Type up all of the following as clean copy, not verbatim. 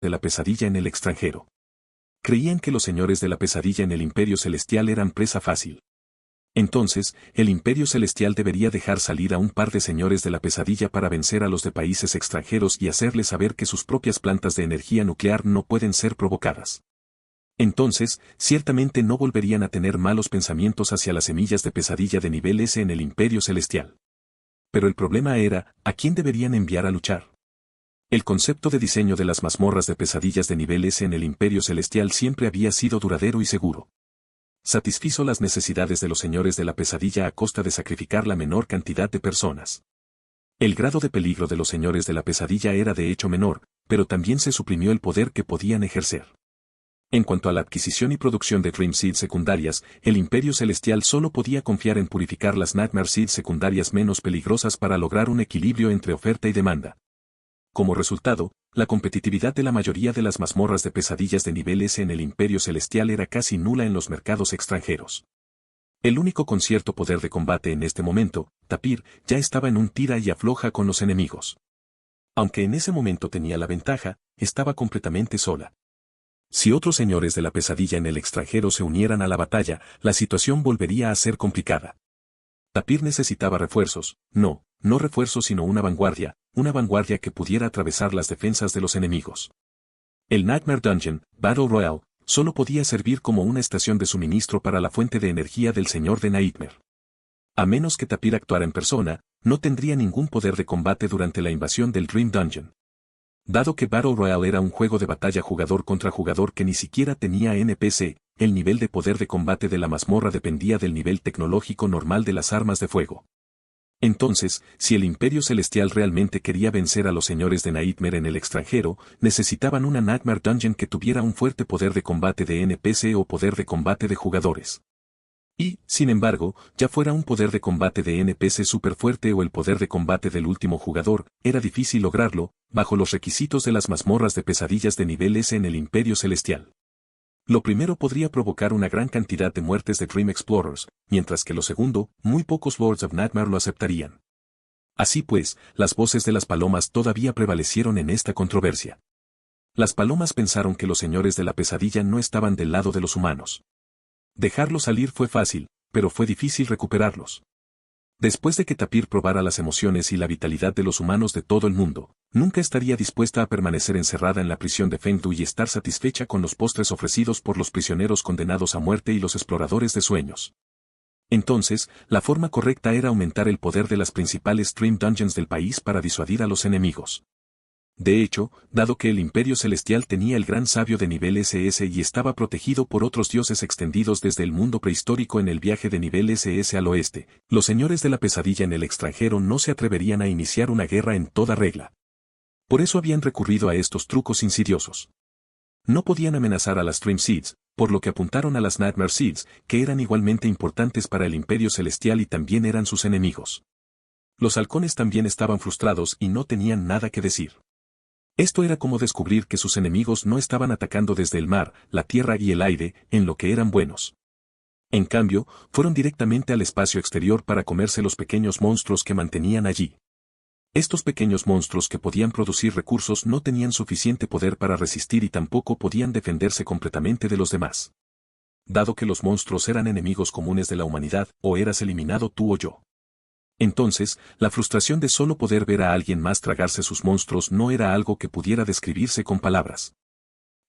de la pesadilla en el extranjero. Creían que los señores de la pesadilla en el Imperio Celestial eran presa fácil. Entonces, el Imperio Celestial debería dejar salir a un par de señores de la pesadilla para vencer a los de países extranjeros y hacerles saber que sus propias plantas de energía nuclear no pueden ser provocadas. Entonces, ciertamente no volverían a tener malos pensamientos hacia las semillas de pesadilla de nivel S en el Imperio Celestial. Pero el problema era, ¿a quién deberían enviar a luchar? El concepto de diseño de las mazmorras de pesadillas de nivel S en el Imperio Celestial siempre había sido duradero y seguro. Satisfizo las necesidades de los señores de la pesadilla a costa de sacrificar la menor cantidad de personas. El grado de peligro de los señores de la pesadilla era de hecho menor, pero también se suprimió el poder que podían ejercer. En cuanto a la adquisición y producción de Dream Seeds secundarias, el Imperio Celestial solo podía confiar en purificar las Nightmare Seeds secundarias menos peligrosas para lograr un equilibrio entre oferta y demanda. Como resultado, la competitividad de la mayoría de las mazmorras de pesadillas de nivel S en el Imperio Celestial era casi nula en los mercados extranjeros. El único con cierto poder de combate en este momento, Tapir, ya estaba en un tira y afloja con los enemigos. Aunque en ese momento tenía la ventaja, estaba completamente sola. Si otros señores de la pesadilla en el extranjero se unieran a la batalla, la situación volvería a ser complicada. Tapir necesitaba refuerzos, no refuerzos sino una vanguardia que pudiera atravesar las defensas de los enemigos. El Nightmare Dungeon, Battle Royale, solo podía servir como una estación de suministro para la fuente de energía del señor de Nightmare. A menos que Tapir actuara en persona, no tendría ningún poder de combate durante la invasión del Dream Dungeon. Dado que Battle Royale era un juego de batalla jugador contra jugador que ni siquiera tenía NPC, el nivel de poder de combate de la mazmorra dependía del nivel tecnológico normal de las armas de fuego. Entonces, si el Imperio Celestial realmente quería vencer a los señores de Nightmare en el extranjero, necesitaban una Nightmare Dungeon que tuviera un fuerte poder de combate de NPC o poder de combate de jugadores. Y, sin embargo, ya fuera un poder de combate de NPC súper fuerte o el poder de combate del último jugador, era difícil lograrlo, bajo los requisitos de las mazmorras de pesadillas de nivel S en el Imperio Celestial. Lo primero podría provocar una gran cantidad de muertes de Dream Explorers, mientras que lo segundo, muy pocos Lords of Nightmare lo aceptarían. Así pues, las voces de las palomas todavía prevalecieron en esta controversia. Las palomas pensaron que los señores de la pesadilla no estaban del lado de los humanos. Dejarlos salir fue fácil, pero fue difícil recuperarlos. Después de que Tapir probara las emociones y la vitalidad de los humanos de todo el mundo, nunca estaría dispuesta a permanecer encerrada en la prisión de Fengdu y estar satisfecha con los postres ofrecidos por los prisioneros condenados a muerte y los exploradores de sueños. Entonces, la forma correcta era aumentar el poder de las principales Dream Dungeons del país para disuadir a los enemigos. De hecho, dado que el Imperio Celestial tenía el gran sabio de nivel SS y estaba protegido por otros dioses extendidos desde el mundo prehistórico en el viaje de nivel SS al oeste, los señores de la pesadilla en el extranjero no se atreverían a iniciar una guerra en toda regla. Por eso habían recurrido a estos trucos insidiosos. No podían amenazar a las Dream Seeds, por lo que apuntaron a las Nightmare Seeds, que eran igualmente importantes para el Imperio Celestial y también eran sus enemigos. Los halcones también estaban frustrados y no tenían nada que decir. Esto era como descubrir que sus enemigos no estaban atacando desde el mar, la tierra y el aire, en lo que eran buenos. En cambio, fueron directamente al espacio exterior para comerse los pequeños monstruos que mantenían allí. Estos pequeños monstruos que podían producir recursos no tenían suficiente poder para resistir y tampoco podían defenderse completamente de los demás. Dado que los monstruos eran enemigos comunes de la humanidad, o eras eliminado tú o yo. Entonces, la frustración de solo poder ver a alguien más tragarse sus monstruos no era algo que pudiera describirse con palabras.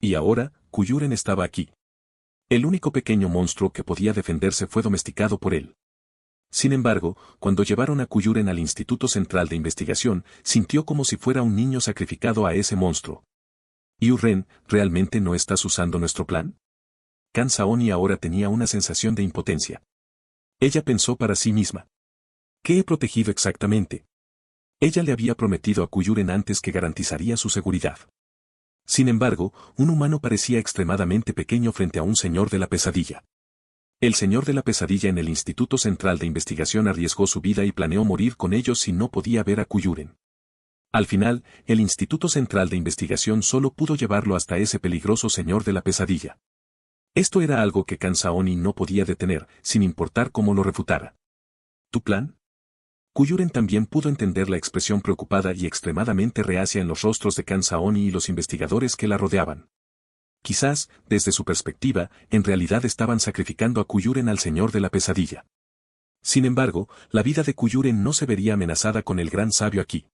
Y ahora, Kuyuren estaba aquí. El único pequeño monstruo que podía defenderse fue domesticado por él. Sin embargo, cuando llevaron a Kuyuren al Instituto Central de Investigación, sintió como si fuera un niño sacrificado a ese monstruo. ¿Yu-Ren, realmente no estás usando nuestro plan? Kan Saoni ahora tenía una sensación de impotencia. Ella pensó para sí misma. ¿Qué he protegido exactamente? Ella le había prometido a Kuyuren antes que garantizaría su seguridad. Sin embargo, un humano parecía extremadamente pequeño frente a un señor de la pesadilla. El señor de la pesadilla en el Instituto Central de Investigación arriesgó su vida y planeó morir con ellos si no podía ver a Kuyuren. Al final, el Instituto Central de Investigación solo pudo llevarlo hasta ese peligroso señor de la pesadilla. Esto era algo que Kan Saoni no podía detener, sin importar cómo lo refutara. ¿Tu plan? Kuyuren también pudo entender la expresión preocupada y extremadamente reacia en los rostros de Kansaoni y los investigadores que la rodeaban. Quizás, desde su perspectiva, en realidad estaban sacrificando a Kuyuren al señor de la pesadilla. Sin embargo, la vida de Kuyuren no se vería amenazada con el gran sabio aquí.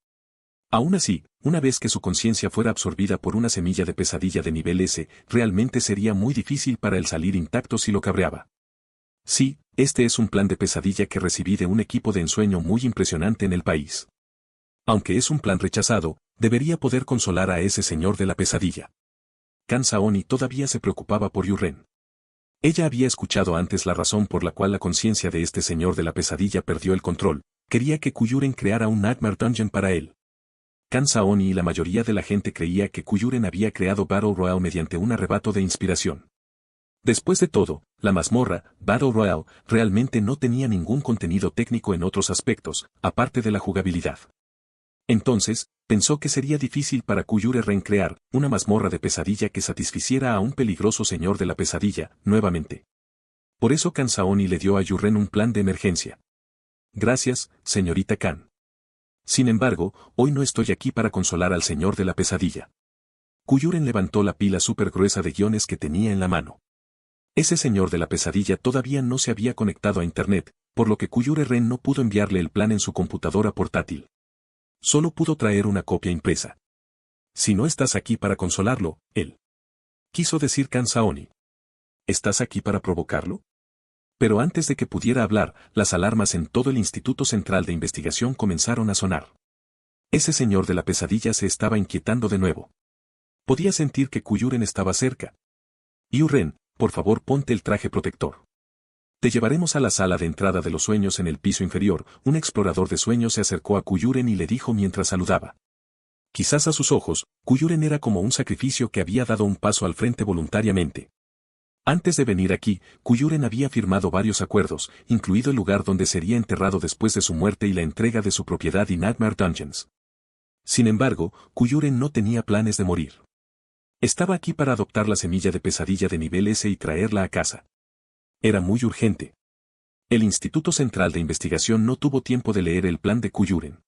Aún así, una vez que su conciencia fuera absorbida por una semilla de pesadilla de nivel S, realmente sería muy difícil para él salir intacto si lo cabreaba. Sí, este es un plan de pesadilla que recibí de un equipo de ensueño muy impresionante en el país. Aunque es un plan rechazado, debería poder consolar a ese señor de la pesadilla. Kansaoni todavía se preocupaba por Yuren. Ella había escuchado antes la razón por la cual la conciencia de este señor de la pesadilla perdió el control, quería que Kuyuren creara un Nightmare Dungeon para él. Kansaoni y la mayoría de la gente creía que Kuyuren había creado Battle Royale mediante un arrebato de inspiración. Después de todo, la mazmorra, Battle Royale, realmente no tenía ningún contenido técnico en otros aspectos, aparte de la jugabilidad. Entonces, pensó que sería difícil para Kuyuren crear una mazmorra de pesadilla que satisficiera a un peligroso señor de la pesadilla, nuevamente. Por eso Kansaoni le dio a Yuren un plan de emergencia. Gracias, señorita Kan. Sin embargo, hoy no estoy aquí para consolar al señor de la pesadilla. Kuyuren levantó la pila súper gruesa de guiones que tenía en la mano. Ese señor de la pesadilla todavía no se había conectado a internet, por lo que Kuyuren no pudo enviarle el plan en su computadora portátil. Solo pudo traer una copia impresa. Si no estás aquí para consolarlo, él. Quiso decir Kansaoni. ¿Estás aquí para provocarlo? Pero antes de que pudiera hablar, las alarmas en todo el Instituto Central de Investigación comenzaron a sonar. Ese señor de la pesadilla se estaba inquietando de nuevo. Podía sentir que Kuyuren estaba cerca. Yuren, por favor ponte el traje protector. Te llevaremos a la sala de entrada de los sueños en el piso inferior. Un explorador de sueños se acercó a Kuyuren y le dijo mientras saludaba. Quizás a sus ojos, Kuyuren era como un sacrificio que había dado un paso al frente voluntariamente. Antes de venir aquí, Kuyuren había firmado varios acuerdos, incluido el lugar donde sería enterrado después de su muerte y la entrega de su propiedad y Nightmare Dungeons. Sin embargo, Kuyuren no tenía planes de morir. Estaba aquí para adoptar la semilla de pesadilla de nivel S y traerla a casa. Era muy urgente. El Instituto Central de Investigación no tuvo tiempo de leer el plan de Kuyuren.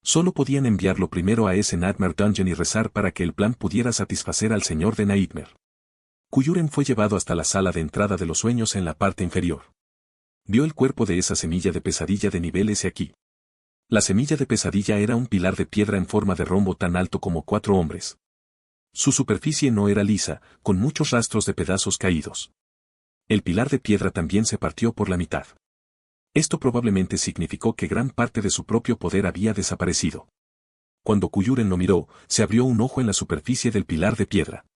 Solo podían enviarlo primero a ese Nightmare Dungeon y rezar para que el plan pudiera satisfacer al señor de Nightmare. Kuyuren fue llevado hasta la sala de entrada de los sueños en la parte inferior. Vio el cuerpo de esa semilla de pesadilla de nivel S aquí. La semilla de pesadilla era un pilar de piedra en forma de rombo tan alto como 4 hombres. Su superficie no era lisa, con muchos rastros de pedazos caídos. El pilar de piedra también se partió por la mitad. Esto probablemente significó que gran parte de su propio poder había desaparecido. Cuando Kuyuren lo miró, se abrió un ojo en la superficie del pilar de piedra.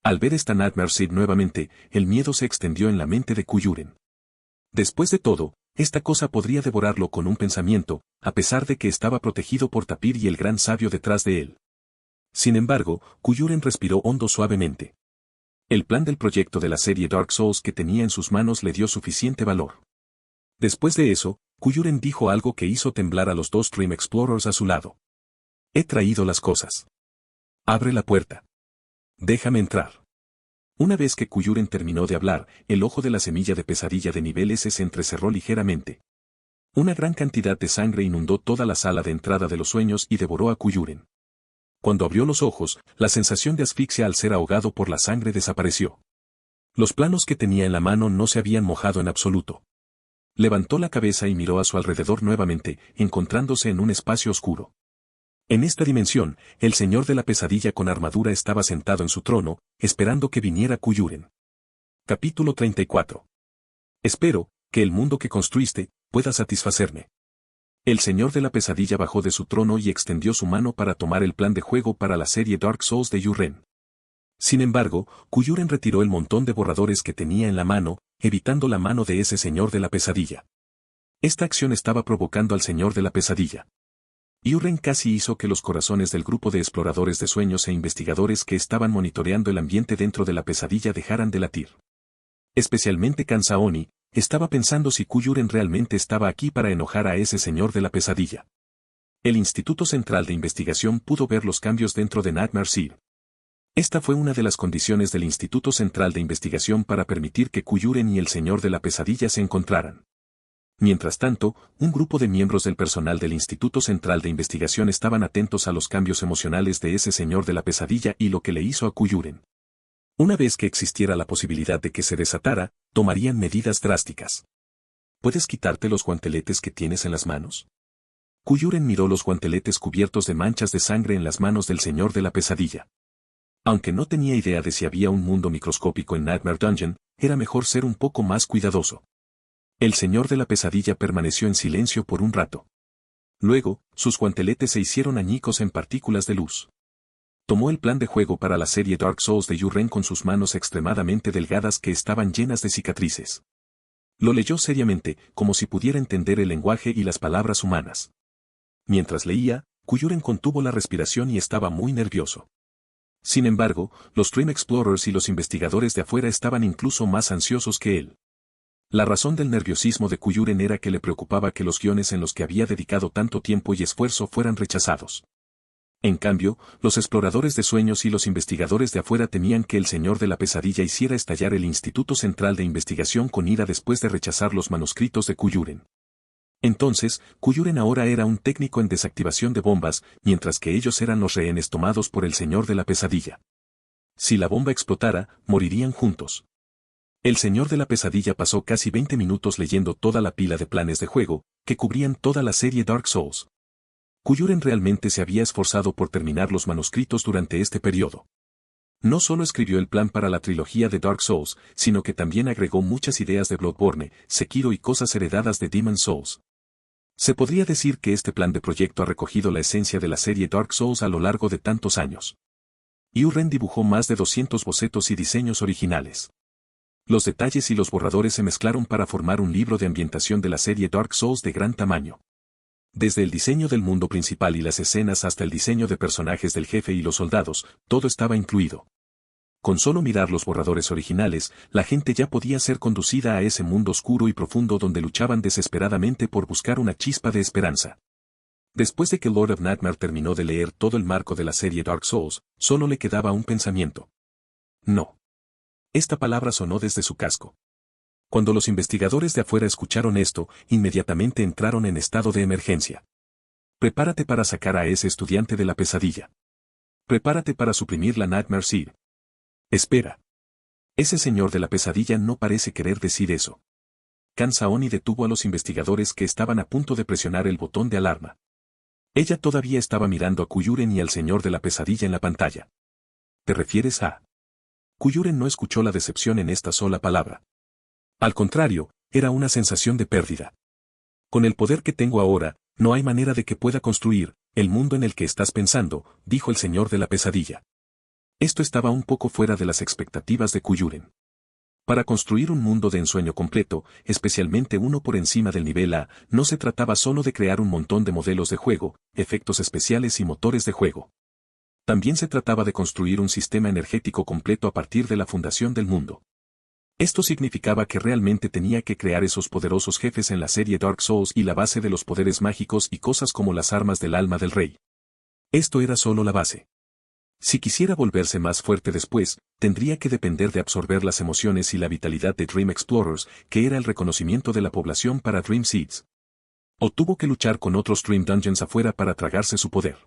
Al ver esta Nightmare Seed nuevamente, el miedo se extendió en la mente de Kuyuren. Después de todo, esta cosa podría devorarlo con un pensamiento, a pesar de que estaba protegido por Tapir y el gran sabio detrás de él. Sin embargo, Kuyuren respiró hondo suavemente. El plan del proyecto de la serie Dark Souls que tenía en sus manos le dio suficiente valor. Después de eso, Kuyuren dijo algo que hizo temblar a los 2 Dream Explorers a su lado. He traído las cosas. Abre la puerta. Déjame entrar. Una vez que Kuyuren terminó de hablar, el ojo de la semilla de pesadilla de nivel S se entrecerró ligeramente. Una gran cantidad de sangre inundó toda la sala de entrada de los sueños y devoró a Kuyuren. Cuando abrió los ojos, la sensación de asfixia al ser ahogado por la sangre desapareció. Los planos que tenía en la mano no se habían mojado en absoluto. Levantó la cabeza y miró a su alrededor nuevamente, encontrándose en un espacio oscuro. En esta dimensión, el señor de la pesadilla con armadura estaba sentado en su trono, esperando que viniera Kuyuren. Capítulo 34. Espero que el mundo que construiste pueda satisfacerme. El señor de la pesadilla bajó de su trono y extendió su mano para tomar el plan de juego para la serie Dark Souls de Yuren. Sin embargo, Kuyuren retiró el montón de borradores que tenía en la mano, evitando la mano de ese señor de la pesadilla. Esta acción estaba provocando al señor de la pesadilla. Yuren casi hizo que los corazones del grupo de exploradores de sueños e investigadores que estaban monitoreando el ambiente dentro de la pesadilla dejaran de latir. Especialmente Kansaoni, estaba pensando si Kuyuren realmente estaba aquí para enojar a ese señor de la pesadilla. El Instituto Central de Investigación pudo ver los cambios dentro de Nightmare Seed. Esta fue una de las condiciones del Instituto Central de Investigación para permitir que Kuyuren y el señor de la pesadilla se encontraran. Mientras tanto, un grupo de miembros del personal del Instituto Central de Investigación estaban atentos a los cambios emocionales de ese señor de la pesadilla y lo que le hizo a Kuyuren. Una vez que existiera la posibilidad de que se desatara, tomarían medidas drásticas. ¿Puedes quitarte los guanteletes que tienes en las manos? Kuyuren miró los guanteletes cubiertos de manchas de sangre en las manos del señor de la pesadilla. Aunque no tenía idea de si había un mundo microscópico en Nightmare Dungeon, era mejor ser un poco más cuidadoso. El señor de la pesadilla permaneció en silencio por un rato. Luego, sus guanteletes se hicieron añicos en partículas de luz. Tomó el plan de juego para la serie Dark Souls de Yu-Ren con sus manos extremadamente delgadas que estaban llenas de cicatrices. Lo leyó seriamente, como si pudiera entender el lenguaje y las palabras humanas. Mientras leía, Kuyuren contuvo la respiración y estaba muy nervioso. Sin embargo, los Dream Explorers y los investigadores de afuera estaban incluso más ansiosos que él. La razón del nerviosismo de Kuyuren era que le preocupaba que los guiones en los que había dedicado tanto tiempo y esfuerzo fueran rechazados. En cambio, los exploradores de sueños y los investigadores de afuera temían que el señor de la pesadilla hiciera estallar el Instituto Central de Investigación con ira después de rechazar los manuscritos de Kuyuren. Entonces, Kuyuren ahora era un técnico en desactivación de bombas, mientras que ellos eran los rehenes tomados por el señor de la pesadilla. Si la bomba explotara, morirían juntos. El señor de la pesadilla pasó casi 20 minutos leyendo toda la pila de planes de juego, que cubrían toda la serie Dark Souls. Kuyuren realmente se había esforzado por terminar los manuscritos durante este periodo. No solo escribió el plan para la trilogía de Dark Souls, sino que también agregó muchas ideas de Bloodborne, Sekiro y cosas heredadas de Demon's Souls. Se podría decir que este plan de proyecto ha recogido la esencia de la serie Dark Souls a lo largo de tantos años. Yu-Ren dibujó más de 200 bocetos y diseños originales. Los detalles y los borradores se mezclaron para formar un libro de ambientación de la serie Dark Souls de gran tamaño. Desde el diseño del mundo principal y las escenas hasta el diseño de personajes del jefe y los soldados, todo estaba incluido. Con solo mirar los borradores originales, la gente ya podía ser conducida a ese mundo oscuro y profundo donde luchaban desesperadamente por buscar una chispa de esperanza. Después de que Lord of Nightmare terminó de leer todo el marco de la serie Dark Souls, solo le quedaba un pensamiento. No. Esta palabra sonó desde su casco. Cuando los investigadores de afuera escucharon esto, inmediatamente entraron en estado de emergencia. Prepárate para sacar a ese estudiante de la pesadilla. Prepárate para suprimir la Nightmare Seed. Espera. Ese señor de la pesadilla no parece querer decir eso. Kan Saoni detuvo a los investigadores que estaban a punto de presionar el botón de alarma. Ella todavía estaba mirando a Kuyuren y al señor de la pesadilla en la pantalla. ¿Te refieres a...? Kuyuren no escuchó la decepción en esta sola palabra. Al contrario, era una sensación de pérdida. Con el poder que tengo ahora, no hay manera de que pueda construir el mundo en el que estás pensando, dijo el señor de la pesadilla. Esto estaba un poco fuera de las expectativas de Kuyuren. Para construir un mundo de ensueño completo, especialmente uno por encima del nivel A, no se trataba solo de crear un montón de modelos de juego, efectos especiales y motores de juego. También se trataba de construir un sistema energético completo a partir de la fundación del mundo. Esto significaba que realmente tenía que crear esos poderosos jefes en la serie Dark Souls y la base de los poderes mágicos y cosas como las armas del alma del rey. Esto era solo la base. Si quisiera volverse más fuerte después, tendría que depender de absorber las emociones y la vitalidad de Dream Explorers, que era el reconocimiento de la población para Dream Seeds. O tuvo que luchar con otros Dream Dungeons afuera para tragarse su poder.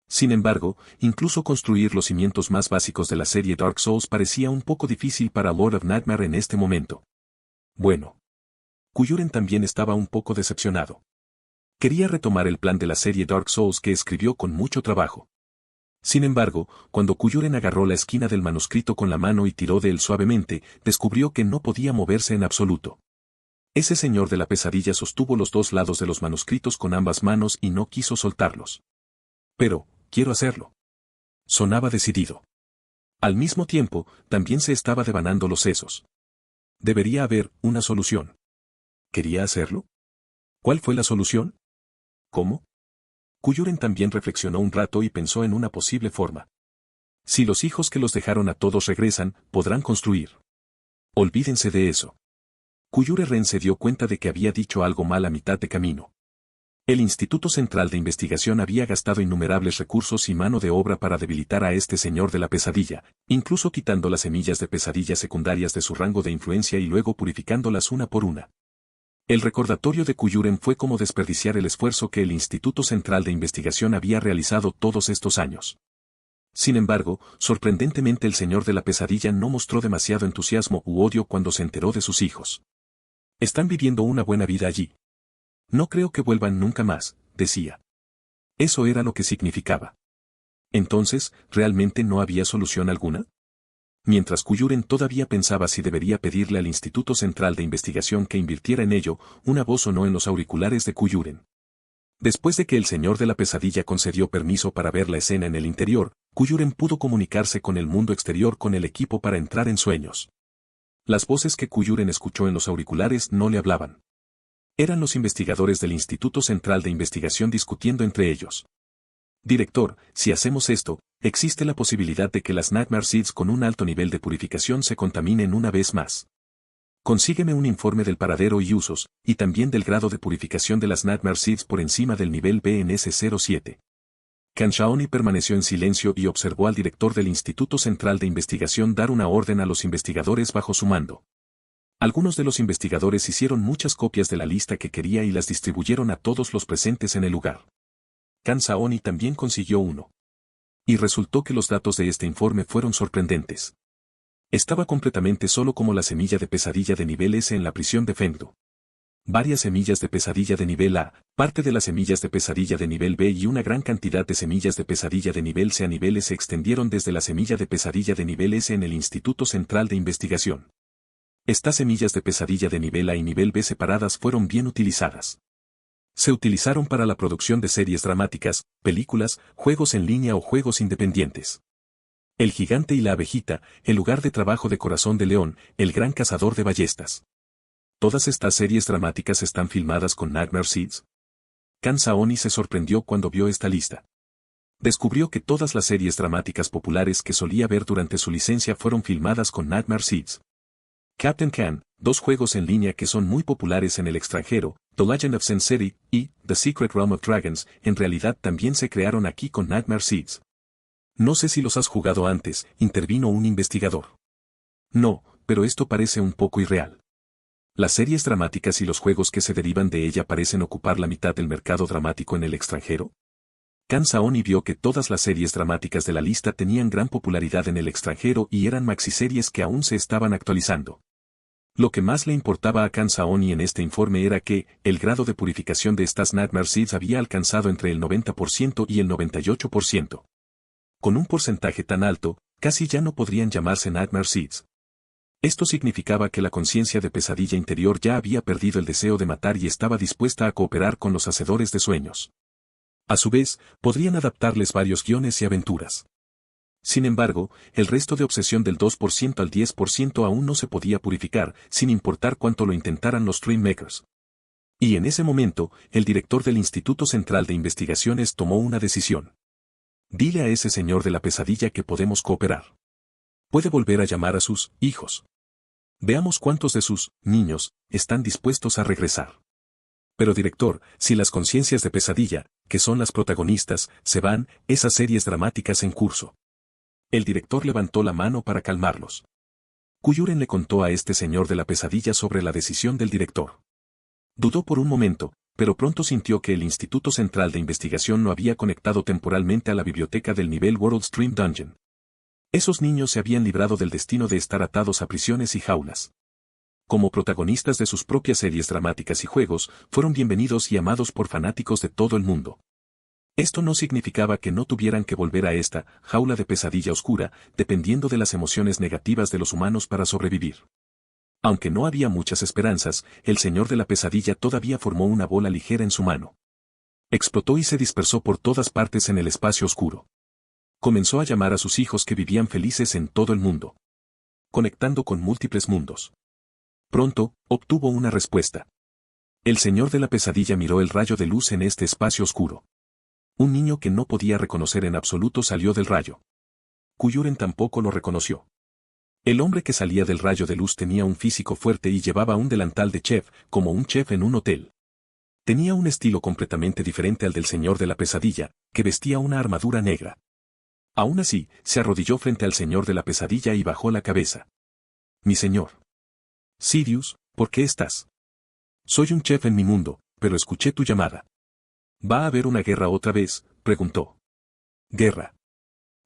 Sin embargo, incluso construir los cimientos más básicos de la serie Dark Souls parecía un poco difícil para Lord of Nightmare en este momento. Bueno. Kuyuren también estaba un poco decepcionado. Quería retomar el plan de la serie Dark Souls que escribió con mucho trabajo. Sin embargo, cuando Kuyuren agarró la esquina del manuscrito con la mano y tiró de él suavemente, descubrió que no podía moverse en absoluto. Ese señor de la pesadilla sostuvo los dos lados de los manuscritos con ambas manos y no quiso soltarlos. Pero, quiero hacerlo. Sonaba decidido. Al mismo tiempo, también se estaba devanando los sesos. Debería haber una solución. ¿Quería hacerlo? ¿Cuál fue la solución? ¿Cómo? Kuyuren también reflexionó un rato y pensó en una posible forma. Si los hijos que los dejaron a todos regresan, podrán construir. Olvídense de eso. Kuyuren se dio cuenta de que había dicho algo mal a mitad de camino. El Instituto Central de Investigación había gastado innumerables recursos y mano de obra para debilitar a este señor de la pesadilla, incluso quitando las semillas de pesadillas secundarias de su rango de influencia y luego purificándolas una por una. El recordatorio de Kuyuren fue como desperdiciar el esfuerzo que el Instituto Central de Investigación había realizado todos estos años. Sin embargo, sorprendentemente el señor de la pesadilla no mostró demasiado entusiasmo u odio cuando se enteró de sus hijos. Están viviendo una buena vida allí. No creo que vuelvan nunca más, decía. Eso era lo que significaba. Entonces, ¿realmente no había solución alguna? Mientras Kuyuren todavía pensaba si debería pedirle al Instituto Central de Investigación que invirtiera en ello, una voz sonó en los auriculares de Kuyuren. Después de que el señor de la pesadilla concedió permiso para ver la escena en el interior, Kuyuren pudo comunicarse con el mundo exterior con el equipo para entrar en sueños. Las voces que Kuyuren escuchó en los auriculares no le hablaban. Eran los investigadores del Instituto Central de Investigación discutiendo entre ellos. Director, si hacemos esto, existe la posibilidad de que las Nightmare Seeds con un alto nivel de purificación se contaminen una vez más. Consígueme un informe del paradero y usos, y también del grado de purificación de las Nightmare Seeds por encima del nivel BNS-07. Kanshaoni permaneció en silencio y observó al director del Instituto Central de Investigación dar una orden a los investigadores bajo su mando. Algunos de los investigadores hicieron muchas copias de la lista que quería y las distribuyeron a todos los presentes en el lugar. Kanshaoni también consiguió uno. Y resultó que los datos de este informe fueron sorprendentes. Estaba completamente solo como la semilla de pesadilla de nivel S en la prisión de Fengdu. Varias semillas de pesadilla de nivel A, parte de las semillas de pesadilla de nivel B y una gran cantidad de semillas de pesadilla de nivel C a nivel S se extendieron desde la semilla de pesadilla de nivel S en el Instituto Central de Investigación. Estas semillas de pesadilla de nivel A y nivel B separadas fueron bien utilizadas. Se utilizaron para la producción de series dramáticas, películas, juegos en línea o juegos independientes. El gigante y la abejita, el lugar de trabajo de Corazón de León, el gran cazador de ballestas. ¿Todas estas series dramáticas están filmadas con Nightmare Seeds? Kanshaoni se sorprendió cuando vio esta lista. Descubrió que todas las series dramáticas populares que solía ver durante su licencia fueron filmadas con Nightmare Seeds. Captain Can, dos juegos en línea que son muy populares en el extranjero, The Legend of Sensei y The Secret Realm of Dragons, en realidad también se crearon aquí con Nightmare Seeds. No sé si los has jugado antes, intervino un investigador. No, pero esto parece un poco irreal. Las series dramáticas y los juegos que se derivan de ella parecen ocupar la mitad del mercado dramático en el extranjero. Kanshaoni vio que todas las series dramáticas de la lista tenían gran popularidad en el extranjero y eran maxiseries que aún se estaban actualizando. Lo que más le importaba a Kanshaoni en este informe era que el grado de purificación de estas Nightmare Seeds había alcanzado entre el 90% y el 98%. Con un porcentaje tan alto, casi ya no podrían llamarse Nightmare Seeds. Esto significaba que la conciencia de pesadilla interior ya había perdido el deseo de matar y estaba dispuesta a cooperar con los hacedores de sueños. A su vez, podrían adaptarles varios guiones y aventuras. Sin embargo, el resto de obsesión del 2% al 10% aún no se podía purificar, sin importar cuánto lo intentaran los Dreammakers. Y en ese momento, el director del Instituto Central de Investigaciones tomó una decisión. Dile a ese señor de la pesadilla que podemos cooperar. Puede volver a llamar a sus hijos. Veamos cuántos de sus niños están dispuestos a regresar. Pero director, si las conciencias de pesadilla, que son las protagonistas, se van, esas series dramáticas en curso. El director levantó la mano para calmarlos. Kuyuren le contó a este señor de la pesadilla sobre la decisión del director. Dudó por un momento, pero pronto sintió que el Instituto Central de Investigación no había conectado temporalmente a la biblioteca del nivel World Stream Dungeon. Esos niños se habían librado del destino de estar atados a prisiones y jaulas. Como protagonistas de sus propias series dramáticas y juegos, fueron bienvenidos y amados por fanáticos de todo el mundo. Esto no significaba que no tuvieran que volver a esta jaula de pesadilla oscura, dependiendo de las emociones negativas de los humanos para sobrevivir. Aunque no había muchas esperanzas, el señor de la pesadilla todavía formó una bola ligera en su mano. Explotó y se dispersó por todas partes en el espacio oscuro. Comenzó a llamar a sus hijos que vivían felices en todo el mundo, conectando con múltiples mundos. Pronto, obtuvo una respuesta. El señor de la pesadilla miró el rayo de luz en este espacio oscuro. Un niño que no podía reconocer en absoluto salió del rayo. Kuyuren tampoco lo reconoció. El hombre que salía del rayo de luz tenía un físico fuerte y llevaba un delantal de chef, como un chef en un hotel. Tenía un estilo completamente diferente al del señor de la pesadilla, que vestía una armadura negra. Aún así, se arrodilló frente al señor de la pesadilla y bajó la cabeza. Mi señor. Sirius, ¿por qué estás Soy un chef en mi mundo, pero escuché tu llamada. ¿Va a haber una guerra otra vez?, preguntó. Guerra.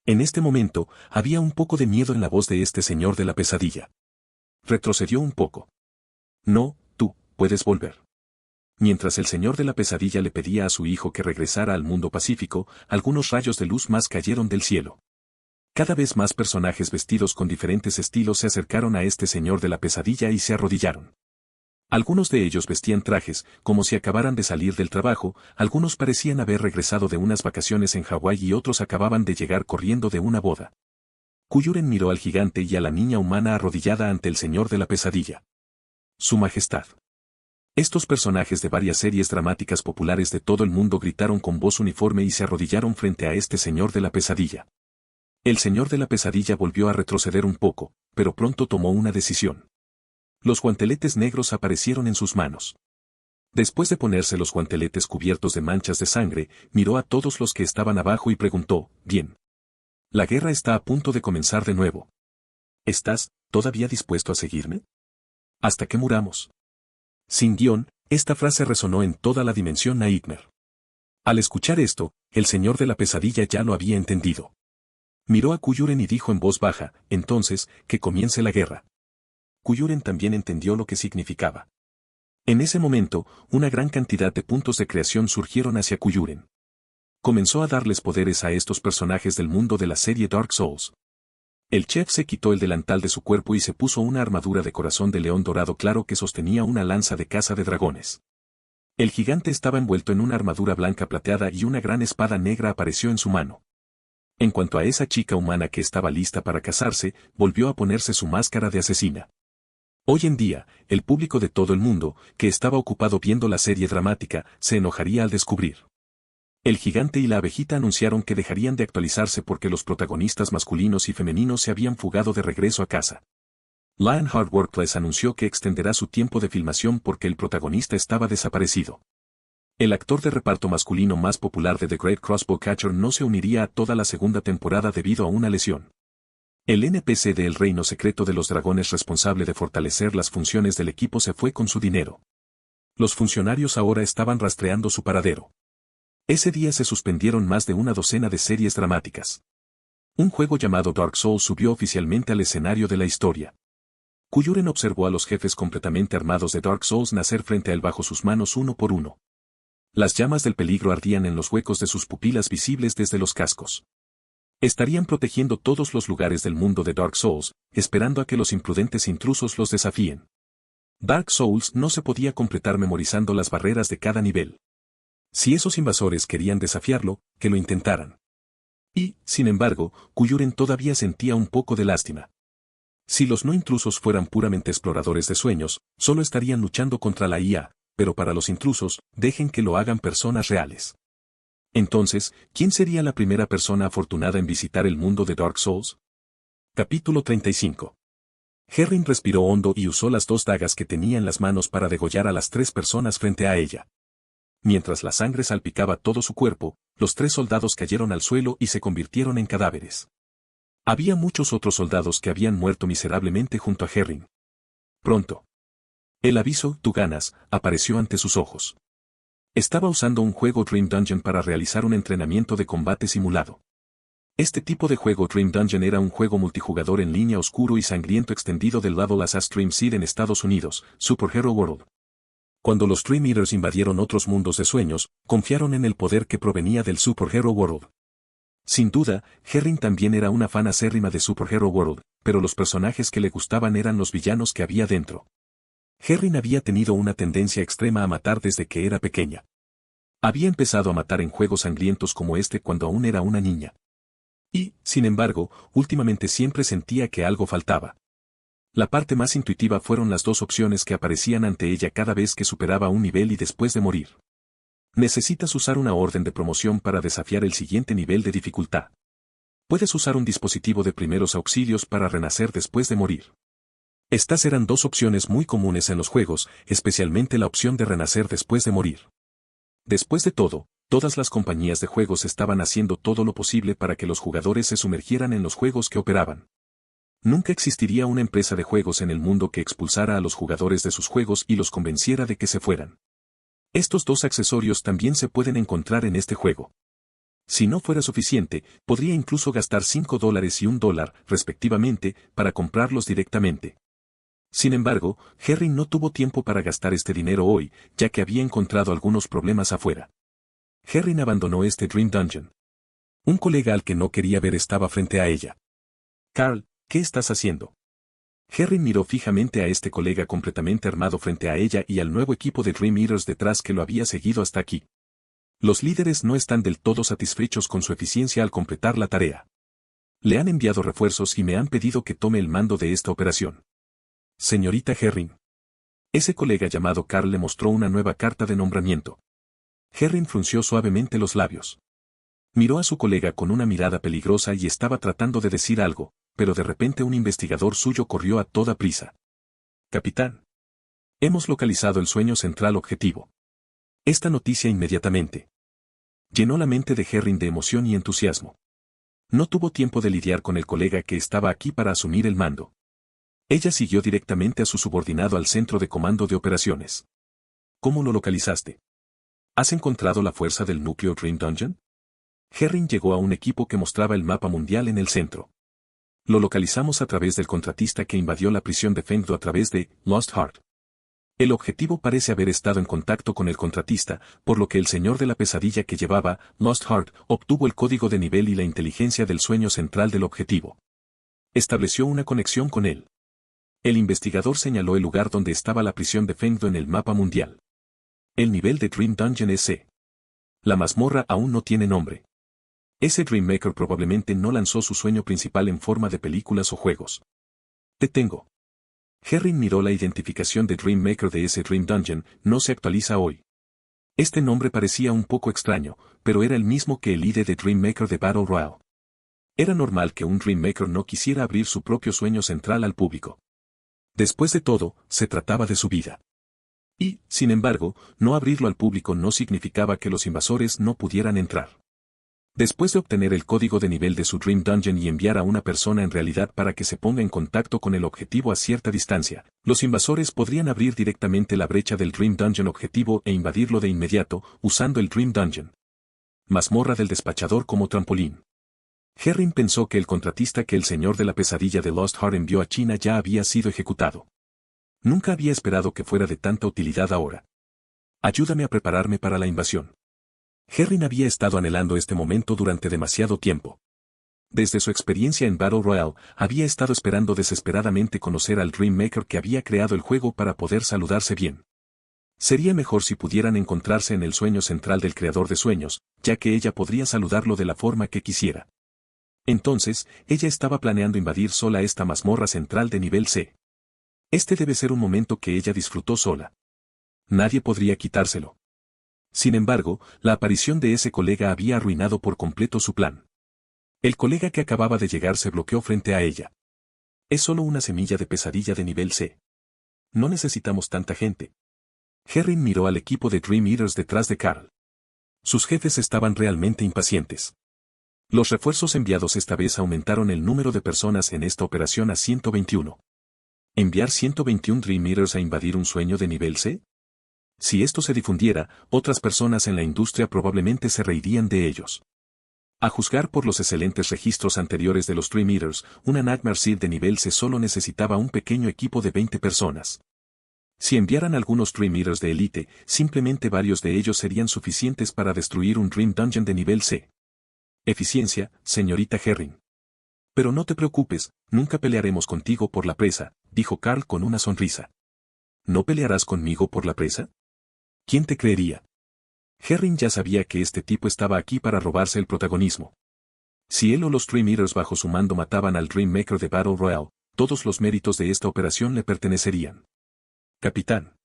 En este momento, había un poco de miedo en la voz de este señor de la pesadilla. Retrocedió un poco. No, tú, puedes volver. Mientras el señor de la pesadilla le pedía a su hijo que regresara al mundo pacífico, algunos rayos de luz más cayeron del cielo. Cada vez más personajes vestidos con diferentes estilos se acercaron a este señor de la pesadilla y se arrodillaron. Algunos de ellos vestían trajes, como si acabaran de salir del trabajo, algunos parecían haber regresado de unas vacaciones en Hawái y otros acababan de llegar corriendo de una boda. Kuyuren miró al gigante y a la niña humana arrodillada ante el señor de la pesadilla. Su Majestad. Estos personajes de varias series dramáticas populares de todo el mundo gritaron con voz uniforme y se arrodillaron frente a este señor de la pesadilla. El señor de la pesadilla volvió a retroceder un poco, pero pronto tomó una decisión. Los guanteletes negros aparecieron en sus manos. Después de ponerse los guanteletes cubiertos de manchas de sangre, miró a todos los que estaban abajo y preguntó, «Bien. La guerra está a punto de comenzar de nuevo. ¿Estás todavía dispuesto a seguirme? Hasta que muramos». Sin guión, esta frase resonó en toda la dimensión Nightmare. Al escuchar esto, el señor de la pesadilla ya lo había entendido. Miró a Kuyuren y dijo en voz baja, «Entonces, que comience la guerra». Kuyuren también entendió lo que significaba. En ese momento, una gran cantidad de puntos de creación surgieron hacia Kuyuren. Comenzó a darles poderes a estos personajes del mundo de la serie Dark Souls. El chef se quitó el delantal de su cuerpo y se puso una armadura de corazón de león dorado claro que sostenía una lanza de caza de dragones. El gigante estaba envuelto en una armadura blanca plateada y una gran espada negra apareció en su mano. En cuanto a esa chica humana que estaba lista para casarse, volvió a ponerse su máscara de asesina. Hoy en día, el público de todo el mundo, que estaba ocupado viendo la serie dramática, se enojaría al descubrir. El gigante y la abejita anunciaron que dejarían de actualizarse porque los protagonistas masculinos y femeninos se habían fugado de regreso a casa. Lionheart Workplace anunció que extenderá su tiempo de filmación porque el protagonista estaba desaparecido. El actor de reparto masculino más popular de The Great Crossbow Catcher no se uniría a toda la segunda temporada debido a una lesión. El NPC de El Reino Secreto de los Dragones responsable de fortalecer las funciones del equipo se fue con su dinero. Los funcionarios ahora estaban rastreando su paradero. Ese día se suspendieron más de una docena de series dramáticas. Un juego llamado Dark Souls subió oficialmente al escenario de la historia. Kuyuren observó a los jefes completamente armados de Dark Souls nacer frente a él bajo sus manos uno por uno. Las llamas del peligro ardían en los huecos de sus pupilas visibles desde los cascos. Estarían protegiendo todos los lugares del mundo de Dark Souls, esperando a que los imprudentes intrusos los desafíen. Dark Souls no se podía completar memorizando las barreras de cada nivel. Si esos invasores querían desafiarlo, que lo intentaran. Y, sin embargo, Kuyuren todavía sentía un poco de lástima. Si los no intrusos fueran puramente exploradores de sueños, solo estarían luchando contra la IA, pero para los intrusos, dejen que lo hagan personas reales. Entonces, ¿quién sería la primera persona afortunada en visitar el mundo de Dark Souls? Capítulo 35. Herrin respiró hondo y usó las dos dagas que tenía en las manos para degollar a las 3 personas frente a ella. Mientras la sangre salpicaba todo su cuerpo, los 3 soldados cayeron al suelo y se convirtieron en cadáveres. Había muchos otros soldados que habían muerto miserablemente junto a Herrin. Pronto. El aviso, tú ganas, apareció ante sus ojos. Estaba usando un juego Dream Dungeon para realizar un entrenamiento de combate simulado. Este tipo de juego Dream Dungeon era un juego multijugador en línea oscuro y sangriento extendido del lado las Stream Seed en Estados Unidos, Super Hero World. Cuando los Dream Eaters invadieron otros mundos de sueños, confiaron en el poder que provenía del Super Hero World. Sin duda, Herrin también era una fan acérrima de Super Hero World, pero los personajes que le gustaban eran los villanos que había dentro. Herrin había tenido una tendencia extrema a matar desde que era pequeña. Había empezado a matar en juegos sangrientos como este cuando aún era una niña. Y, sin embargo, últimamente siempre sentía que algo faltaba. La parte más intuitiva fueron las 2 opciones que aparecían ante ella cada vez que superaba un nivel y después de morir. Necesitas usar una orden de promoción para desafiar el siguiente nivel de dificultad. Puedes usar un dispositivo de primeros auxilios para renacer después de morir. Estas eran 2 opciones muy comunes en los juegos, especialmente la opción de renacer después de morir. Después de todo, todas las compañías de juegos estaban haciendo todo lo posible para que los jugadores se sumergieran en los juegos que operaban. Nunca existiría una empresa de juegos en el mundo que expulsara a los jugadores de sus juegos y los convenciera de que se fueran. Estos dos accesorios también se pueden encontrar en este juego. Si no fuera suficiente, podría incluso gastar $5 y $1, respectivamente, para comprarlos directamente. Sin embargo, Herring no tuvo tiempo para gastar este dinero hoy, ya que había encontrado algunos problemas afuera. Herring abandonó este Dream Dungeon. Un colega al que no quería ver estaba frente a ella. Carl, ¿qué estás haciendo? Herring miró fijamente a este colega completamente armado frente a ella y al nuevo equipo de Dream Eaters detrás que lo había seguido hasta aquí. Los líderes no están del todo satisfechos con su eficiencia al completar la tarea. Le han enviado refuerzos y me han pedido que tome el mando de esta operación. Señorita Herring. Ese colega llamado Carl le mostró una nueva carta de nombramiento. Herring frunció suavemente los labios. Miró a su colega con una mirada peligrosa y estaba tratando de decir algo, pero de repente un investigador suyo corrió a toda prisa. Capitán. Hemos localizado el sueño central objetivo. Esta noticia inmediatamente llenó la mente de Herring de emoción y entusiasmo. No tuvo tiempo de lidiar con el colega que estaba aquí para asumir el mando. Ella siguió directamente a su subordinado al centro de comando de operaciones. ¿Cómo lo localizaste? ¿Has encontrado la fuerza del núcleo Dream Dungeon? Herring llegó a un equipo que mostraba el mapa mundial en el centro. Lo localizamos a través del contratista que invadió la prisión de Fengdu a través de Lost Heart. El objetivo parece haber estado en contacto con el contratista, por lo que el señor de la pesadilla que llevaba Lost Heart obtuvo el código de nivel y la inteligencia del sueño central del objetivo. Estableció una conexión con él. El investigador señaló el lugar donde estaba la prisión de Fengdu en el mapa mundial. El nivel de Dream Dungeon es C. La mazmorra aún no tiene nombre. Ese Dreammaker probablemente no lanzó su sueño principal en forma de películas o juegos. Te tengo. Herring miró la identificación de Dreammaker de ese Dream Dungeon, no se actualiza hoy. Este nombre parecía un poco extraño, pero era el mismo que el ID de Dreammaker de Battle Royale. Era normal que un Dreammaker no quisiera abrir su propio sueño central al público. Después de todo, se trataba de su vida. Y, sin embargo, no abrirlo al público no significaba que los invasores no pudieran entrar. Después de obtener el código de nivel de su Dream Dungeon y enviar a una persona en realidad para que se ponga en contacto con el objetivo a cierta distancia, los invasores podrían abrir directamente la brecha del Dream Dungeon objetivo e invadirlo de inmediato, usando el Dream Dungeon. Mazmorra del despachador como trampolín. Herring pensó que el contratista que el señor de la pesadilla de Lost Heart envió a China ya había sido ejecutado. Nunca había esperado que fuera de tanta utilidad ahora. Ayúdame a prepararme para la invasión. Herring había estado anhelando este momento durante demasiado tiempo. Desde su experiencia en Battle Royale, había estado esperando desesperadamente conocer al Dreammaker que había creado el juego para poder saludarse bien. Sería mejor si pudieran encontrarse en el sueño central del creador de sueños, ya que ella podría saludarlo de la forma que quisiera. Entonces, ella estaba planeando invadir sola esta mazmorra central de nivel C. Este debe ser un momento que ella disfrutó sola. Nadie podría quitárselo. Sin embargo, la aparición de ese colega había arruinado por completo su plan. El colega que acababa de llegar se bloqueó frente a ella. Es solo una semilla de pesadilla de nivel C. No necesitamos tanta gente. Herring miró al equipo de Dream Eaters detrás de Carl. Sus jefes estaban realmente impacientes. Los refuerzos enviados esta vez aumentaron el número de personas en esta operación a 121. ¿Enviar 121 Dream Eaters a invadir un sueño de nivel C? Si esto se difundiera, otras personas en la industria probablemente se reirían de ellos. A juzgar por los excelentes registros anteriores de los Dream Eaters, una Nightmare Seed de nivel C solo necesitaba un pequeño equipo de 20 personas. Si enviaran algunos Dream Eaters de élite, simplemente varios de ellos serían suficientes para destruir un Dream Dungeon de nivel C. Eficiencia, señorita Herring. Pero no te preocupes, nunca pelearemos contigo por la presa, dijo Carl con una sonrisa. ¿No pelearás conmigo por la presa? ¿Quién te creería? Herring ya sabía que este tipo estaba aquí para robarse el protagonismo. Si él o los Dream Eaters bajo su mando mataban al Dreammaker de Battle Royale, todos los méritos de esta operación le pertenecerían. Capitán.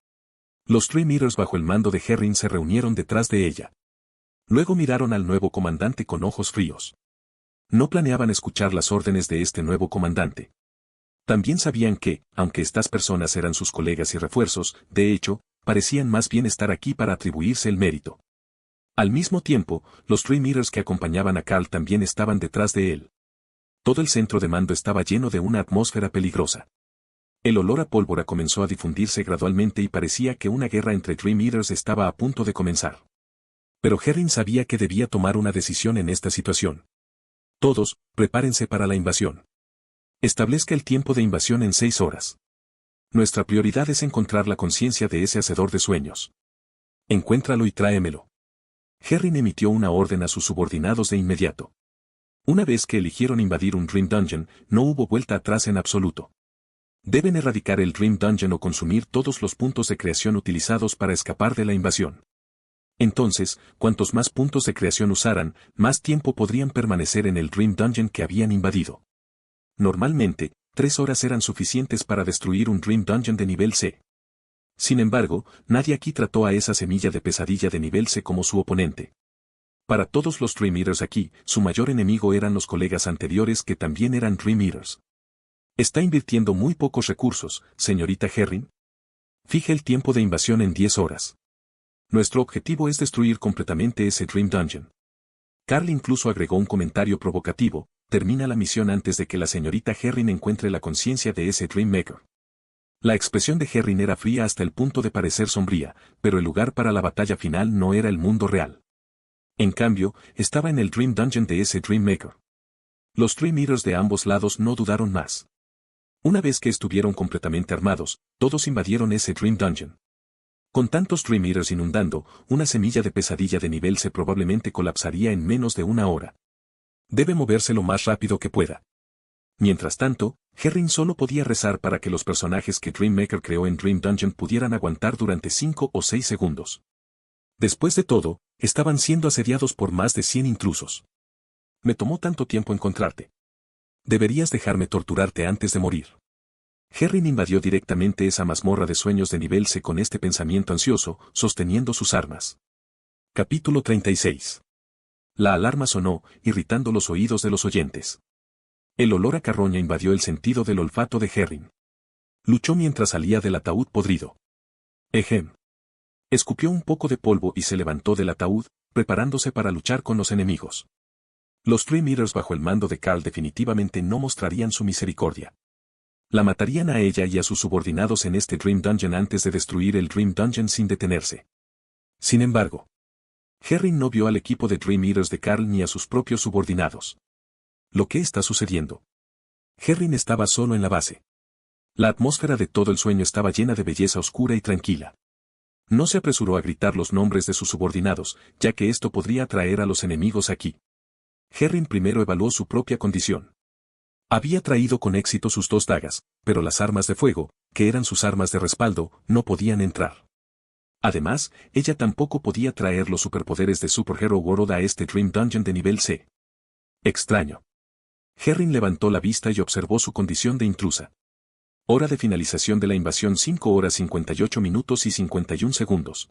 Los Dream Eaters bajo el mando de Herring se reunieron detrás de ella. Luego miraron al nuevo comandante con ojos fríos. No planeaban escuchar las órdenes de este nuevo comandante. También sabían que, aunque estas personas eran sus colegas y refuerzos, de hecho, parecían más bien estar aquí para atribuirse el mérito. Al mismo tiempo, los Dream Eaters que acompañaban a Carl también estaban detrás de él. Todo el centro de mando estaba lleno de una atmósfera peligrosa. El olor a pólvora comenzó a difundirse gradualmente y parecía que una guerra entre Dream Eaters estaba a punto de comenzar. Pero Herring sabía que debía tomar una decisión en esta situación. Todos, prepárense para la invasión. Establezca el tiempo de invasión en 6 horas. Nuestra prioridad es encontrar la conciencia de ese hacedor de sueños. Encuéntralo y tráemelo. Herring emitió una orden a sus subordinados de inmediato. Una vez que eligieron invadir un Dream Dungeon, no hubo vuelta atrás en absoluto. Deben erradicar el Dream Dungeon o consumir todos los puntos de creación utilizados para escapar de la invasión. Entonces, cuantos más puntos de creación usaran, más tiempo podrían permanecer en el Dream Dungeon que habían invadido. Normalmente, 3 horas eran suficientes para destruir un Dream Dungeon de nivel C. Sin embargo, nadie aquí trató a esa semilla de pesadilla de nivel C como su oponente. Para todos los Dream Eaters aquí, su mayor enemigo eran los colegas anteriores que también eran Dream Eaters. Está invirtiendo muy pocos recursos, señorita Herring. Fije el tiempo de invasión en 10 horas. Nuestro objetivo es destruir completamente ese Dream Dungeon. Carl incluso agregó un comentario provocativo: termina la misión antes de que la señorita Herring encuentre la conciencia de ese Dream Maker. La expresión de Herring era fría hasta el punto de parecer sombría, pero el lugar para la batalla final no era el mundo real. En cambio, estaba en el Dream Dungeon de ese Dream Maker. Los Dream Eaters de ambos lados no dudaron más. Una vez que estuvieron completamente armados, todos invadieron ese Dream Dungeon. Con tantos Dream Eaters inundando, una semilla de pesadilla de nivel C probablemente colapsaría en menos de 1 hora. Debe moverse lo más rápido que pueda. Mientras tanto, Herring solo podía rezar para que los personajes que Dream Maker creó en Dream Dungeon pudieran aguantar durante 5 o 6 segundos. Después de todo, estaban siendo asediados por más de 100 intrusos. Me tomó tanto tiempo encontrarte. Deberías dejarme torturarte antes de morir. Herring invadió directamente esa mazmorra de sueños de nivel C con este pensamiento ansioso, sosteniendo sus armas. Capítulo 36. La alarma sonó, irritando los oídos de los oyentes. El olor a carroña invadió el sentido del olfato de Herring. Luchó mientras salía del ataúd podrido. Ejem. Escupió un poco de polvo y se levantó del ataúd, preparándose para luchar con los enemigos. Los Dream Eaters bajo el mando de Carl definitivamente no mostrarían su misericordia. La matarían a ella y a sus subordinados en este Dream Dungeon antes de destruir el Dream Dungeon sin detenerse. Sin embargo, Herring no vio al equipo de Dream Eaters de Carl ni a sus propios subordinados. ¿Lo que está sucediendo? Herring estaba solo en la base. La atmósfera de todo el sueño estaba llena de belleza oscura y tranquila. No se apresuró a gritar los nombres de sus subordinados, ya que esto podría atraer a los enemigos aquí. Herring primero evaluó su propia condición. Había traído con éxito sus 2 dagas, pero las armas de fuego, que eran sus armas de respaldo, no podían entrar. Además, ella tampoco podía traer los superpoderes de Superhero World a este Dream Dungeon de nivel C. Extraño. Herring levantó la vista y observó su condición de intrusa. Hora de finalización de la invasión: 5 horas 58 minutos y 51 segundos.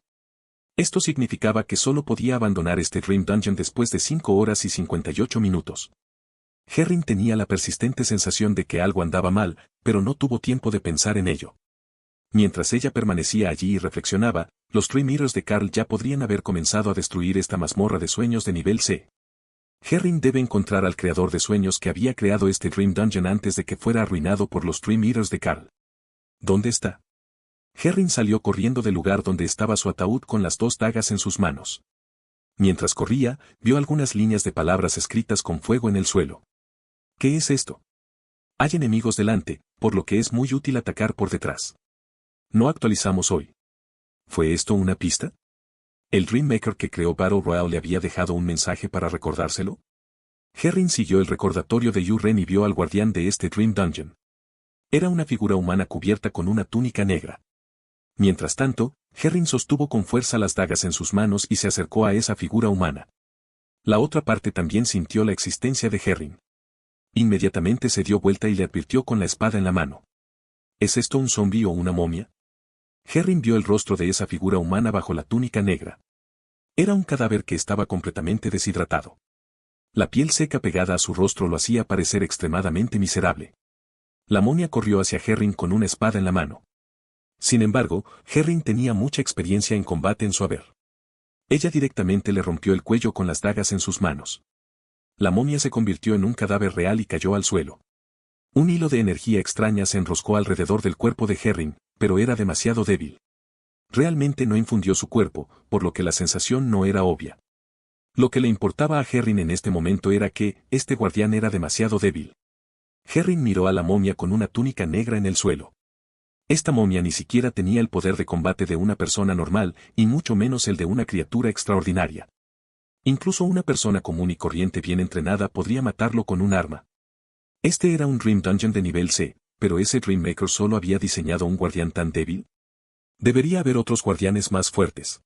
Esto significaba que solo podía abandonar este Dream Dungeon después de 5 horas y 58 minutos. Herring tenía la persistente sensación de que algo andaba mal, pero no tuvo tiempo de pensar en ello. Mientras ella permanecía allí y reflexionaba, los Dream Eaters de Carl ya podrían haber comenzado a destruir esta mazmorra de sueños de nivel C. Herring debe encontrar al creador de sueños que había creado este Dream Dungeon antes de que fuera arruinado por los Dream Eaters de Carl. ¿Dónde está? Herring salió corriendo del lugar donde estaba su ataúd con las 2 dagas en sus manos. Mientras corría, vio algunas líneas de palabras escritas con fuego en el suelo. ¿Qué es esto? Hay enemigos delante, por lo que es muy útil atacar por detrás. No actualizamos hoy. ¿Fue esto una pista? ¿El Dream Maker que creó Battle Royale le había dejado un mensaje para recordárselo? Herring siguió el recordatorio de Yu-Ren y vio al guardián de este Dream Dungeon. Era una figura humana cubierta con una túnica negra. Mientras tanto, Herring sostuvo con fuerza las dagas en sus manos y se acercó a esa figura humana. La otra parte también sintió la existencia de Herring. Inmediatamente se dio vuelta y le advirtió con la espada en la mano. ¿Es esto un zombi o una momia? Herring vio el rostro de esa figura humana bajo la túnica negra. Era un cadáver que estaba completamente deshidratado. La piel seca pegada a su rostro lo hacía parecer extremadamente miserable. La momia corrió hacia Herring con una espada en la mano. Sin embargo, Herring tenía mucha experiencia en combate en su haber. Ella directamente le rompió el cuello con las dagas en sus manos. La momia se convirtió en un cadáver real y cayó al suelo. Un hilo de energía extraña se enroscó alrededor del cuerpo de Herring, pero era demasiado débil. Realmente no infundió su cuerpo, por lo que la sensación no era obvia. Lo que le importaba a Herring en este momento era que, este guardián era demasiado débil. Herring miró a la momia con una túnica negra en el suelo. Esta momia ni siquiera tenía el poder de combate de una persona normal, y mucho menos el de una criatura extraordinaria. Incluso una persona común y corriente bien entrenada podría matarlo con un arma. Este era un Dream Dungeon de nivel C, pero ese Dream Maker solo había diseñado un guardián tan débil. Debería haber otros guardianes más fuertes.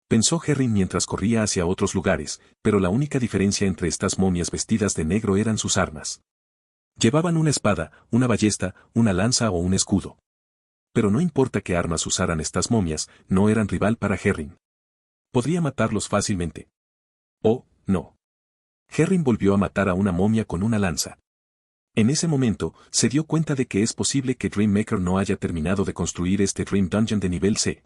Pensó Herring mientras corría hacia otros lugares, pero la única diferencia entre estas momias vestidas de negro eran sus armas. Llevaban una espada, una ballesta, una lanza o un escudo. Pero no importa qué armas usaran estas momias, no eran rival para Herring. Podría matarlos fácilmente. Oh, no. Herring volvió a matar a una momia con una lanza. En ese momento, se dio cuenta de que es posible que Dream Maker no haya terminado de construir este Dream Dungeon de nivel C.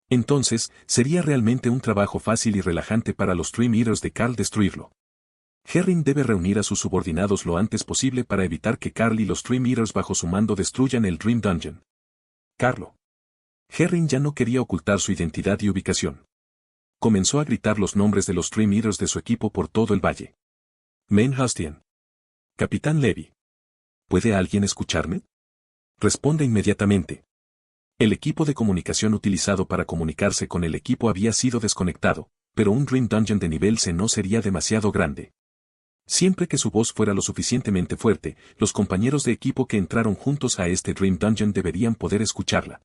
Entonces, sería realmente un trabajo fácil y relajante para los Dream Eaters de Carl destruirlo. Herring debe reunir a sus subordinados lo antes posible para evitar que Carl y los Dream Eaters bajo su mando destruyan el Dream Dungeon. Carlo. Herring ya no quería ocultar su identidad y ubicación. Comenzó a gritar los nombres de los Dream Eaters de su equipo por todo el valle. Main Hastian. Capitán Levy. ¿Puede alguien escucharme? Responde inmediatamente. El equipo de comunicación utilizado para comunicarse con el equipo había sido desconectado, pero un Dream Dungeon de nivel C no sería demasiado grande. Siempre que su voz fuera lo suficientemente fuerte, los compañeros de equipo que entraron juntos a este Dream Dungeon deberían poder escucharla.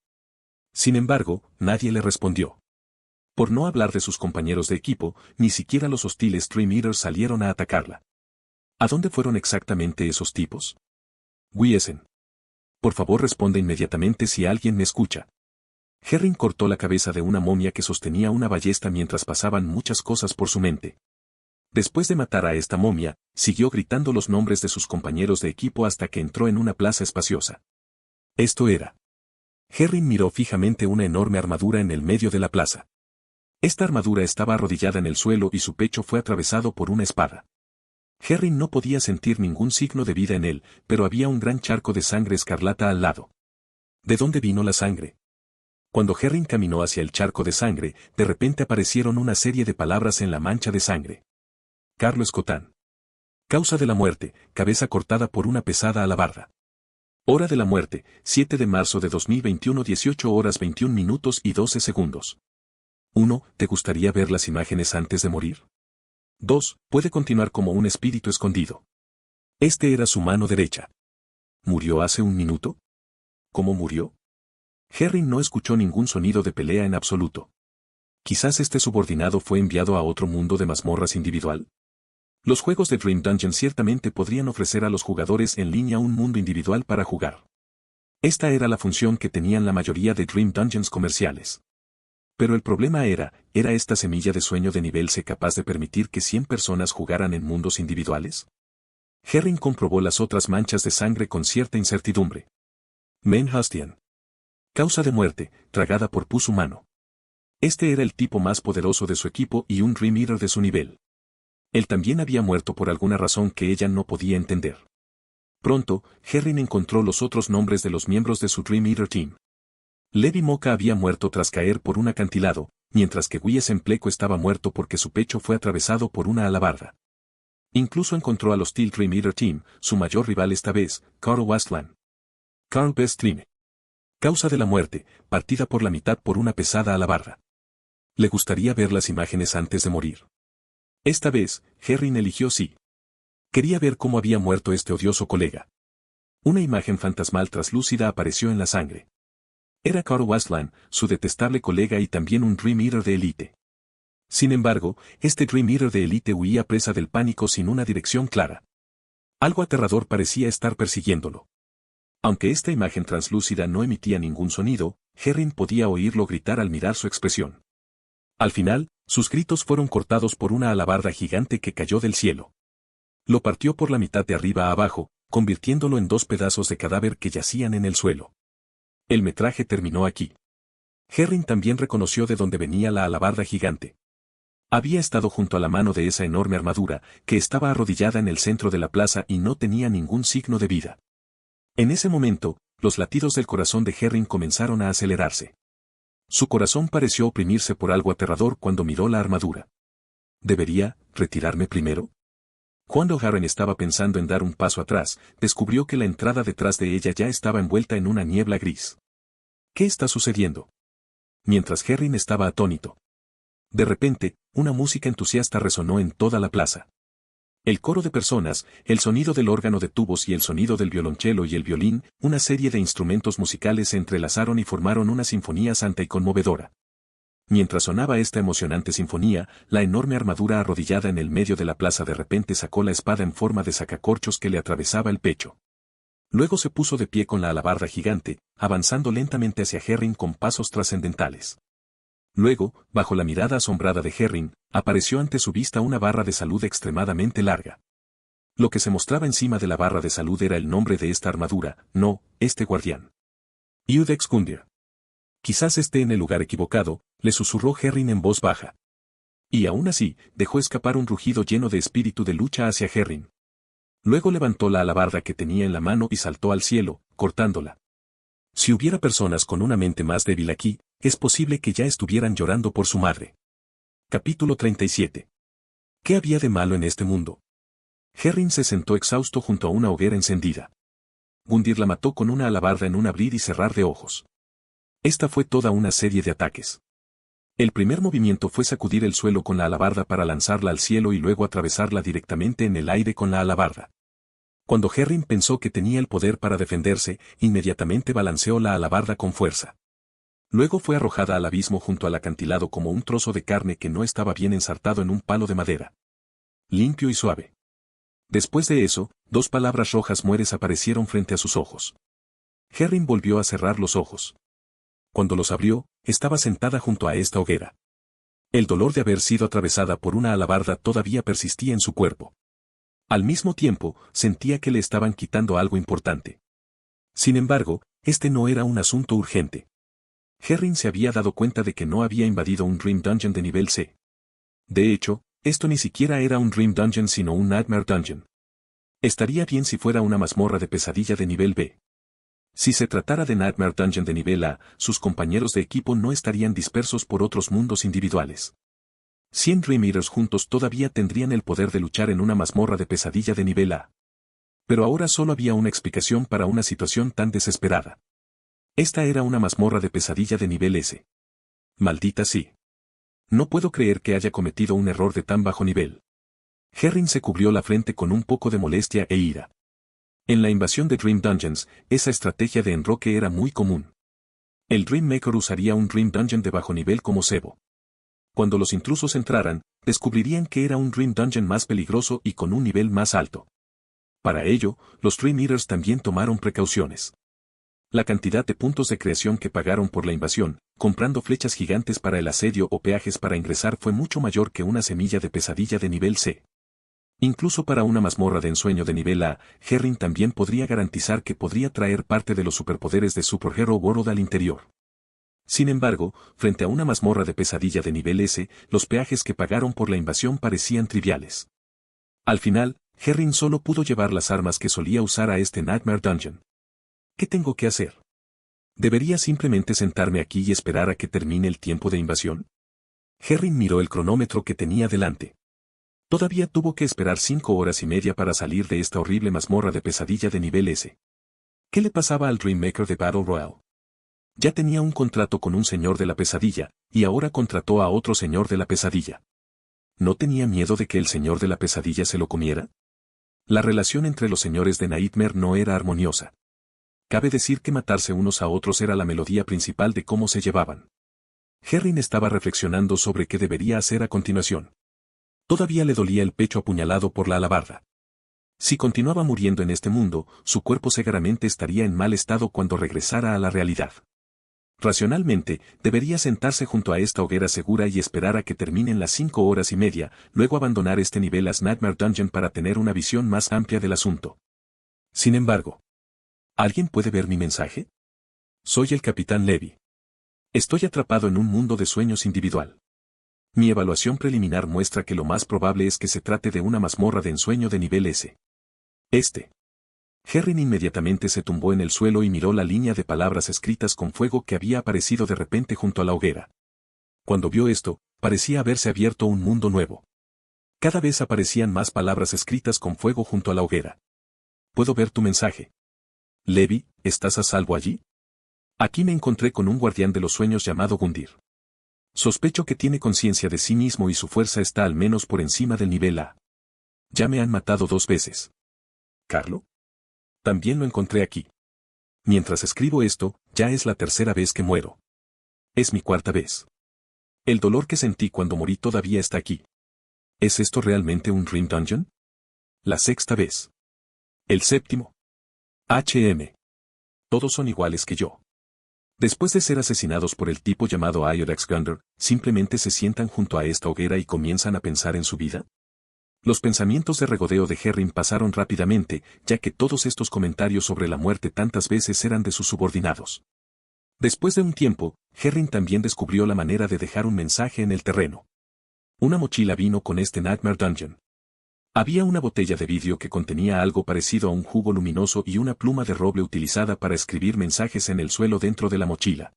Sin embargo, nadie le respondió. Por no hablar de sus compañeros de equipo, ni siquiera los hostiles Dream Eaters salieron a atacarla. ¿A dónde fueron exactamente esos tipos? Wiesen. Por favor responde inmediatamente si alguien me escucha. Herring cortó la cabeza de una momia que sostenía una ballesta mientras pasaban muchas cosas por su mente. Después de matar a esta momia, siguió gritando los nombres de sus compañeros de equipo hasta que entró en una plaza espaciosa. Esto era. Herring miró fijamente una enorme armadura en el medio de la plaza. Esta armadura estaba arrodillada en el suelo y su pecho fue atravesado por una espada. Herring no podía sentir ningún signo de vida en él, pero había un gran charco de sangre escarlata al lado. ¿De dónde vino la sangre? Cuando Herring caminó hacia el charco de sangre, de repente aparecieron una serie de palabras en la mancha de sangre. Carlo Escotán. Causa de la muerte, cabeza cortada por una pesada alabarda. Hora de la muerte, 7 de marzo de 2021, 18 horas 21 minutos y 12 segundos. 1. ¿Te gustaría ver las imágenes antes de morir? 2. Puede continuar como un espíritu escondido. Este era su mano derecha. ¿Murió hace un minuto? ¿Cómo murió? Herring no escuchó ningún sonido de pelea en absoluto. Quizás este subordinado fue enviado a otro mundo de mazmorras individual. Los juegos de Dream Dungeon ciertamente podrían ofrecer a los jugadores en línea un mundo individual para jugar. Esta era la función que tenían la mayoría de Dream Dungeons comerciales. Pero el problema era esta semilla de sueño de nivel C capaz de permitir que 100 personas jugaran en mundos individuales? Herring comprobó las otras manchas de sangre con cierta incertidumbre. Main Hastian. Causa de muerte, tragada por pus humano. Este era el tipo más poderoso de su equipo y un Dream Eater de su nivel. Él también había muerto por alguna razón que ella no podía entender. Pronto, Herring encontró los otros nombres de los miembros de su Dream Eater Team. Levi Moka había muerto tras caer por un acantilado, mientras que Wiesen Pleco estaba muerto porque su pecho fue atravesado por una alabarda. Incluso encontró al hostil Dream Eater Team, su mayor rival esta vez, Carl Wastland. Carl Bestline. Causa de la muerte, partida por la mitad por una pesada alabarda. ¿Le gustaría ver las imágenes antes de morir? Esta vez, Herring eligió sí. Quería ver cómo había muerto este odioso colega. Una imagen fantasmal traslúcida apareció en la sangre. Era Carl Wastland, su detestable colega y también un Dream Eater de élite. Sin embargo, este Dream Eater de élite huía presa del pánico sin una dirección clara. Algo aterrador parecía estar persiguiéndolo. Aunque esta imagen translúcida no emitía ningún sonido, Herring podía oírlo gritar al mirar su expresión. Al final, sus gritos fueron cortados por una alabarda gigante que cayó del cielo. Lo partió por la mitad de arriba a abajo, convirtiéndolo en 2 pedazos de cadáver que yacían en el suelo. El metraje terminó aquí. Herring también reconoció de dónde venía la alabarda gigante. Había estado junto a la mano de esa enorme armadura, que estaba arrodillada en el centro de la plaza y no tenía ningún signo de vida. En ese momento, los latidos del corazón de Herring comenzaron a acelerarse. Su corazón pareció oprimirse por algo aterrador cuando miró la armadura. ¿Debería retirarme primero? Cuando Herring estaba pensando en dar un paso atrás, descubrió que la entrada detrás de ella ya estaba envuelta en una niebla gris. ¿Qué está sucediendo? Mientras Herring estaba atónito. De repente, una música entusiasta resonó en toda la plaza. El coro de personas, el sonido del órgano de tubos y el sonido del violonchelo y el violín, una serie de instrumentos musicales se entrelazaron y formaron una sinfonía santa y conmovedora. Mientras sonaba esta emocionante sinfonía, la enorme armadura arrodillada en el medio de la plaza de repente sacó la espada en forma de sacacorchos que le atravesaba el pecho. Luego se puso de pie con la alabarda gigante, avanzando lentamente hacia Herring con pasos trascendentales. Luego, bajo la mirada asombrada de Herring, apareció ante su vista una barra de salud extremadamente larga. Lo que se mostraba encima de la barra de salud era el nombre de esta armadura, no, este guardián. Iudex Gundir. Quizás esté en el lugar equivocado, le susurró Herring en voz baja. Y aún así, dejó escapar un rugido lleno de espíritu de lucha hacia Herring. Luego levantó la alabarda que tenía en la mano y saltó al cielo, cortándola. Si hubiera personas con una mente más débil aquí, es posible que ya estuvieran llorando por su madre. Capítulo 37. ¿Qué había de malo en este mundo? Herring se sentó exhausto junto a una hoguera encendida. Gundir la mató con una alabarda en un abrir y cerrar de ojos. Esta fue toda una serie de ataques. El primer movimiento fue sacudir el suelo con la alabarda para lanzarla al cielo y luego atravesarla directamente en el aire con la alabarda. Cuando Herring pensó que tenía el poder para defenderse, inmediatamente balanceó la alabarda con fuerza. Luego fue arrojada al abismo junto al acantilado como un trozo de carne que no estaba bien ensartado en un palo de madera. Limpio y suave. Después de eso, dos palabras rojas mueres aparecieron frente a sus ojos. Herring volvió a cerrar los ojos. Cuando los abrió, estaba sentada junto a esta hoguera. El dolor de haber sido atravesada por una alabarda todavía persistía en su cuerpo. Al mismo tiempo, sentía que le estaban quitando algo importante. Sin embargo, este no era un asunto urgente. Herring se había dado cuenta de que no había invadido un Dream Dungeon de nivel C. De hecho, esto ni siquiera era un Dream Dungeon sino un Nightmare Dungeon. Estaría bien si fuera una mazmorra de pesadilla de nivel B. Si se tratara de Nightmare Dungeon de nivel A, sus compañeros de equipo no estarían dispersos por otros mundos individuales. 100 Dream Eaters juntos todavía tendrían el poder de luchar en una mazmorra de pesadilla de nivel A. Pero ahora solo había una explicación para una situación tan desesperada. Esta era una mazmorra de pesadilla de nivel S. Maldita sí. No puedo creer que haya cometido un error de tan bajo nivel. Herring se cubrió la frente con un poco de molestia e ira. En la invasión de Dream Dungeons, esa estrategia de enroque era muy común. El Dream Maker usaría un Dream Dungeon de bajo nivel como cebo. Cuando los intrusos entraran, descubrirían que era un Dream Dungeon más peligroso y con un nivel más alto. Para ello, los Dream Eaters también tomaron precauciones. La cantidad de puntos de creación que pagaron por la invasión, comprando flechas gigantes para el asedio o peajes para ingresar fue mucho mayor que una semilla de pesadilla de nivel C. Incluso para una mazmorra de ensueño de nivel A, Herring también podría garantizar que podría traer parte de los superpoderes de Superhero World al interior. Sin embargo, frente a una mazmorra de pesadilla de nivel S, los peajes que pagaron por la invasión parecían triviales. Al final, Herring solo pudo llevar las armas que solía usar a este Nightmare Dungeon. ¿Qué tengo que hacer? ¿Debería simplemente sentarme aquí y esperar a que termine el tiempo de invasión? Herring miró el cronómetro que tenía delante. Todavía tuvo que esperar 5 horas y media para salir de esta horrible mazmorra de pesadilla de nivel S. ¿Qué le pasaba al Dream Maker de Battle Royale? Ya tenía un contrato con un señor de la pesadilla, y ahora contrató a otro señor de la pesadilla. ¿No tenía miedo de que el señor de la pesadilla se lo comiera? La relación entre los señores de Nightmare no era armoniosa. Cabe decir que matarse unos a otros era la melodía principal de cómo se llevaban. Herring estaba reflexionando sobre qué debería hacer a continuación. Todavía le dolía el pecho apuñalado por la alabarda. Si continuaba muriendo en este mundo, su cuerpo seguramente estaría en mal estado cuando regresara a la realidad. Racionalmente, debería sentarse junto a esta hoguera segura y esperar a que terminen las 5 horas y media, luego abandonar este nivel as Nightmare Dungeon para tener una visión más amplia del asunto. Sin embargo, ¿alguien puede ver mi mensaje? Soy el Capitán Levy. Estoy atrapado en un mundo de sueños individual. Mi evaluación preliminar muestra que lo más probable es que se trate de una mazmorra de ensueño de nivel S. Herring inmediatamente se tumbó en el suelo y miró la línea de palabras escritas con fuego que había aparecido de repente junto a la hoguera. Cuando vio esto, parecía haberse abierto un mundo nuevo. Cada vez aparecían más palabras escritas con fuego junto a la hoguera. Puedo ver tu mensaje. Levi, ¿estás a salvo allí? Aquí me encontré con un guardián de los sueños llamado Gundir. Sospecho que tiene conciencia de sí mismo y su fuerza está al menos por encima del nivel A. Ya me han matado 2 veces. ¿Carlo? También lo encontré aquí. Mientras escribo esto, ya es la 3ª vez que muero. Es mi 4ª vez. El dolor que sentí cuando morí todavía está aquí. ¿Es esto realmente un Dream Dungeon? La 6ª vez. El 7º. Todos son iguales que yo. Después de ser asesinados por el tipo llamado Iodax Gunder, ¿simplemente se sientan junto a esta hoguera y comienzan a pensar en su vida? Los pensamientos de regodeo de Herring pasaron rápidamente, ya que todos estos comentarios sobre la muerte tantas veces eran de sus subordinados. Después de un tiempo, Herring también descubrió la manera de dejar un mensaje en el terreno. Una mochila vino con este Nightmare Dungeon. Había una botella de vidrio que contenía algo parecido a un jugo luminoso y una pluma de roble utilizada para escribir mensajes en el suelo dentro de la mochila.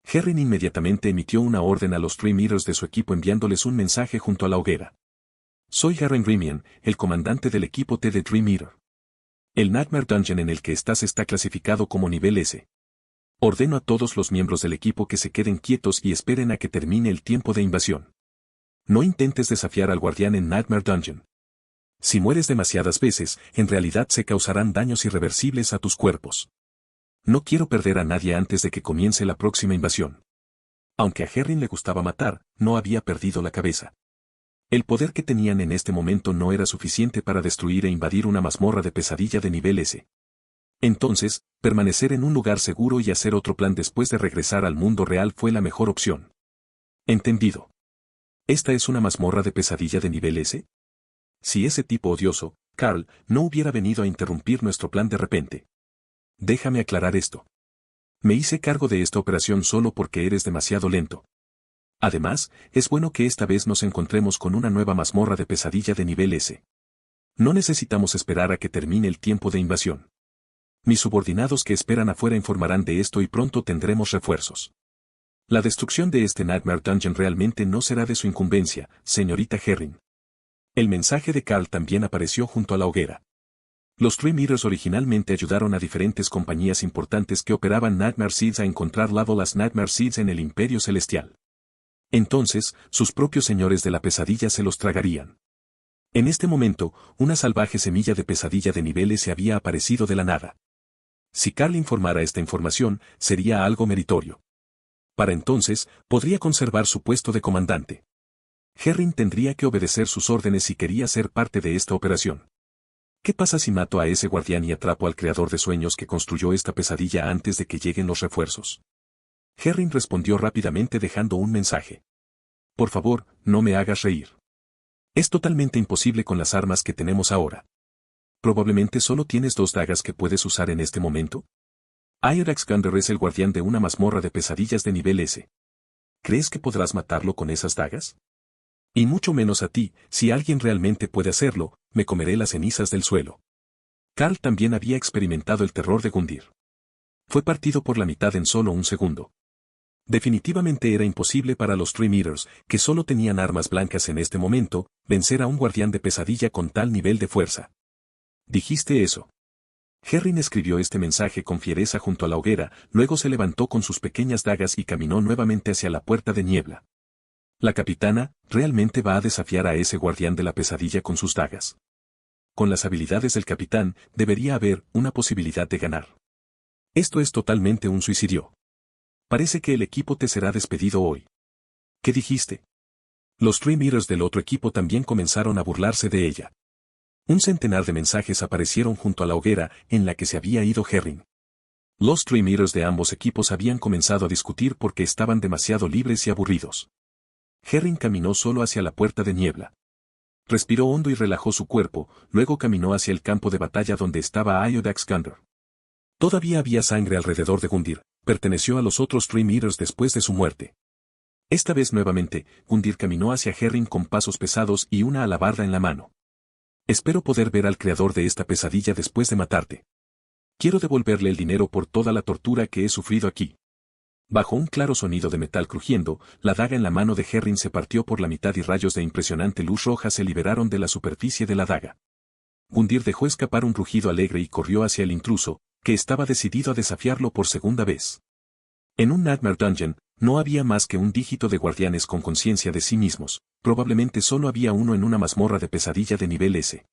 Herring inmediatamente emitió una orden a los Dream Eaters de su equipo enviándoles un mensaje junto a la hoguera. Soy Herring Remian, el comandante del equipo T de Dream Eater. El Nightmare Dungeon en el que estás está clasificado como nivel S. Ordeno a todos los miembros del equipo que se queden quietos y esperen a que termine el tiempo de invasión. No intentes desafiar al guardián en Nightmare Dungeon. Si mueres demasiadas veces, en realidad se causarán daños irreversibles a tus cuerpos. No quiero perder a nadie antes de que comience la próxima invasión. Aunque a Herring le gustaba matar, no había perdido la cabeza. El poder que tenían en este momento no era suficiente para destruir e invadir una mazmorra de pesadilla de nivel S. Entonces, permanecer en un lugar seguro y hacer otro plan después de regresar al mundo real fue la mejor opción. ¿Entendido? ¿Esta es una mazmorra de pesadilla de nivel S? Si ese tipo odioso, Carl, no hubiera venido a interrumpir nuestro plan de repente. Déjame aclarar esto. Me hice cargo de esta operación solo porque eres demasiado lento. Además, es bueno que esta vez nos encontremos con una nueva mazmorra de pesadilla de nivel S. No necesitamos esperar a que termine el tiempo de invasión. Mis subordinados que esperan afuera informarán de esto y pronto tendremos refuerzos. La destrucción de este Nightmare Dungeon realmente no será de su incumbencia, señorita Herring. El mensaje de Carl también apareció junto a la hoguera. Los Dream Eaters originalmente ayudaron a diferentes compañías importantes que operaban Nightmare Seeds a encontrar las Nightmare Seeds en el Imperio Celestial. Entonces, sus propios señores de la pesadilla se los tragarían. En este momento, una salvaje semilla de pesadilla de niveles se había aparecido de la nada. Si Carl informara esta información, sería algo meritorio. Para entonces, podría conservar su puesto de comandante. Herring tendría que obedecer sus órdenes si quería ser parte de esta operación. ¿Qué pasa si mato a ese guardián y atrapo al creador de sueños que construyó esta pesadilla antes de que lleguen los refuerzos? Herring respondió rápidamente dejando un mensaje. Por favor, no me hagas reír. Es totalmente imposible con las armas que tenemos ahora. Probablemente solo tienes 2 dagas que puedes usar en este momento. Iodax Gunder es el guardián de una mazmorra de pesadillas de nivel S. ¿Crees que podrás matarlo con esas dagas? Y mucho menos a ti, si alguien realmente puede hacerlo, me comeré las cenizas del suelo. Carl también había experimentado el terror de Gundir. Fue partido por la mitad en solo un segundo. Definitivamente era imposible para los Dream Eaters, que solo tenían armas blancas en este momento, vencer a un guardián de pesadilla con tal nivel de fuerza. ¿Dijiste eso? Herring escribió este mensaje con fiereza junto a la hoguera, luego se levantó con sus pequeñas dagas y caminó nuevamente hacia la puerta de niebla. La capitana, ¿realmente va a desafiar a ese guardián de la pesadilla con sus dagas? Con las habilidades del capitán, debería haber una posibilidad de ganar. Esto es totalmente un suicidio. Parece que el equipo te será despedido hoy. ¿Qué dijiste? Los Dream Eaters del otro equipo también comenzaron a burlarse de ella. Un centenar de mensajes aparecieron junto a la hoguera en la que se había ido Herring. Los Dream Eaters de ambos equipos habían comenzado a discutir porque estaban demasiado libres y aburridos. Herring caminó solo hacia la puerta de niebla. Respiró hondo y relajó su cuerpo, luego caminó hacia el campo de batalla donde estaba Iodax Gunder. Todavía había sangre alrededor de Gundir, perteneció a los otros Dream Eaters después de su muerte. Esta vez nuevamente, Gundyr caminó hacia Herring con pasos pesados y una alabarda en la mano. Espero poder ver al creador de esta pesadilla después de matarte. Quiero devolverle el dinero por toda la tortura que he sufrido aquí. Bajo un claro sonido de metal crujiendo, la daga en la mano de Herring se partió por la mitad y rayos de impresionante luz roja se liberaron de la superficie de la daga. Gundyr dejó escapar un rugido alegre y corrió hacia el intruso, que estaba decidido a desafiarlo por segunda vez. En un Nightmare Dungeon, no había más que un dígito de guardianes con conciencia de sí mismos, probablemente solo había uno en una mazmorra de pesadilla de nivel S.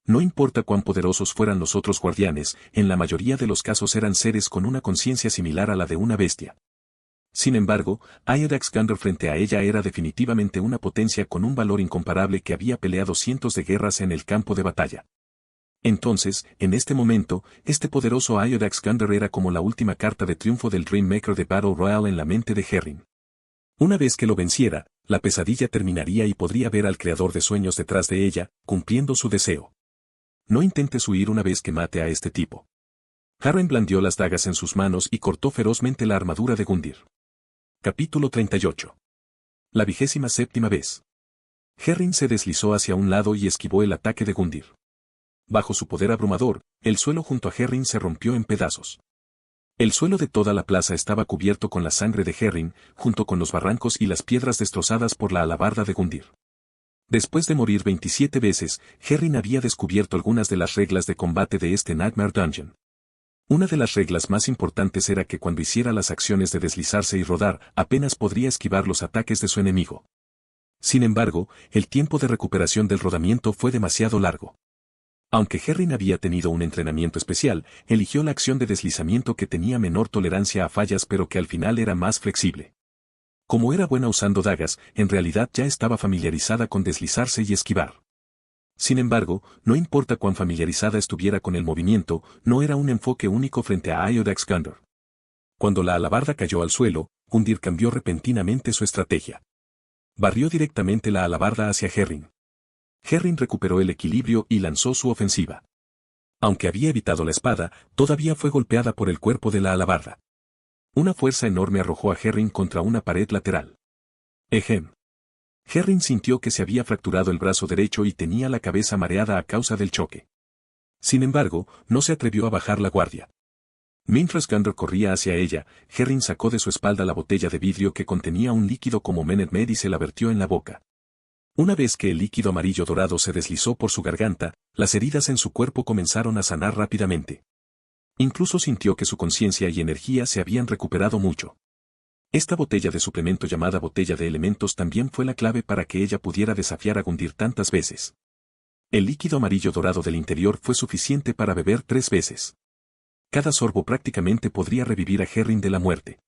No importa cuán poderosos fueran los otros guardianes, en la mayoría de los casos eran seres con una conciencia similar a la de una bestia. Sin embargo, Iodax Gundyr frente a ella era definitivamente una potencia con un valor incomparable que había peleado cientos de guerras en el campo de batalla. Entonces, en este momento, este poderoso Iodax Gundyr era como la última carta de triunfo del Dream Maker de Battle Royale en la mente de Herring. Una vez que lo venciera, la pesadilla terminaría y podría ver al creador de sueños detrás de ella, cumpliendo su deseo. No intentes huir una vez que mate a este tipo. Herring blandió las dagas en sus manos y cortó ferozmente la armadura de Gundyr. Capítulo 38. La 27ª vez. Herring se deslizó hacia un lado y esquivó el ataque de Gundyr. Bajo su poder abrumador, el suelo junto a Herring se rompió en pedazos. El suelo de toda la plaza estaba cubierto con la sangre de Herring, junto con los barrancos y las piedras destrozadas por la alabarda de Gundyr. Después de morir 27 veces, Herring había descubierto algunas de las reglas de combate de este Nightmare Dungeon. Una de las reglas más importantes era que cuando hiciera las acciones de deslizarse y rodar, apenas podría esquivar los ataques de su enemigo. Sin embargo, el tiempo de recuperación del rodamiento fue demasiado largo. Aunque Herring había tenido un entrenamiento especial, eligió la acción de deslizamiento que tenía menor tolerancia a fallas pero que al final era más flexible. Como era buena usando dagas, en realidad ya estaba familiarizada con deslizarse y esquivar. Sin embargo, no importa cuán familiarizada estuviera con el movimiento, no era un enfoque único frente a Iodax Gundyr. Cuando la alabarda cayó al suelo, Gundyr cambió repentinamente su estrategia. Barrió directamente la alabarda hacia Herring. Herring recuperó el equilibrio y lanzó su ofensiva. Aunque había evitado la espada, todavía fue golpeada por el cuerpo de la alabarda. Una fuerza enorme arrojó a Herring contra una pared lateral. Ejem. Herring sintió que se había fracturado el brazo derecho y tenía la cabeza mareada a causa del choque. Sin embargo, no se atrevió a bajar la guardia. Mientras Gundyr corría hacia ella, Herring sacó de su espalda la botella de vidrio que contenía un líquido como Menet Med y se la vertió en la boca. Una vez que el líquido amarillo dorado se deslizó por su garganta, las heridas en su cuerpo comenzaron a sanar rápidamente. Incluso sintió que su conciencia y energía se habían recuperado mucho. Esta botella de suplemento llamada botella de elementos también fue la clave para que ella pudiera desafiar a Gundyr tantas veces. El líquido amarillo dorado del interior fue suficiente para beber 3 veces. Cada sorbo prácticamente podría revivir a Herring de la muerte.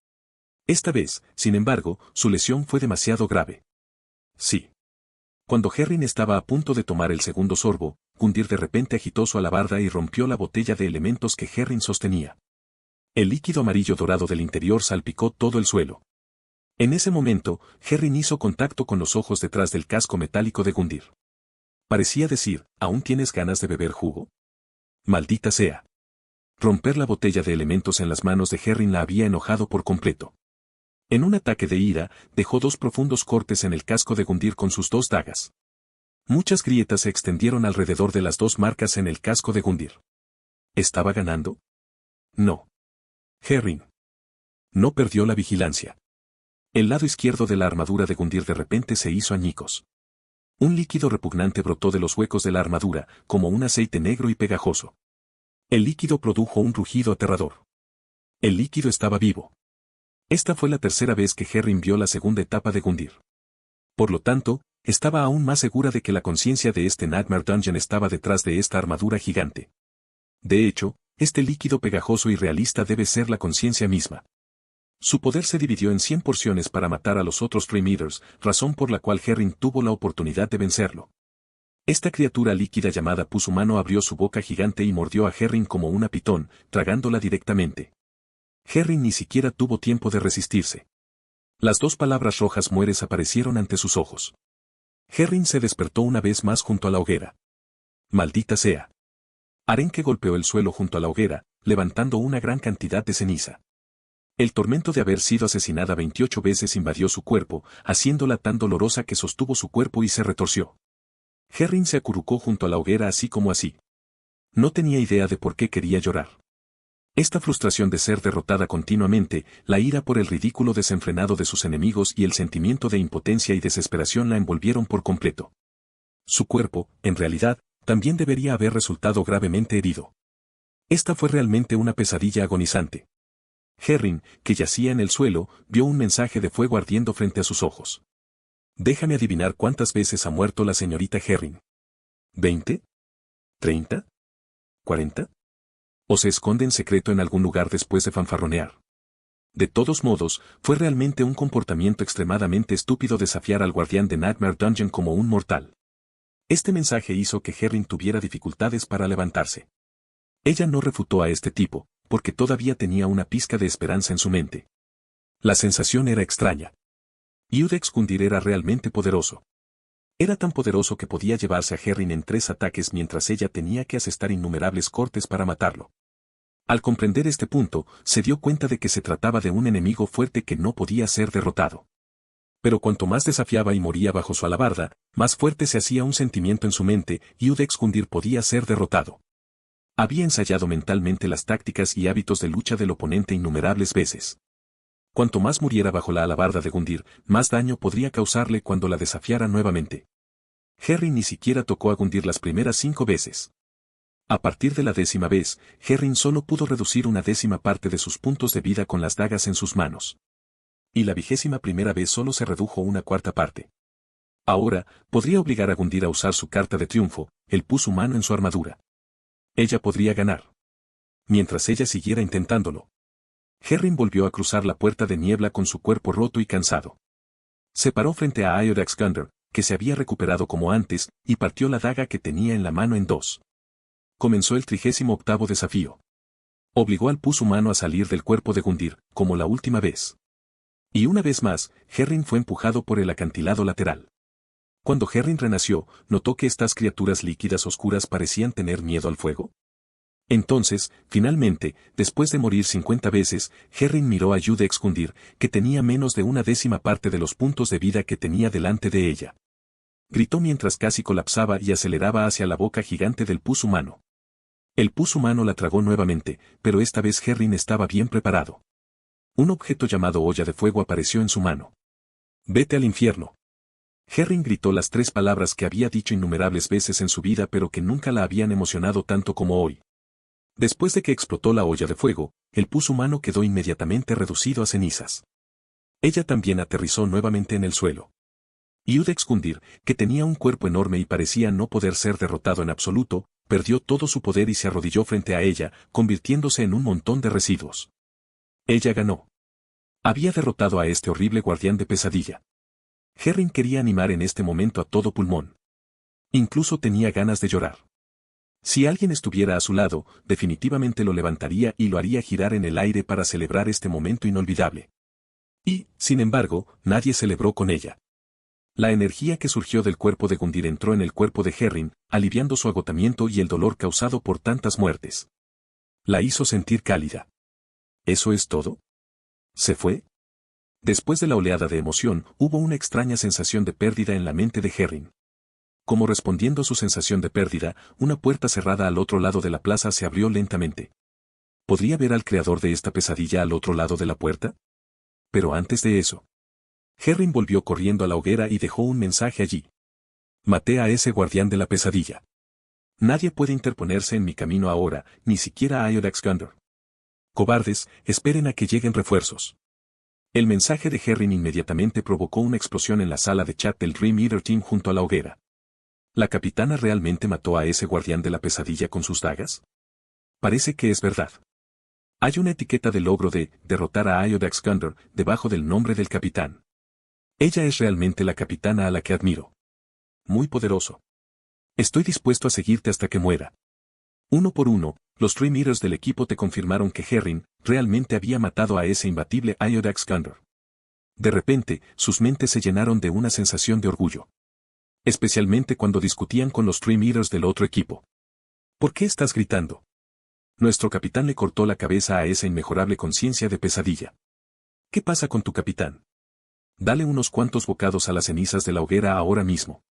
Esta vez, sin embargo, su lesión fue demasiado grave. Sí. Cuando Herring estaba a punto de tomar el segundo sorbo, Gundyr de repente agitó su alabarda y rompió la botella de elementos que Herring sostenía. El líquido amarillo dorado del interior salpicó todo el suelo. En ese momento, Herring hizo contacto con los ojos detrás del casco metálico de Gundyr. Parecía decir, ¿aún tienes ganas de beber jugo? Maldita sea. Romper la botella de elementos en las manos de Herring la había enojado por completo. En un ataque de ira, dejó 2 profundos cortes en el casco de Gundyr con sus 2 dagas. Muchas grietas se extendieron alrededor de las 2 marcas en el casco de Gundyr. ¿Estaba ganando? No. Herring no perdió la vigilancia. El lado izquierdo de la armadura de Gundyr de repente se hizo añicos. Un líquido repugnante brotó de los huecos de la armadura, como un aceite negro y pegajoso. El líquido produjo un rugido aterrador. El líquido estaba vivo. Esta fue la tercera vez que Herring vio la segunda etapa de Gundyr. Por lo tanto, estaba aún más segura de que la conciencia de este Nightmare Dungeon estaba detrás de esta armadura gigante. De hecho, este líquido pegajoso y realista debe ser la conciencia misma. Su poder se dividió en 100 porciones para matar a los otros Dream Eaters, razón por la cual Herring tuvo la oportunidad de vencerlo. Esta criatura líquida llamada pus humano abrió su boca gigante y mordió a Herring como una pitón, tragándola directamente. Herring ni siquiera tuvo tiempo de resistirse. Las 2 palabras rojas mueres aparecieron ante sus ojos. Herring se despertó una vez más junto a la hoguera. Maldita sea. Arenque golpeó el suelo junto a la hoguera, levantando una gran cantidad de ceniza. El tormento de haber sido asesinada 28 veces invadió su cuerpo, haciéndola tan dolorosa que sostuvo su cuerpo y se retorció. Herring se acurrucó junto a la hoguera así como así. No tenía idea de por qué quería llorar. Esta frustración de ser derrotada continuamente, la ira por el ridículo desenfrenado de sus enemigos y el sentimiento de impotencia y desesperación la envolvieron por completo. Su cuerpo, en realidad, también debería haber resultado gravemente herido. Esta fue realmente una pesadilla agonizante. Herring, que yacía en el suelo, vio un mensaje de fuego ardiendo frente a sus ojos. Déjame adivinar cuántas veces ha muerto la señorita Herring. ¿20? ¿30? ¿40? ¿O se esconde en secreto en algún lugar después de fanfarronear? De todos modos, fue realmente un comportamiento extremadamente estúpido desafiar al guardián de Nightmare Dungeon como un mortal. Este mensaje hizo que Herring tuviera dificultades para levantarse. Ella no refutó a este tipo, porque todavía tenía una pizca de esperanza en su mente. La sensación era extraña. Iudex Gundyr era realmente poderoso. Era tan poderoso que podía llevarse a Herring en 3 ataques mientras ella tenía que asestar innumerables cortes para matarlo. Al comprender este punto, se dio cuenta de que se trataba de un enemigo fuerte que no podía ser derrotado. Pero cuanto más desafiaba y moría bajo su alabarda, más fuerte se hacía un sentimiento en su mente: Iudex Gundyr podía ser derrotado. Había ensayado mentalmente las tácticas y hábitos de lucha del oponente innumerables veces. Cuanto más muriera bajo la alabarda de Gundyr, más daño podría causarle cuando la desafiara nuevamente. Herring ni siquiera tocó a Gundyr las primeras 5 veces. A partir de la 10ª vez, Herring solo pudo reducir una 10ª parte de sus puntos de vida con las dagas en sus manos. Y la 21ª vez solo se redujo una 4ª parte. Ahora, podría obligar a Gundyr a usar su carta de triunfo, el pus humano en su armadura. Ella podría ganar. Mientras ella siguiera intentándolo. Herring volvió a cruzar la puerta de niebla con su cuerpo roto y cansado. Se paró frente a Iudex Gundyr, que se había recuperado como antes, y partió la daga que tenía en la mano en 2. Comenzó el 38º desafío. Obligó al pus humano a salir del cuerpo de Gundyr, como la última vez. Y una vez más, Herring fue empujado por el acantilado lateral. Cuando Herring renació, notó que estas criaturas líquidas oscuras parecían tener miedo al fuego. Entonces, finalmente, después de morir 50 veces, Herring miró a Iudex Gundyr, que tenía menos de una 10ª parte de los puntos de vida que tenía delante de ella. Gritó mientras casi colapsaba y aceleraba hacia la boca gigante del pus humano. El pus humano la tragó nuevamente, pero esta vez Herring estaba bien preparado. Un objeto llamado olla de fuego apareció en su mano. «Vete al infierno». Herring gritó las 3 palabras que había dicho innumerables veces en su vida pero que nunca la habían emocionado tanto como hoy. Después de que explotó la olla de fuego, el pus humano quedó inmediatamente reducido a cenizas. Ella también aterrizó nuevamente en el suelo. Iudex Gundyr, que tenía un cuerpo enorme y parecía no poder ser derrotado en absoluto, perdió todo su poder y se arrodilló frente a ella, convirtiéndose en un montón de residuos. Ella ganó. Había derrotado a este horrible guardián de pesadilla. Herring quería animar en este momento a todo pulmón. Incluso tenía ganas de llorar. Si alguien estuviera a su lado, definitivamente lo levantaría y lo haría girar en el aire para celebrar este momento inolvidable. Y, sin embargo, nadie celebró con ella. La energía que surgió del cuerpo de Gundyr entró en el cuerpo de Herring, aliviando su agotamiento y el dolor causado por tantas muertes. La hizo sentir cálida. ¿Eso es todo? ¿Se fue? Después de la oleada de emoción, hubo una extraña sensación de pérdida en la mente de Herring. Como respondiendo a su sensación de pérdida, una puerta cerrada al otro lado de la plaza se abrió lentamente. ¿Podría ver al creador de esta pesadilla al otro lado de la puerta? Pero antes de eso, Herring volvió corriendo a la hoguera y dejó un mensaje allí. Maté a ese guardián de la pesadilla. Nadie puede interponerse en mi camino ahora, ni siquiera a Iudex Gundyr. Cobardes, esperen a que lleguen refuerzos. El mensaje de Herring inmediatamente provocó una explosión en la sala de chat del Dream Eater Team junto a la hoguera. ¿La capitana realmente mató a ese guardián de la pesadilla con sus dagas? Parece que es verdad. Hay una etiqueta de logro de derrotar a Iudex Gundyr debajo del nombre del capitán. Ella es realmente la capitana a la que admiro. Muy poderoso. Estoy dispuesto a seguirte hasta que muera. Uno por uno, los Dream Eaters del equipo te confirmaron que Herring realmente había matado a ese imbatible Iudex Gundyr. De repente, sus mentes se llenaron de una sensación de orgullo. Especialmente cuando discutían con los Dream Eaters del otro equipo. ¿Por qué estás gritando? Nuestro capitán le cortó la cabeza a esa inmejorable conciencia de pesadilla. ¿Qué pasa con tu capitán? Dale unos cuantos bocados a las cenizas de la hoguera ahora mismo.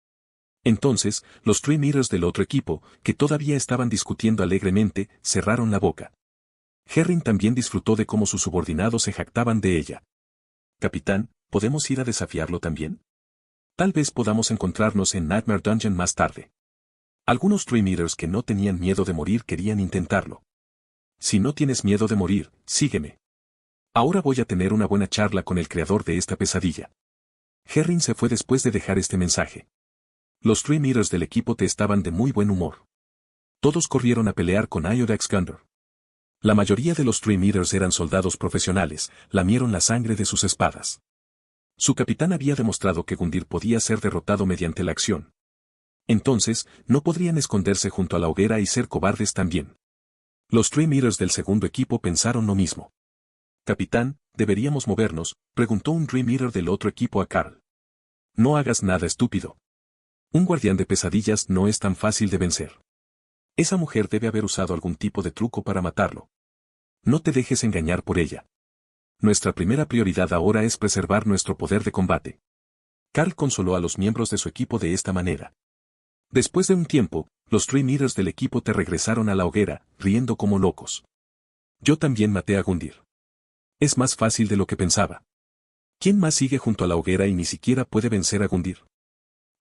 Entonces, los Tree Meters del otro equipo, que todavía estaban discutiendo alegremente, cerraron la boca. Herring también disfrutó de cómo sus subordinados se jactaban de ella. Capitán, ¿podemos ir a desafiarlo también? Tal vez podamos encontrarnos en Nightmare Dungeon más tarde. Algunos Tree Meters que no tenían miedo de morir querían intentarlo. Si no tienes miedo de morir, sígueme. Ahora voy a tener una buena charla con el creador de esta pesadilla. Herring se fue después de dejar este mensaje. Los Tree Meters del equipo T estaban de muy buen humor. Todos corrieron a pelear con Iodax Gundor. La mayoría de los Tree Meters eran soldados profesionales, lamieron la sangre de sus espadas. Su capitán había demostrado que Gundyr podía ser derrotado mediante la acción. Entonces, no podrían esconderse junto a la hoguera y ser cobardes también. Los Tree Meters del segundo equipo pensaron lo mismo. Capitán, ¿deberíamos movernos?, preguntó un Tree Meter del otro equipo a Carl. No hagas nada estúpido. Un guardián de pesadillas no es tan fácil de vencer. Esa mujer debe haber usado algún tipo de truco para matarlo. No te dejes engañar por ella. Nuestra primera prioridad ahora es preservar nuestro poder de combate. Carl consoló a los miembros de su equipo de esta manera. Después de un tiempo, los Tree Meters del equipo te regresaron a la hoguera, riendo como locos. Yo también maté a Gundyr. Es más fácil de lo que pensaba. ¿Quién más sigue junto a la hoguera y ni siquiera puede vencer a Gundyr?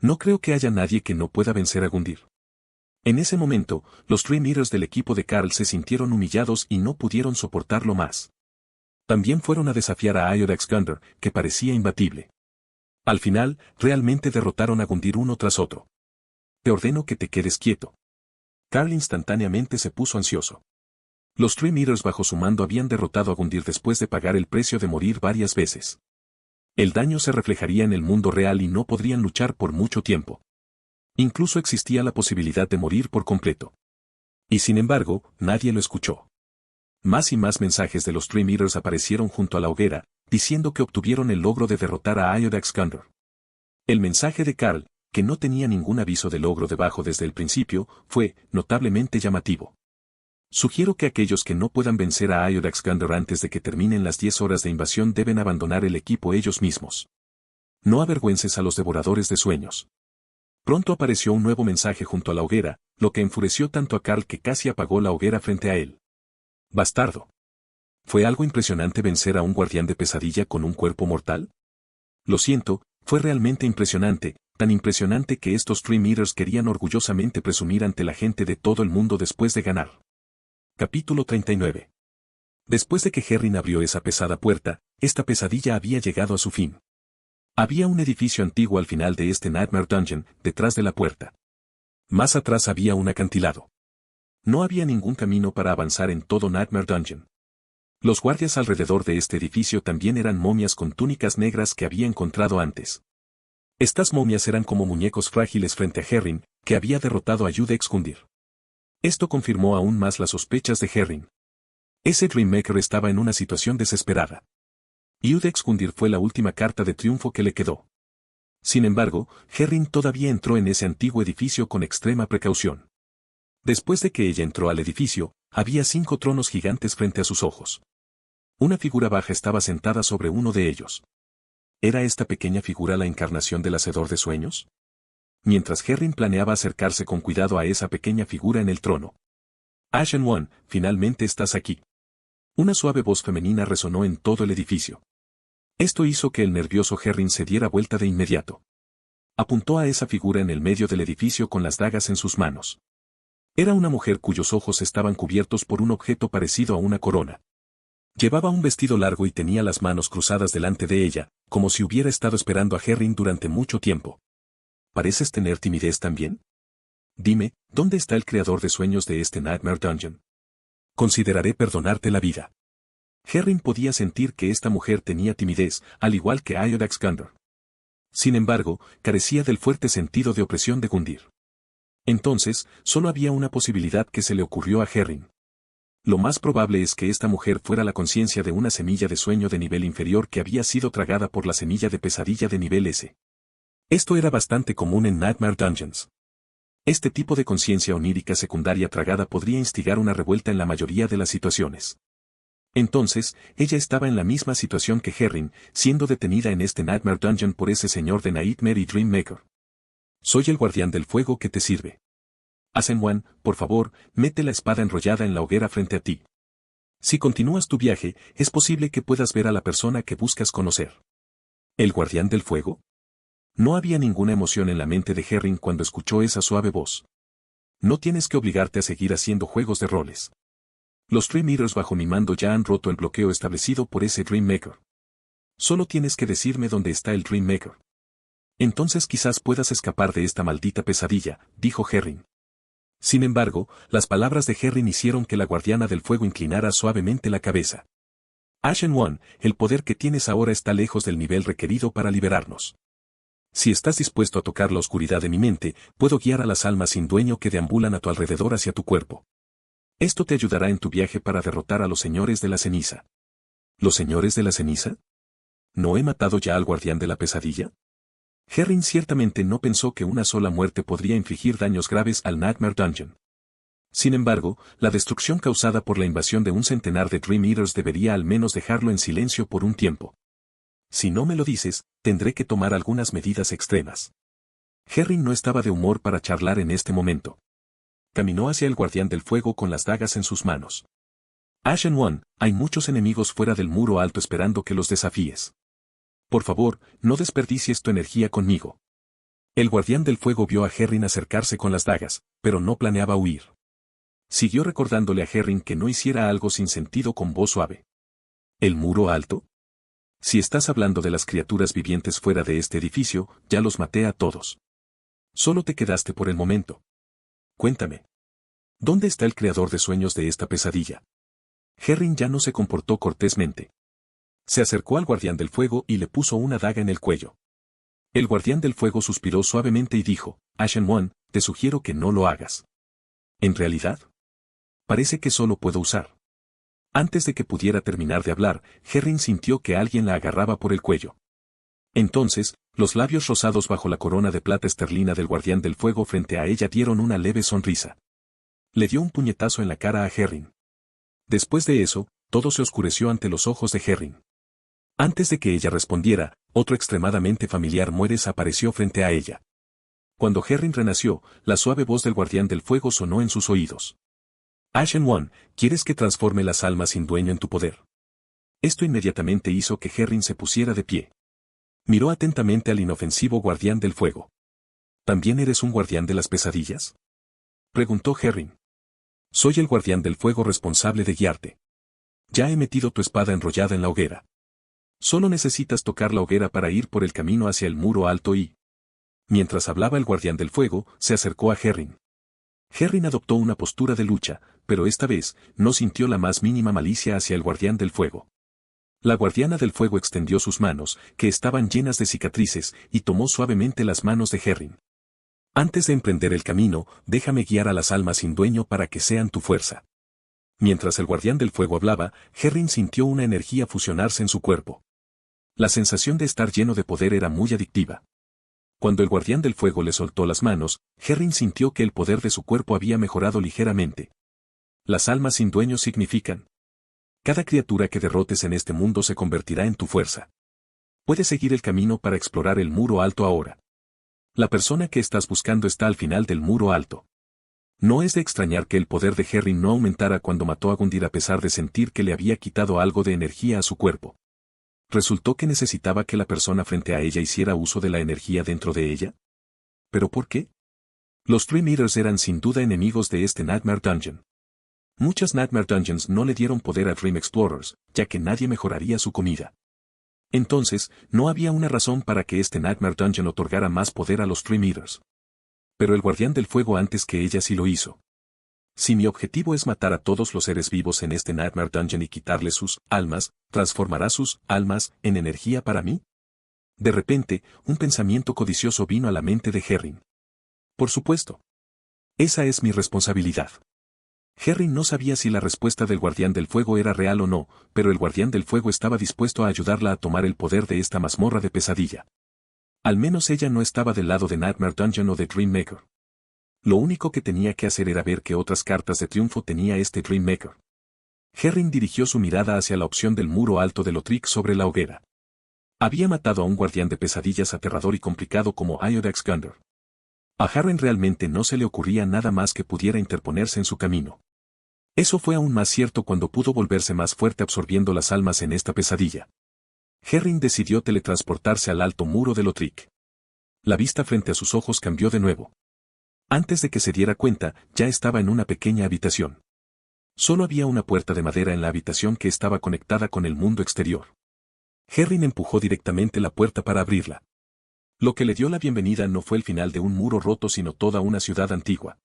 No creo que haya nadie que no pueda vencer a Gundyr. En ese momento, los Tree Meters del equipo de Carl se sintieron humillados y no pudieron soportarlo más. También fueron a desafiar a Iodax Gundor, que parecía imbatible. Al final, realmente derrotaron a Gundyr uno tras otro. Te ordeno que te quedes quieto. Carl instantáneamente se puso ansioso. Los Tree Meters bajo su mando habían derrotado a Gundyr después de pagar el precio de morir varias veces. El daño se reflejaría en el mundo real y no podrían luchar por mucho tiempo. Incluso existía la posibilidad de morir por completo. Y sin embargo, nadie lo escuchó. Más y más mensajes de los Tree Meters aparecieron junto a la hoguera, diciendo que obtuvieron el logro de derrotar a Iodax Gundor. El mensaje de Carl, que no tenía ningún aviso de logro debajo desde el principio, fue notablemente llamativo. Sugiero que aquellos que no puedan vencer a Iodax Gundor antes de que terminen las 10 horas de invasión deben abandonar el equipo ellos mismos. No avergüences a los devoradores de sueños. Pronto apareció un nuevo mensaje junto a la hoguera, lo que enfureció tanto a Carl que casi apagó la hoguera frente a él. Bastardo. ¿Fue algo impresionante vencer a un guardián de pesadilla con un cuerpo mortal? Lo siento, fue realmente impresionante, tan impresionante que estos Tree Meters querían orgullosamente presumir ante la gente de todo el mundo después de ganar. Capítulo 39. Después de que Herring abrió esa pesada puerta, esta pesadilla había llegado a su fin. Había un edificio antiguo al final de este Nightmare Dungeon, detrás de la puerta. Más atrás había un acantilado. No había ningún camino para avanzar en todo Nightmare Dungeon. Los guardias alrededor de este edificio también eran momias con túnicas negras que había encontrado antes. Estas momias eran como muñecos frágiles frente a Herring, que había derrotado a Iodax Gundor. Esto confirmó aún más las sospechas de Herring. Ese Dreammaker estaba en una situación desesperada. Iodax Gundor fue la última carta de triunfo que le quedó. Sin embargo, Herring todavía entró en ese antiguo edificio con extrema precaución. Después de que ella entró al edificio, había 5 tronos gigantes frente a sus ojos. Una figura baja estaba sentada sobre uno de ellos. ¿Era esta pequeña figura la encarnación del hacedor de sueños? Mientras Herring planeaba acercarse con cuidado a esa pequeña figura en el trono. Ashen One, finalmente estás aquí. Una suave voz femenina resonó en todo el edificio. Esto hizo que el nervioso Herring se diera vuelta de inmediato. Apuntó a esa figura en el medio del edificio con las dagas en sus manos. Era una mujer cuyos ojos estaban cubiertos por un objeto parecido a una corona. Llevaba un vestido largo y tenía las manos cruzadas delante de ella, como si hubiera estado esperando a Herring durante mucho tiempo. ¿Pareces tener timidez también? Dime, ¿dónde está el creador de sueños de este Nightmare Dungeon? Consideraré perdonarte la vida. Herring podía sentir que esta mujer tenía timidez, al igual que Iodax Gundor. Sin embargo, carecía del fuerte sentido de opresión de Gundyr. Entonces, solo había una posibilidad que se le ocurrió a Herring. Lo más probable es que esta mujer fuera la conciencia de una semilla de sueño de nivel inferior que había sido tragada por la semilla de pesadilla de nivel S. Esto era bastante común en Nightmare Dungeons. Este tipo de conciencia onírica secundaria tragada podría instigar una revuelta en la mayoría de las situaciones. Entonces, ella estaba en la misma situación que Herring, siendo detenida en este Nightmare Dungeon por ese señor de Nightmare y Dreammaker. Soy el guardián del fuego que te sirve. Asen-wan, por favor, mete la espada enrollada en la hoguera frente a ti. Si continúas tu viaje, es posible que puedas ver a la persona que buscas conocer. ¿El guardián del fuego? No había ninguna emoción en la mente de Herring cuando escuchó esa suave voz. No tienes que obligarte a seguir haciendo juegos de roles. Los Dream Eaters bajo mi mando ya han roto el bloqueo establecido por ese Dreammaker. Solo tienes que decirme dónde está el Dreammaker. Entonces quizás puedas escapar de esta maldita pesadilla, dijo Herring. Sin embargo, las palabras de Herring hicieron que la guardiana del fuego inclinara suavemente la cabeza. Asen-wan, el poder que tienes ahora está lejos del nivel requerido para liberarnos. Si estás dispuesto a tocar la oscuridad de mi mente, puedo guiar a las almas sin dueño que deambulan a tu alrededor hacia tu cuerpo. Esto te ayudará en tu viaje para derrotar a los señores de la ceniza. ¿Los señores de la ceniza? ¿No he matado ya al guardián de la pesadilla? Herring ciertamente no pensó que una sola muerte podría infligir daños graves al Nightmare Dungeon. Sin embargo, la destrucción causada por la invasión de un centenar de Dream Eaters debería al menos dejarlo en silencio por un tiempo. Si no me lo dices, tendré que tomar algunas medidas extremas. Herring no estaba de humor para charlar en este momento. Caminó hacia el guardián del fuego con las dagas en sus manos. Asen-wan, hay muchos enemigos fuera del muro alto esperando que los desafíes. Por favor, no desperdicies tu energía conmigo. El guardián del fuego vio a Herring acercarse con las dagas, pero no planeaba huir. Siguió recordándole a Herring que no hiciera algo sin sentido con voz suave. ¿El muro alto? Si estás hablando de las criaturas vivientes fuera de este edificio, ya los maté a todos. Solo te quedaste por el momento. Cuéntame. ¿Dónde está el creador de sueños de esta pesadilla? Herring ya no se comportó cortésmente. Se acercó al guardián del fuego y le puso una daga en el cuello. El guardián del fuego suspiró suavemente y dijo, Asen-wan, te sugiero que no lo hagas. ¿En realidad? Parece que solo puedo usar. Antes de que pudiera terminar de hablar, Herring sintió que alguien la agarraba por el cuello. Entonces, los labios rosados bajo la corona de plata esterlina del guardián del fuego frente a ella dieron una leve sonrisa. Le dio un puñetazo en la cara a Herring. Después de eso, todo se oscureció ante los ojos de Herring. Antes de que ella respondiera, otro extremadamente familiar Mueres apareció frente a ella. Cuando Herring renació, la suave voz del guardián del fuego sonó en sus oídos. Asen-wan, ¿quieres que transforme las almas sin dueño en tu poder? Esto inmediatamente hizo que Herring se pusiera de pie. Miró atentamente al inofensivo guardián del fuego. ¿También eres un guardián de las pesadillas? Preguntó Herring. Soy el guardián del fuego responsable de guiarte. Ya he metido tu espada enrollada en la hoguera. Solo necesitas tocar la hoguera para ir por el camino hacia el muro alto y... Mientras hablaba el guardián del fuego, se acercó a Herring. Herring adoptó una postura de lucha, pero esta vez, no sintió la más mínima malicia hacia el guardián del fuego. La guardiana del fuego extendió sus manos, que estaban llenas de cicatrices, y tomó suavemente las manos de Herring. Antes de emprender el camino, déjame guiar a las almas sin dueño para que sean tu fuerza. Mientras el guardián del fuego hablaba, Herring sintió una energía fusionarse en su cuerpo. La sensación de estar lleno de poder era muy adictiva. Cuando el guardián del fuego le soltó las manos, Herring sintió que el poder de su cuerpo había mejorado ligeramente. Las almas sin dueño significan: cada criatura que derrotes en este mundo se convertirá en tu fuerza. Puedes seguir el camino para explorar el muro alto ahora. La persona que estás buscando está al final del muro alto. No es de extrañar que el poder de Herring no aumentara cuando mató a Gundyr a pesar de sentir que le había quitado algo de energía a su cuerpo. ¿Resultó que necesitaba que la persona frente a ella hiciera uso de la energía dentro de ella? ¿Pero por qué? Los Dream Eaters eran sin duda enemigos de este Nightmare Dungeon. Muchas Nightmare Dungeons no le dieron poder a Dream Explorers, ya que nadie mejoraría su comida. Entonces, no había una razón para que este Nightmare Dungeon otorgara más poder a los Dream Eaters. Pero el guardián del fuego antes que ella sí lo hizo. Si mi objetivo es matar a todos los seres vivos en este Nightmare Dungeon y quitarles sus almas, ¿transformará sus almas en energía para mí? De repente, un pensamiento codicioso vino a la mente de Herring. Por supuesto. Esa es mi responsabilidad. Herring no sabía si la respuesta del guardián del fuego era real o no, pero el guardián del fuego estaba dispuesto a ayudarla a tomar el poder de esta mazmorra de pesadilla. Al menos ella no estaba del lado de Nightmare Dungeon o de Dreammaker. Lo único que tenía que hacer era ver qué otras cartas de triunfo tenía este Dreammaker. Herring dirigió su mirada hacia la opción del muro alto de Lothric sobre la hoguera. Había matado a un guardián de pesadillas aterrador y complicado como Iodax Gunner. A Herring realmente no se le ocurría nada más que pudiera interponerse en su camino. Eso fue aún más cierto cuando pudo volverse más fuerte absorbiendo las almas en esta pesadilla. Herring decidió teletransportarse al alto muro de Lothric. La vista frente a sus ojos cambió de nuevo. Antes de que se diera cuenta, ya estaba en una pequeña habitación. Solo había una puerta de madera en la habitación que estaba conectada con el mundo exterior. Herring empujó directamente la puerta para abrirla. Lo que le dio la bienvenida no fue el final de un muro roto sino toda una ciudad antigua.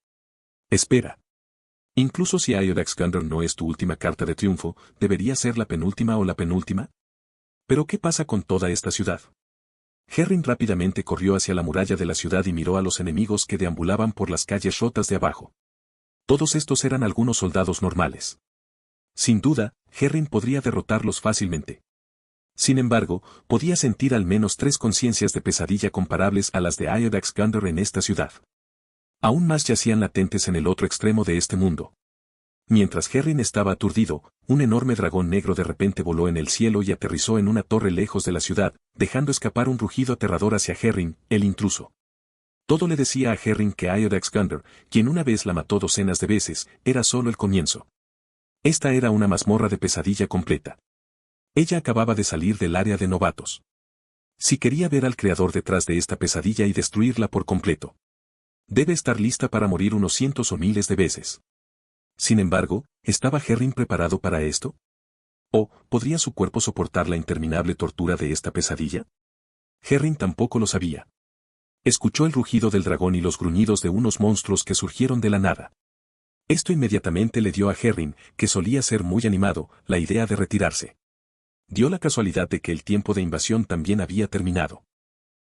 Espera. Incluso si Iodax Gunner no es tu última carta de triunfo, ¿debería ser la penúltima o la penúltima? ¿Pero qué pasa con toda esta ciudad? Herring rápidamente corrió hacia la muralla de la ciudad y miró a los enemigos que deambulaban por las calles rotas de abajo. Todos estos eran algunos soldados normales. Sin duda, Herring podría derrotarlos fácilmente. Sin embargo, podía sentir al menos 3 conciencias de pesadilla comparables a las de Iodax Gunner en esta ciudad. Aún más yacían latentes en el otro extremo de este mundo. Mientras Herring estaba aturdido, un enorme dragón negro de repente voló en el cielo y aterrizó en una torre lejos de la ciudad, dejando escapar un rugido aterrador hacia Herring, el intruso. Todo le decía a Herring que Iodax Gunner, quien una vez la mató docenas de veces, era solo el comienzo. Esta era una mazmorra de pesadilla completa. Ella acababa de salir del área de novatos. Si quería ver al creador detrás de esta pesadilla y destruirla por completo, debe estar lista para morir unos cientos o miles de veces. Sin embargo, ¿estaba Herring preparado para esto? ¿O podría su cuerpo soportar la interminable tortura de esta pesadilla? Herring tampoco lo sabía. Escuchó el rugido del dragón y los gruñidos de unos monstruos que surgieron de la nada. Esto inmediatamente le dio a Herring, que solía ser muy animado, la idea de retirarse. Dio la casualidad de que el tiempo de invasión también había terminado.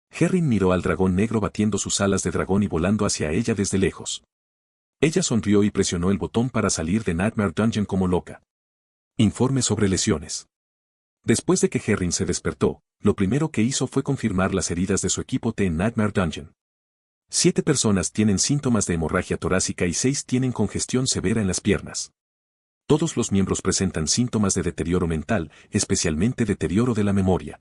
Herring miró al dragón negro batiendo sus alas de dragón y volando hacia ella desde lejos. Ella sonrió y presionó el botón para salir de Nightmare Dungeon como loca. Informe sobre lesiones. Después de que Herring se despertó, lo primero que hizo fue confirmar las heridas de su equipo T en Nightmare Dungeon. 7 personas tienen síntomas de hemorragia torácica y 6 tienen congestión severa en las piernas. Todos los miembros presentan síntomas de deterioro mental, especialmente deterioro de la memoria.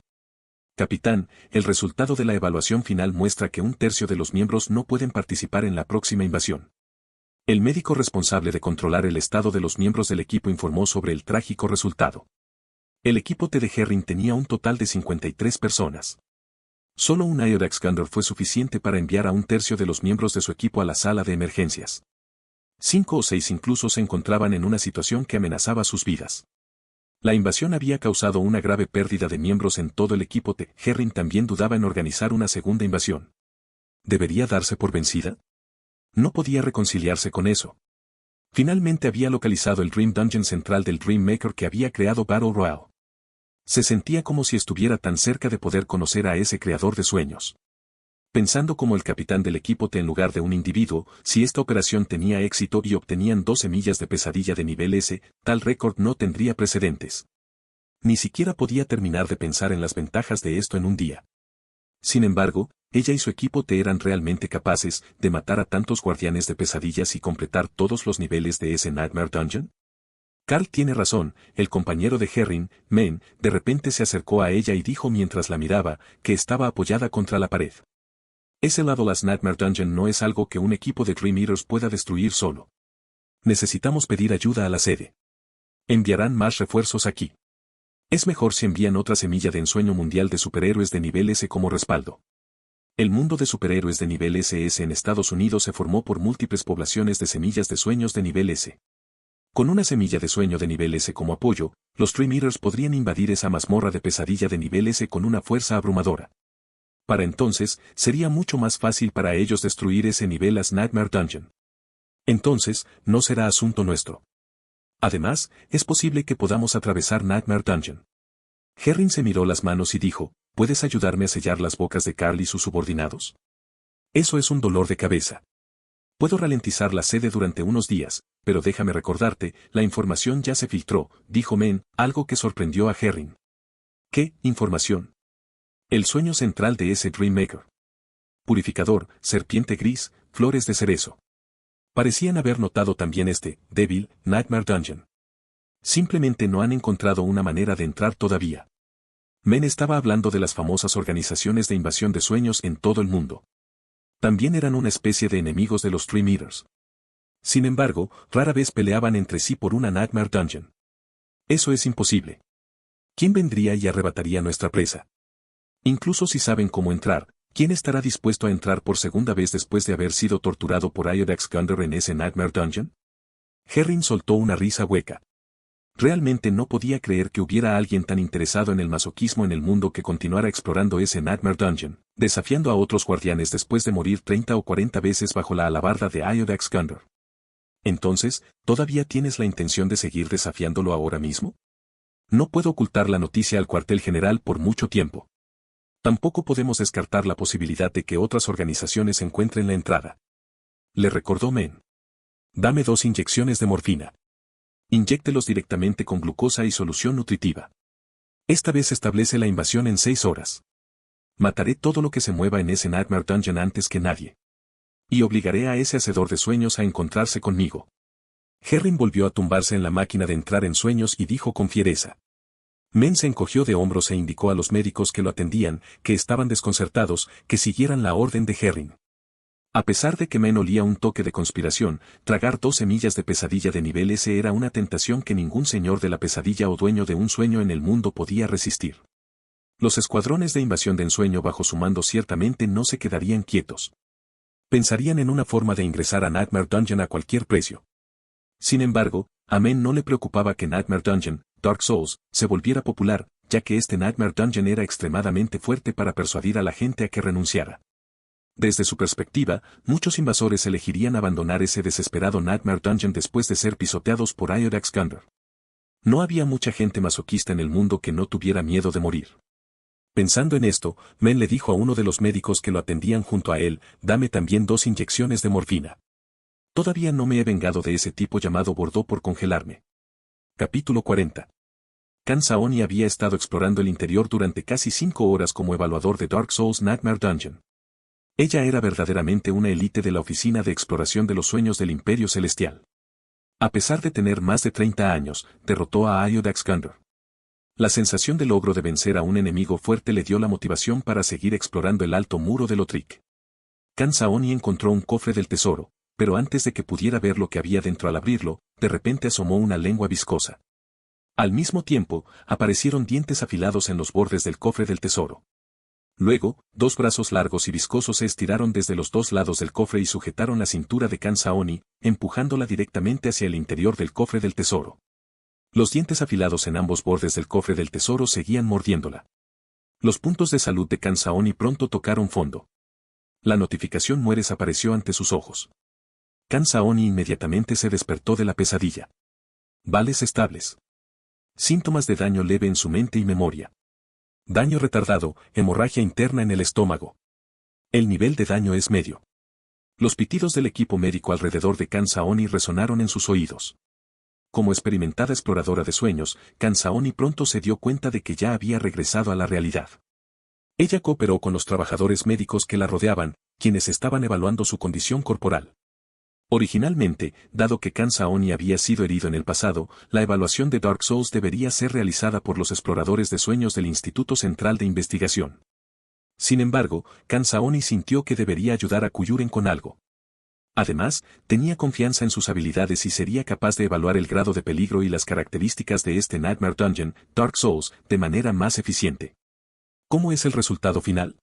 Capitán, el resultado de la evaluación final muestra que 1/3 de los miembros no pueden participar en la próxima invasión. El médico responsable de controlar el estado de los miembros del equipo informó sobre el trágico resultado. El equipo T de Herring tenía un total de 53 personas. Solo un Iodax Gunner fue suficiente para enviar a 1/3 de los miembros de su equipo a la sala de emergencias. 5 o 6 incluso se encontraban en una situación que amenazaba sus vidas. La invasión había causado una grave pérdida de miembros en todo el equipo T. Herring también dudaba en organizar una segunda invasión. ¿Debería darse por vencida? No podía reconciliarse con eso. Finalmente había localizado el Dream Dungeon central del Dream Maker que había creado Battle Royale. Se sentía como si estuviera tan cerca de poder conocer a ese creador de sueños. Pensando como el capitán del equipo T en lugar de un individuo, si esta operación tenía éxito y obtenían 2 semillas de pesadilla de nivel S, tal récord no tendría precedentes. Ni siquiera podía terminar de pensar en las ventajas de esto en un día. Sin embargo, ella y su equipo T eran realmente capaces de matar a tantos guardianes de pesadillas y completar todos los niveles de ese Nightmare Dungeon. Carl tiene razón, el compañero de Herring, Men, de repente se acercó a ella y dijo mientras la miraba, que estaba apoyada contra la pared. Ese Leveless Nightmare Dungeon no es algo que un equipo de Dream Eaters pueda destruir solo. Necesitamos pedir ayuda a la sede. Enviarán más refuerzos aquí. Es mejor si envían otra semilla de ensueño mundial de superhéroes de nivel S como respaldo. El mundo de superhéroes de nivel SS en Estados Unidos se formó por múltiples poblaciones de semillas de sueños de nivel S. Con una semilla de sueño de nivel S como apoyo, los Dream Eaters podrían invadir esa mazmorra de pesadilla de nivel S con una fuerza abrumadora. Para entonces, sería mucho más fácil para ellos destruir ese nivel as Nightmare Dungeon. Entonces, no será asunto nuestro. Además, es posible que podamos atravesar Nightmare Dungeon. Herring se miró las manos y dijo, ¿puedes ayudarme a sellar las bocas de Carl y sus subordinados? Eso es un dolor de cabeza. Puedo ralentizar la sede durante unos días, pero déjame recordarte, la información ya se filtró, dijo Men, algo que sorprendió a Herring. ¿Qué información? El sueño central de ese Dream Maker. Purificador, serpiente gris, flores de cerezo. Parecían haber notado también este, débil, Nightmare Dungeon. Simplemente no han encontrado una manera de entrar todavía. Men estaba hablando de las famosas organizaciones de invasión de sueños en todo el mundo. También eran una especie de enemigos de los Dream Eaters. Sin embargo, rara vez peleaban entre sí por una Nightmare Dungeon. Eso es imposible. ¿Quién vendría y arrebataría nuestra presa? Incluso si saben cómo entrar, ¿quién estará dispuesto a entrar por segunda vez después de haber sido torturado por Iodax Gunder en ese Nightmare Dungeon? Herring soltó una risa hueca. Realmente no podía creer que hubiera alguien tan interesado en el masoquismo en el mundo que continuara explorando ese Nightmare Dungeon, desafiando a otros guardianes después de morir 30 o 40 veces bajo la alabarda de Iodax Gunder. Entonces, ¿todavía tienes la intención de seguir desafiándolo ahora mismo? No puedo ocultar la noticia al cuartel general por mucho tiempo. Tampoco podemos descartar la posibilidad de que otras organizaciones encuentren la entrada. Le recordó Men. Dame 2 inyecciones de morfina. Inyéctelos directamente con glucosa y solución nutritiva. Esta vez establece la invasión en 6 horas. Mataré todo lo que se mueva en ese Nightmare Dungeon antes que nadie. Y obligaré a ese hacedor de sueños a encontrarse conmigo. Herring volvió a tumbarse en la máquina de entrar en sueños y dijo con fiereza. Men se encogió de hombros e indicó a los médicos que lo atendían, que estaban desconcertados, que siguieran la orden de Herring. A pesar de que Men olía un toque de conspiración, tragar 2 semillas de pesadilla de nivel S era una tentación que ningún señor de la pesadilla o dueño de un sueño en el mundo podía resistir. Los escuadrones de invasión de ensueño bajo su mando ciertamente no se quedarían quietos. Pensarían en una forma de ingresar a Nightmare Dungeon a cualquier precio. Sin embargo, a Men no le preocupaba que Nightmare Dungeon, Dark Souls, se volviera popular, ya que este Nightmare Dungeon era extremadamente fuerte para persuadir a la gente a que renunciara. Desde su perspectiva, muchos invasores elegirían abandonar ese desesperado Nightmare Dungeon después de ser pisoteados por Iodax Gunder. No había mucha gente masoquista en el mundo que no tuviera miedo de morir. Pensando en esto, Men le dijo a uno de los médicos que lo atendían junto a él, dame también 2 inyecciones de morfina. Todavía no me he vengado de ese tipo llamado Bordeaux por congelarme. Capítulo 40. Kan Saoni había estado explorando el interior durante casi 5 horas como evaluador de Dark Souls Nightmare Dungeon. Ella era verdaderamente una élite de la Oficina de Exploración de los Sueños del Imperio Celestial. A pesar de tener más de 30 años, derrotó a Iodax Gunder. La sensación de logro de vencer a un enemigo fuerte le dio la motivación para seguir explorando el alto muro de Lothric. Kan Saoni encontró un cofre del tesoro, pero antes de que pudiera ver lo que había dentro al abrirlo, de repente asomó una lengua viscosa. Al mismo tiempo, aparecieron dientes afilados en los bordes del cofre del tesoro. Luego, 2 brazos largos y viscosos se estiraron desde los 2 lados del cofre y sujetaron la cintura de Kan Saoni, empujándola directamente hacia el interior del cofre del tesoro. Los dientes afilados en ambos bordes del cofre del tesoro seguían mordiéndola. Los puntos de salud de Kan Saoni pronto tocaron fondo. La notificación mueres apareció ante sus ojos. Kan Saoni inmediatamente se despertó de la pesadilla. Vales estables. Síntomas de daño leve en su mente y memoria. Daño retardado, hemorragia interna en el estómago. El nivel de daño es medio. Los pitidos del equipo médico alrededor de Kan Saoni resonaron en sus oídos. Como experimentada exploradora de sueños, Kan Saoni pronto se dio cuenta de que ya había regresado a la realidad. Ella cooperó con los trabajadores médicos que la rodeaban, quienes estaban evaluando su condición corporal. Originalmente, dado que Kan Saoni había sido herido en el pasado, la evaluación de Dark Souls debería ser realizada por los exploradores de sueños del Instituto Central de Investigación. Sin embargo, Kan Saoni sintió que debería ayudar a Kuyuren con algo. Además, tenía confianza en sus habilidades y sería capaz de evaluar el grado de peligro y las características de este Nightmare Dungeon, Dark Souls, de manera más eficiente. ¿Cómo es el resultado final?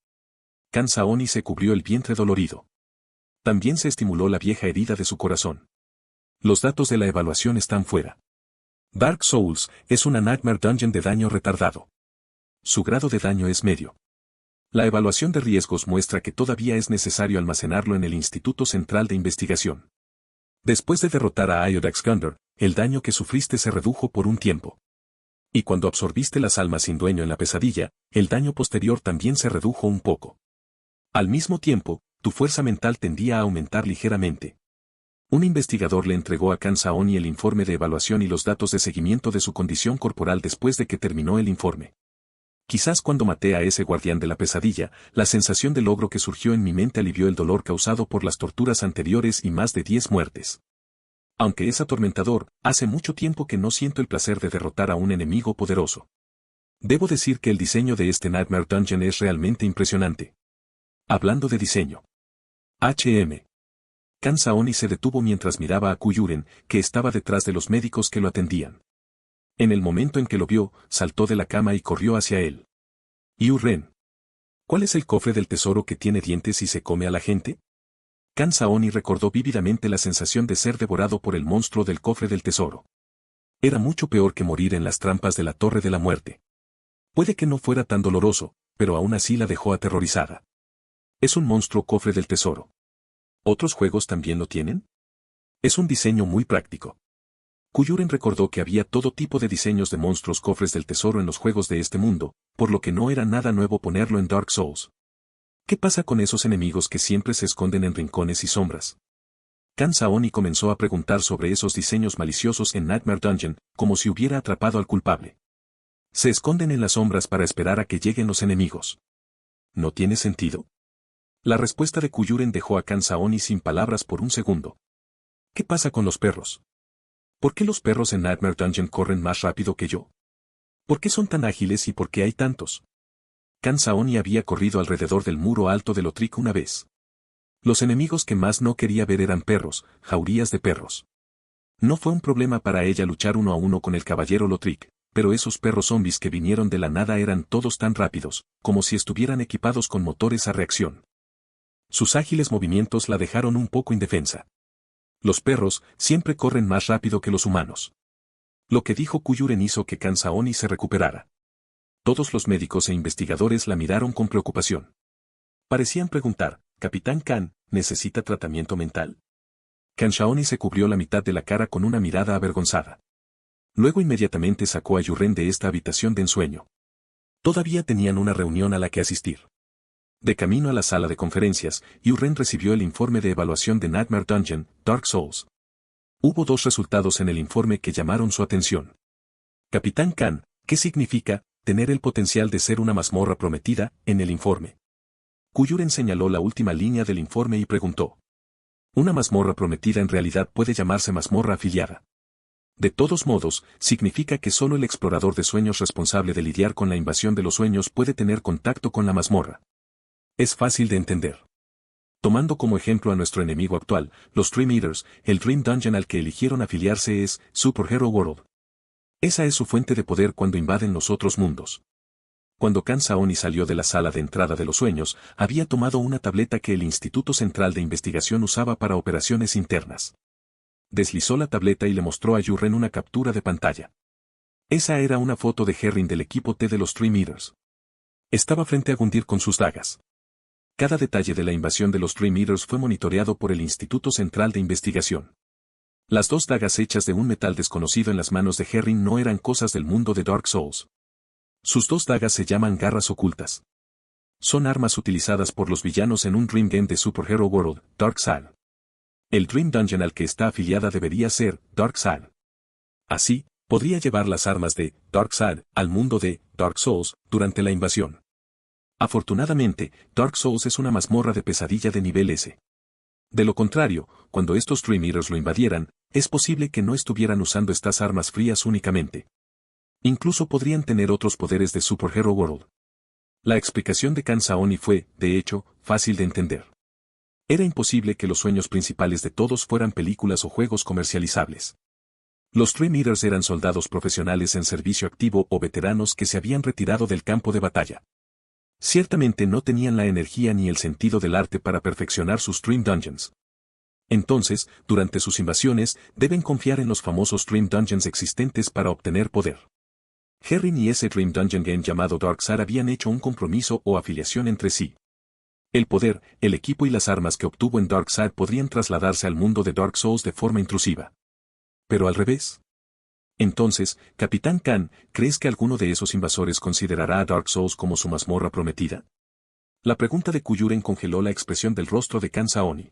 Kan Saoni se cubrió el vientre dolorido. También se estimuló la vieja herida de su corazón. Los datos de la evaluación están fuera. Dark Souls es una Nightmare Dungeon de daño retardado. Su grado de daño es medio. La evaluación de riesgos muestra que todavía es necesario almacenarlo en el Instituto Central de Investigación. Después de derrotar a Iodax Gunder, el daño que sufriste se redujo por un tiempo. Y cuando absorbiste las almas sin dueño en la pesadilla, el daño posterior también se redujo un poco. Al mismo tiempo, tu fuerza mental tendía a aumentar ligeramente. Un investigador le entregó a Kan Saoni el informe de evaluación y los datos de seguimiento de su condición corporal después de que terminó el informe. Quizás cuando maté a ese guardián de la pesadilla, la sensación de logro que surgió en mi mente alivió el dolor causado por las torturas anteriores y más de 10 muertes. Aunque es atormentador, hace mucho tiempo que no siento el placer de derrotar a un enemigo poderoso. Debo decir que el diseño de este Nightmare Dungeon es realmente impresionante. Hablando de diseño. HM. Kan Saoni se detuvo mientras miraba a Kuyuren, que estaba detrás de los médicos que lo atendían. En el momento en que lo vio, saltó de la cama y corrió hacia él. Yu-Ren. ¿Cuál es el cofre del tesoro que tiene dientes y se come a la gente? Kan Saoni recordó vívidamente la sensación de ser devorado por el monstruo del cofre del tesoro. Era mucho peor que morir en las trampas de la Torre de la Muerte. Puede que no fuera tan doloroso, pero aún así la dejó aterrorizada. Es un monstruo cofre del tesoro. ¿Otros juegos también lo tienen? Es un diseño muy práctico. Kuyuren recordó que había todo tipo de diseños de monstruos cofres del tesoro en los juegos de este mundo, por lo que no era nada nuevo ponerlo en Dark Souls. ¿Qué pasa con esos enemigos que siempre se esconden en rincones y sombras? Kan Saoni comenzó a preguntar sobre esos diseños maliciosos en Nightmare Dungeon, como si hubiera atrapado al culpable. Se esconden en las sombras para esperar a que lleguen los enemigos. ¿No tiene sentido? La respuesta de Kuyuren dejó a Kan Saoni sin palabras por un segundo. ¿Qué pasa con los perros? ¿Por qué los perros en Nightmare Dungeon corren más rápido que yo? ¿Por qué son tan ágiles y por qué hay tantos? Kan Saoni había corrido alrededor del muro alto de Lothric una vez. Los enemigos que más no quería ver eran perros, jaurías de perros. No fue un problema para ella luchar uno a uno con el caballero Lothric, pero esos perros zombies que vinieron de la nada eran todos tan rápidos, como si estuvieran equipados con motores a reacción. Sus ágiles movimientos la dejaron un poco indefensa. Los perros siempre corren más rápido que los humanos. Lo que dijo Kuyuren hizo que Kan Saoni se recuperara. Todos los médicos e investigadores la miraron con preocupación. Parecían preguntar, «Capitán Kan, ¿necesita tratamiento mental?» Kan Saoni se cubrió la mitad de la cara con una mirada avergonzada. Luego inmediatamente sacó a Yu-Ren de esta habitación de ensueño. Todavía tenían una reunión a la que asistir. De camino a la sala de conferencias, Yu-Ren recibió el informe de evaluación de Nightmare Dungeon, Dark Souls. Hubo dos resultados en el informe que llamaron su atención. Capitán Kan, ¿qué significa tener el potencial de ser una mazmorra prometida en el informe? Kuyuren señaló la última línea del informe y preguntó. Una mazmorra prometida en realidad puede llamarse mazmorra afiliada. De todos modos, significa que solo el explorador de sueños responsable de lidiar con la invasión de los sueños puede tener contacto con la mazmorra. Es fácil de entender. Tomando como ejemplo a nuestro enemigo actual, los Dream Eaters, el Dream Dungeon al que eligieron afiliarse es Super Hero World. Esa es su fuente de poder cuando invaden los otros mundos. Cuando Kan Saoni salió de la sala de entrada de los sueños, había tomado una tableta que el Instituto Central de Investigación usaba para operaciones internas. Deslizó la tableta y le mostró a Yu-Ren una captura de pantalla. Esa era una foto de Herrin del equipo T de los Dream Eaters. Estaba frente a Gundyr con sus dagas. Cada detalle de la invasión de los Dream Eaters fue monitoreado por el Instituto Central de Investigación. Las dos dagas hechas de un metal desconocido en las manos de Herrin no eran cosas del mundo de Dark Souls. Sus dos dagas se llaman garras ocultas. Son armas utilizadas por los villanos en un Dream Game de Super Hero World, Dark Souls. El Dream Dungeon al que está afiliada debería ser Dark Souls. Así, podría llevar las armas de Dark Souls al mundo de Dark Souls durante la invasión. Afortunadamente, Dark Souls es una mazmorra de pesadilla de nivel S. De lo contrario, cuando estos Dream Eaters lo invadieran, es posible que no estuvieran usando estas armas frías únicamente. Incluso podrían tener otros poderes de Super Hero World. La explicación de Kan Saoni fue, de hecho, fácil de entender. Era imposible que los sueños principales de todos fueran películas o juegos comercializables. Los Dream Eaters eran soldados profesionales en servicio activo o veteranos que se habían retirado del campo de batalla. Ciertamente no tenían la energía ni el sentido del arte para perfeccionar sus Dream Dungeons. Entonces, durante sus invasiones, deben confiar en los famosos Dream Dungeons existentes para obtener poder. Herrin y ese Dream Dungeon Game llamado Darkside habían hecho un compromiso o afiliación entre sí. El poder, el equipo y las armas que obtuvo en Darkside podrían trasladarse al mundo de Dark Souls de forma intrusiva. Pero al revés. Entonces, Capitán Kan, ¿crees que alguno de esos invasores considerará a Dark Souls como su mazmorra prometida? La pregunta de Kuyuren congeló la expresión del rostro de Kan Saoni.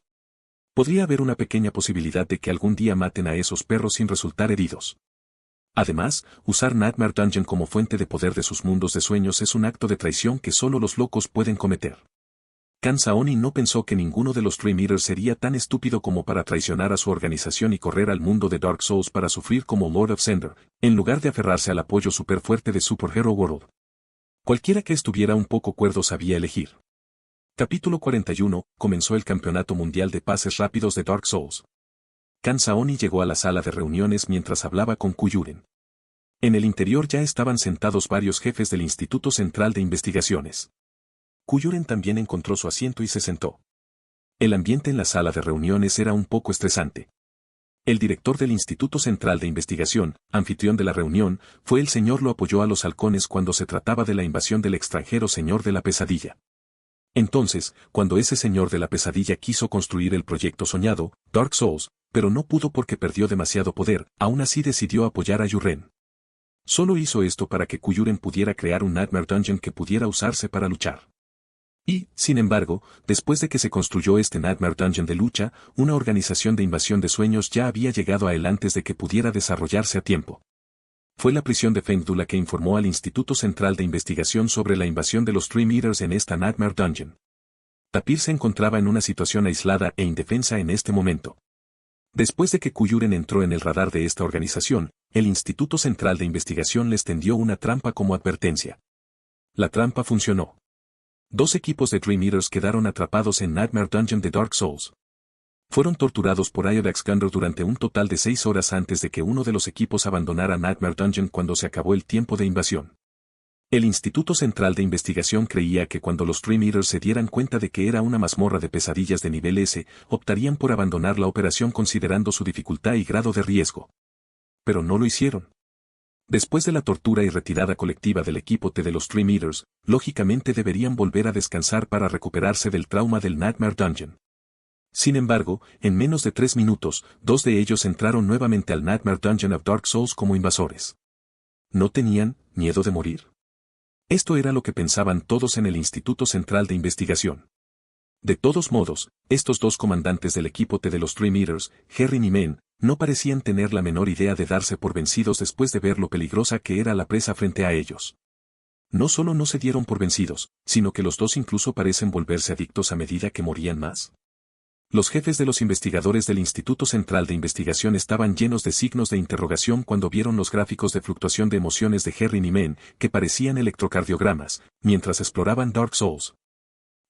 Podría haber una pequeña posibilidad de que algún día maten a esos perros sin resultar heridos. Además, usar Nightmare Dungeon como fuente de poder de sus mundos de sueños es un acto de traición que solo los locos pueden cometer. Khan Saoni no pensó que ninguno de los Dream Eaters sería tan estúpido como para traicionar a su organización y correr al mundo de Dark Souls para sufrir como Lord of Cinder, en lugar de aferrarse al apoyo superfuerte de Superhero World. Cualquiera que estuviera un poco cuerdo sabía elegir. Capítulo 41. Comenzó el Campeonato Mundial de Pases Rápidos de Dark Souls. Khan Saoni llegó a la sala de reuniones mientras hablaba con Kuyuren. En el interior ya estaban sentados varios jefes del Instituto Central de Investigaciones. Kuyuren también encontró su asiento y se sentó. El ambiente en la sala de reuniones era un poco estresante. El director del Instituto Central de Investigación, anfitrión de la reunión, fue el señor lo apoyó a los halcones cuando se trataba de la invasión del extranjero señor de la pesadilla. Entonces, cuando ese señor de la pesadilla quiso construir el proyecto soñado, Dark Souls, pero no pudo porque perdió demasiado poder, aún así decidió apoyar a Yuren. Solo hizo esto para que Kuyuren pudiera crear un Nightmare Dungeon que pudiera usarse para luchar. Y, sin embargo, después de que se construyó este Nightmare Dungeon de lucha, una organización de invasión de sueños ya había llegado a él antes de que pudiera desarrollarse a tiempo. Fue la prisión de Fengdu la que informó al Instituto Central de Investigación sobre la invasión de los Dream Eaters en esta Nightmare Dungeon. Tapir se encontraba en una situación aislada e indefensa en este momento. Después de que Kuyuren entró en el radar de esta organización, el Instituto Central de Investigación les tendió una trampa como advertencia. La trampa funcionó. 2 equipos de Dream Eaters quedaron atrapados en Nightmare Dungeon de Dark Souls. Fueron torturados por Iodax Gundor durante un total de 6 horas antes de que uno de los equipos abandonara Nightmare Dungeon cuando se acabó el tiempo de invasión. El Instituto Central de Investigación creía que cuando los Dream Eaters se dieran cuenta de que era una mazmorra de pesadillas de nivel S, optarían por abandonar la operación considerando su dificultad y grado de riesgo. Pero no lo hicieron. Después de la tortura y retirada colectiva del equipo T de los Dream Eaters, lógicamente deberían volver a descansar para recuperarse del trauma del Nightmare Dungeon. Sin embargo, en menos de 3 minutos, 2 de ellos entraron nuevamente al Nightmare Dungeon of Dark Souls como invasores. ¿No tenían miedo de morir? Esto era lo que pensaban todos en el Instituto Central de Investigación. De todos modos, estos 2 comandantes del equipo T de los Dream Eaters, Herrin y Men, no parecían tener la menor idea de darse por vencidos después de ver lo peligrosa que era la presa frente a ellos. No solo no se dieron por vencidos, sino que los 2 incluso parecen volverse adictos a medida que morían más. Los jefes de los investigadores del Instituto Central de Investigación estaban llenos de signos de interrogación cuando vieron los gráficos de fluctuación de emociones de Herrin y Men, que parecían electrocardiogramas, mientras exploraban Dark Souls.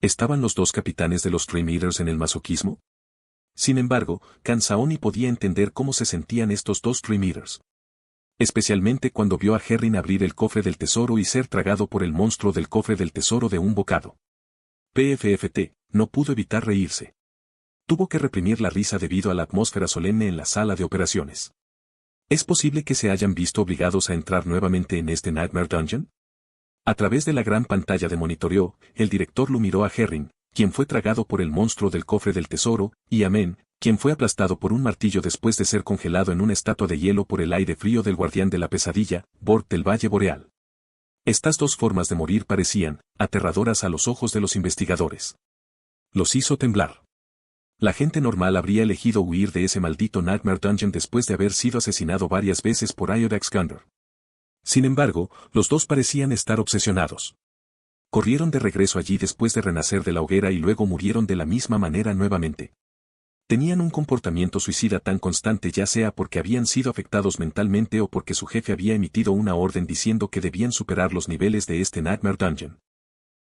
¿Estaban los 2 capitanes de los Dream Eaters en el masoquismo? Sin embargo, Khan Saoni podía entender cómo se sentían estos 2 Dream Eaters. Especialmente cuando vio a Herrin abrir el cofre del tesoro y ser tragado por el monstruo del cofre del tesoro de un bocado. PFFT, no pudo evitar reírse. Tuvo que reprimir la risa debido a la atmósfera solemne en la sala de operaciones. ¿Es posible que se hayan visto obligados a entrar nuevamente en este Nightmare Dungeon? A través de la gran pantalla de monitoreo, el director lo miró a Herrin, quien fue tragado por el monstruo del cofre del tesoro, y a Men, quien fue aplastado por un martillo después de ser congelado en una estatua de hielo por el aire frío del guardián de la pesadilla, Bort del Valle Boreal. Estas 2 formas de morir parecían aterradoras a los ojos de los investigadores. Los hizo temblar. La gente normal habría elegido huir de ese maldito Nightmare Dungeon después de haber sido asesinado varias veces por Iodax Gundor. Sin embargo, los 2 parecían estar obsesionados. Corrieron de regreso allí después de renacer de la hoguera y luego murieron de la misma manera nuevamente. Tenían un comportamiento suicida tan constante ya sea porque habían sido afectados mentalmente o porque su jefe había emitido una orden diciendo que debían superar los niveles de este Nightmare Dungeon.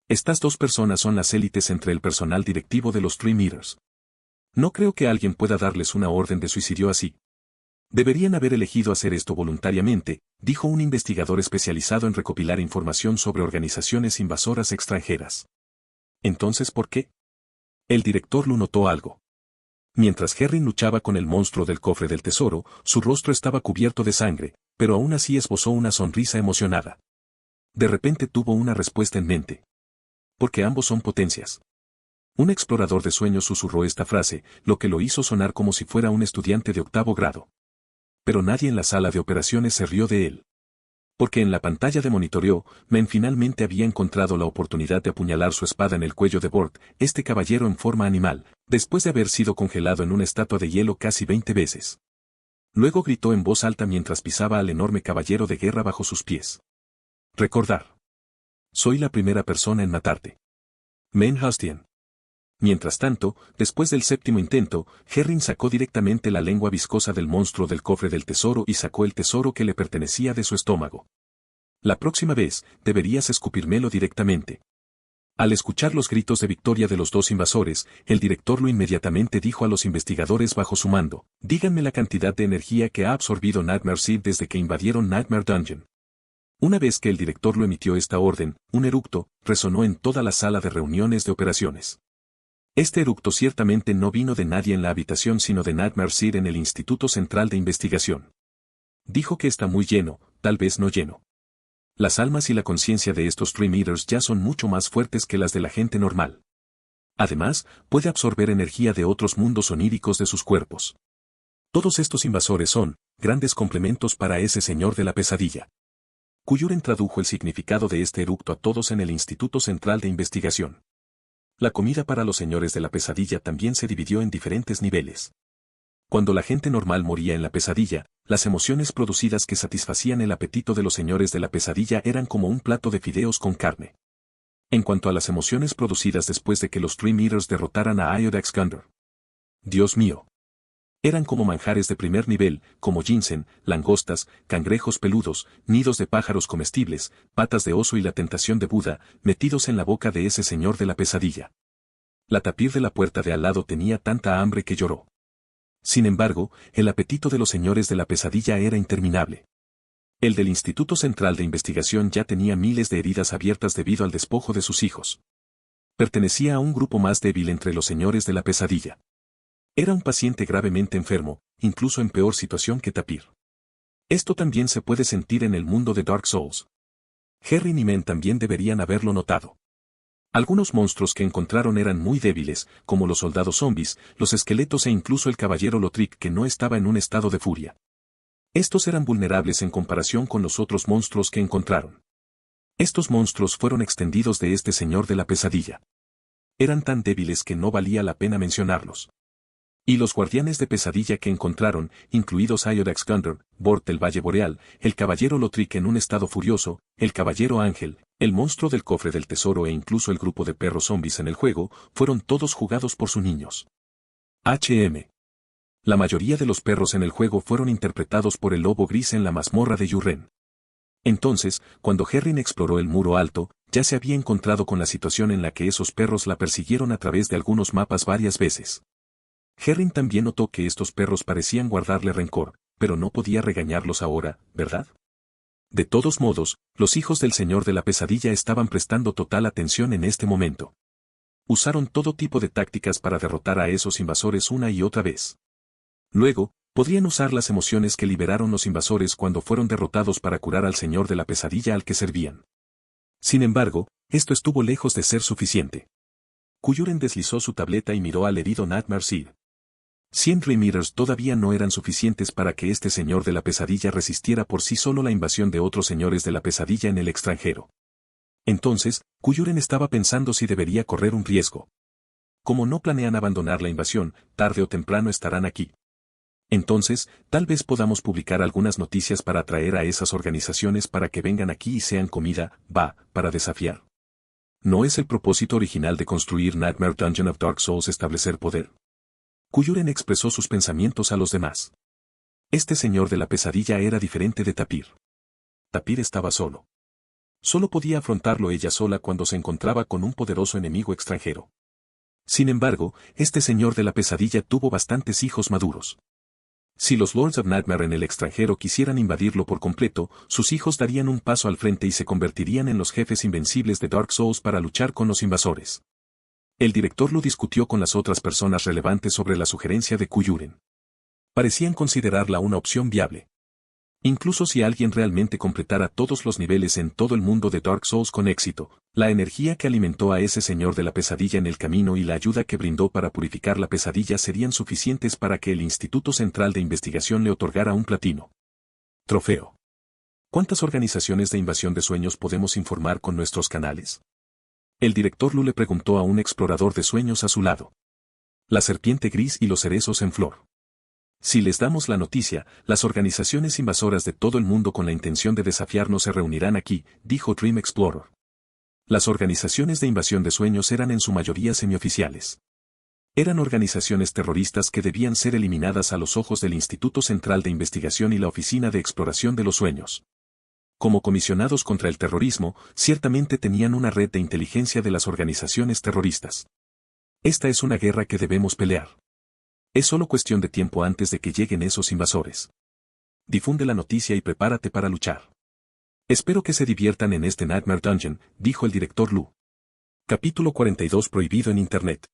Estas 2 personas son las élites entre el personal directivo de los Dream Eaters. No creo que alguien pueda darles una orden de suicidio así. Deberían haber elegido hacer esto voluntariamente, dijo un investigador especializado en recopilar información sobre organizaciones invasoras extranjeras. Entonces, ¿por qué? El director lo notó algo. Mientras Herrin luchaba con el monstruo del cofre del tesoro, su rostro estaba cubierto de sangre, pero aún así esbozó una sonrisa emocionada. De repente tuvo una respuesta en mente. Porque ambos son potencias. Un explorador de sueños susurró esta frase, lo que lo hizo sonar como si fuera un estudiante de 8º grado. Pero nadie en la sala de operaciones se rió de él. Porque en la pantalla de monitoreo, Men finalmente había encontrado la oportunidad de apuñalar su espada en el cuello de Bort, este caballero en forma animal, después de haber sido congelado en una estatua de hielo casi 20 veces. Luego gritó en voz alta mientras pisaba al enorme caballero de guerra bajo sus pies. Recordar. Soy la primera persona en matarte. Men Hastian. Mientras tanto, después del séptimo intento, Herring sacó directamente la lengua viscosa del monstruo del cofre del tesoro y sacó el tesoro que le pertenecía de su estómago. La próxima vez, deberías escupírmelo directamente. Al escuchar los gritos de victoria de los dos invasores, el director lo inmediatamente dijo a los investigadores bajo su mando: díganme la cantidad de energía que ha absorbido Nightmare Seed desde que invadieron Nightmare Dungeon. Una vez que el director lo emitió esta orden, un eructo resonó en toda la sala de reuniones de operaciones. Este eructo ciertamente no vino de nadie en la habitación sino de Nightmare Seed en el Instituto Central de Investigación. Dijo que está muy lleno, tal vez no lleno. Las almas y la conciencia de estos Dream Eaters ya son mucho más fuertes que las de la gente normal. Además, puede absorber energía de otros mundos oníricos de sus cuerpos. Todos estos invasores son grandes complementos para ese señor de la pesadilla. Kuyuren tradujo el significado de este eructo a todos en el Instituto Central de Investigación. La comida para los señores de la pesadilla también se dividió en diferentes niveles. Cuando la gente normal moría en la pesadilla, las emociones producidas que satisfacían el apetito de los señores de la pesadilla eran como un plato de fideos con carne. En cuanto a las emociones producidas después de que los Dream Eaters derrotaran a Iodax Gunder, Dios mío, eran como manjares de primer nivel, como ginseng, langostas, cangrejos peludos, nidos de pájaros comestibles, patas de oso y la tentación de Buda, metidos en la boca de ese señor de la pesadilla. La tapir de la puerta de al lado tenía tanta hambre que lloró. Sin embargo, el apetito de los señores de la pesadilla era interminable. El del Instituto Central de Investigación ya tenía miles de heridas abiertas debido al despojo de sus hijos. Pertenecía a un grupo más débil entre los señores de la pesadilla. Era un paciente gravemente enfermo, incluso en peor situación que Tapir. Esto también se puede sentir en el mundo de Dark Souls. Herring y Men también deberían haberlo notado. Algunos monstruos que encontraron eran muy débiles, como los soldados zombies, los esqueletos e incluso el caballero Lothric que no estaba en un estado de furia. Estos eran vulnerables en comparación con los otros monstruos que encontraron. Estos monstruos fueron extendidos de este señor de la pesadilla. Eran tan débiles que no valía la pena mencionarlos. Y los guardianes de pesadilla que encontraron, incluidos Iodax Gunder, Bort el Valle Boreal, el caballero Lothric en un estado furioso, el caballero Ángel, el monstruo del cofre del tesoro e incluso el grupo de perros zombies en el juego, fueron todos jugados por sus niños. La mayoría de los perros en el juego fueron interpretados por el lobo gris en la mazmorra de Yurren. Entonces, cuando Herring exploró el muro alto, ya se había encontrado con la situación en la que esos perros la persiguieron a través de algunos mapas varias veces. Herring también notó que estos perros parecían guardarle rencor, pero no podía regañarlos ahora, ¿verdad? De todos modos, los hijos del señor de la pesadilla estaban prestando total atención en este momento. Usaron todo tipo de tácticas para derrotar a esos invasores una y otra vez. Luego, podrían usar las emociones que liberaron los invasores cuando fueron derrotados para curar al señor de la pesadilla al que servían. Sin embargo, esto estuvo lejos de ser suficiente. Kuyuren deslizó su tableta y miró al herido Nightmare Seed. 100 Dream Eaters todavía no eran suficientes para que este señor de la pesadilla resistiera por sí solo la invasión de otros señores de la pesadilla en el extranjero. Entonces, Kuyuren estaba pensando si debería correr un riesgo. Como no planean abandonar la invasión, tarde o temprano estarán aquí. Entonces, tal vez podamos publicar algunas noticias para atraer a esas organizaciones para que vengan aquí y sean comida, para desafiar. ¿No es el propósito original de construir Nightmare Dungeon of Dark Souls establecer poder? Kuyuren expresó sus pensamientos a los demás. Este señor de la pesadilla era diferente de Tapir. Tapir estaba solo. Solo podía afrontarlo ella sola cuando se encontraba con un poderoso enemigo extranjero. Sin embargo, este señor de la pesadilla tuvo bastantes hijos maduros. Si los Lords of Nightmare en el extranjero quisieran invadirlo por completo, sus hijos darían un paso al frente y se convertirían en los jefes invencibles de Dark Souls para luchar con los invasores. El director lo discutió con las otras personas relevantes sobre la sugerencia de Kuyuren. Parecían considerarla una opción viable. Incluso si alguien realmente completara todos los niveles en todo el mundo de Dark Souls con éxito, la energía que alimentó a ese señor de la pesadilla en el camino y la ayuda que brindó para purificar la pesadilla serían suficientes para que el Instituto Central de Investigación le otorgara un platino. Trofeo. ¿Cuántas organizaciones de invasión de sueños podemos informar con nuestros canales? El director Lu le preguntó a un explorador de sueños a su lado. La serpiente gris y los cerezos en flor. Si les damos la noticia, las organizaciones invasoras de todo el mundo con la intención de desafiarnos se reunirán aquí, dijo Dream Explorer. Las organizaciones de invasión de sueños eran en su mayoría semioficiales. Eran organizaciones terroristas que debían ser eliminadas a los ojos del Instituto Central de Investigación y la Oficina de Exploración de los Sueños. Como comisionados contra el terrorismo, ciertamente tenían una red de inteligencia de las organizaciones terroristas. Esta es una guerra que debemos pelear. Es solo cuestión de tiempo antes de que lleguen esos invasores. Difunde la noticia y prepárate para luchar. Espero que se diviertan en este Nightmare Dungeon, dijo el director Lu. Capítulo 42 Prohibido en Internet.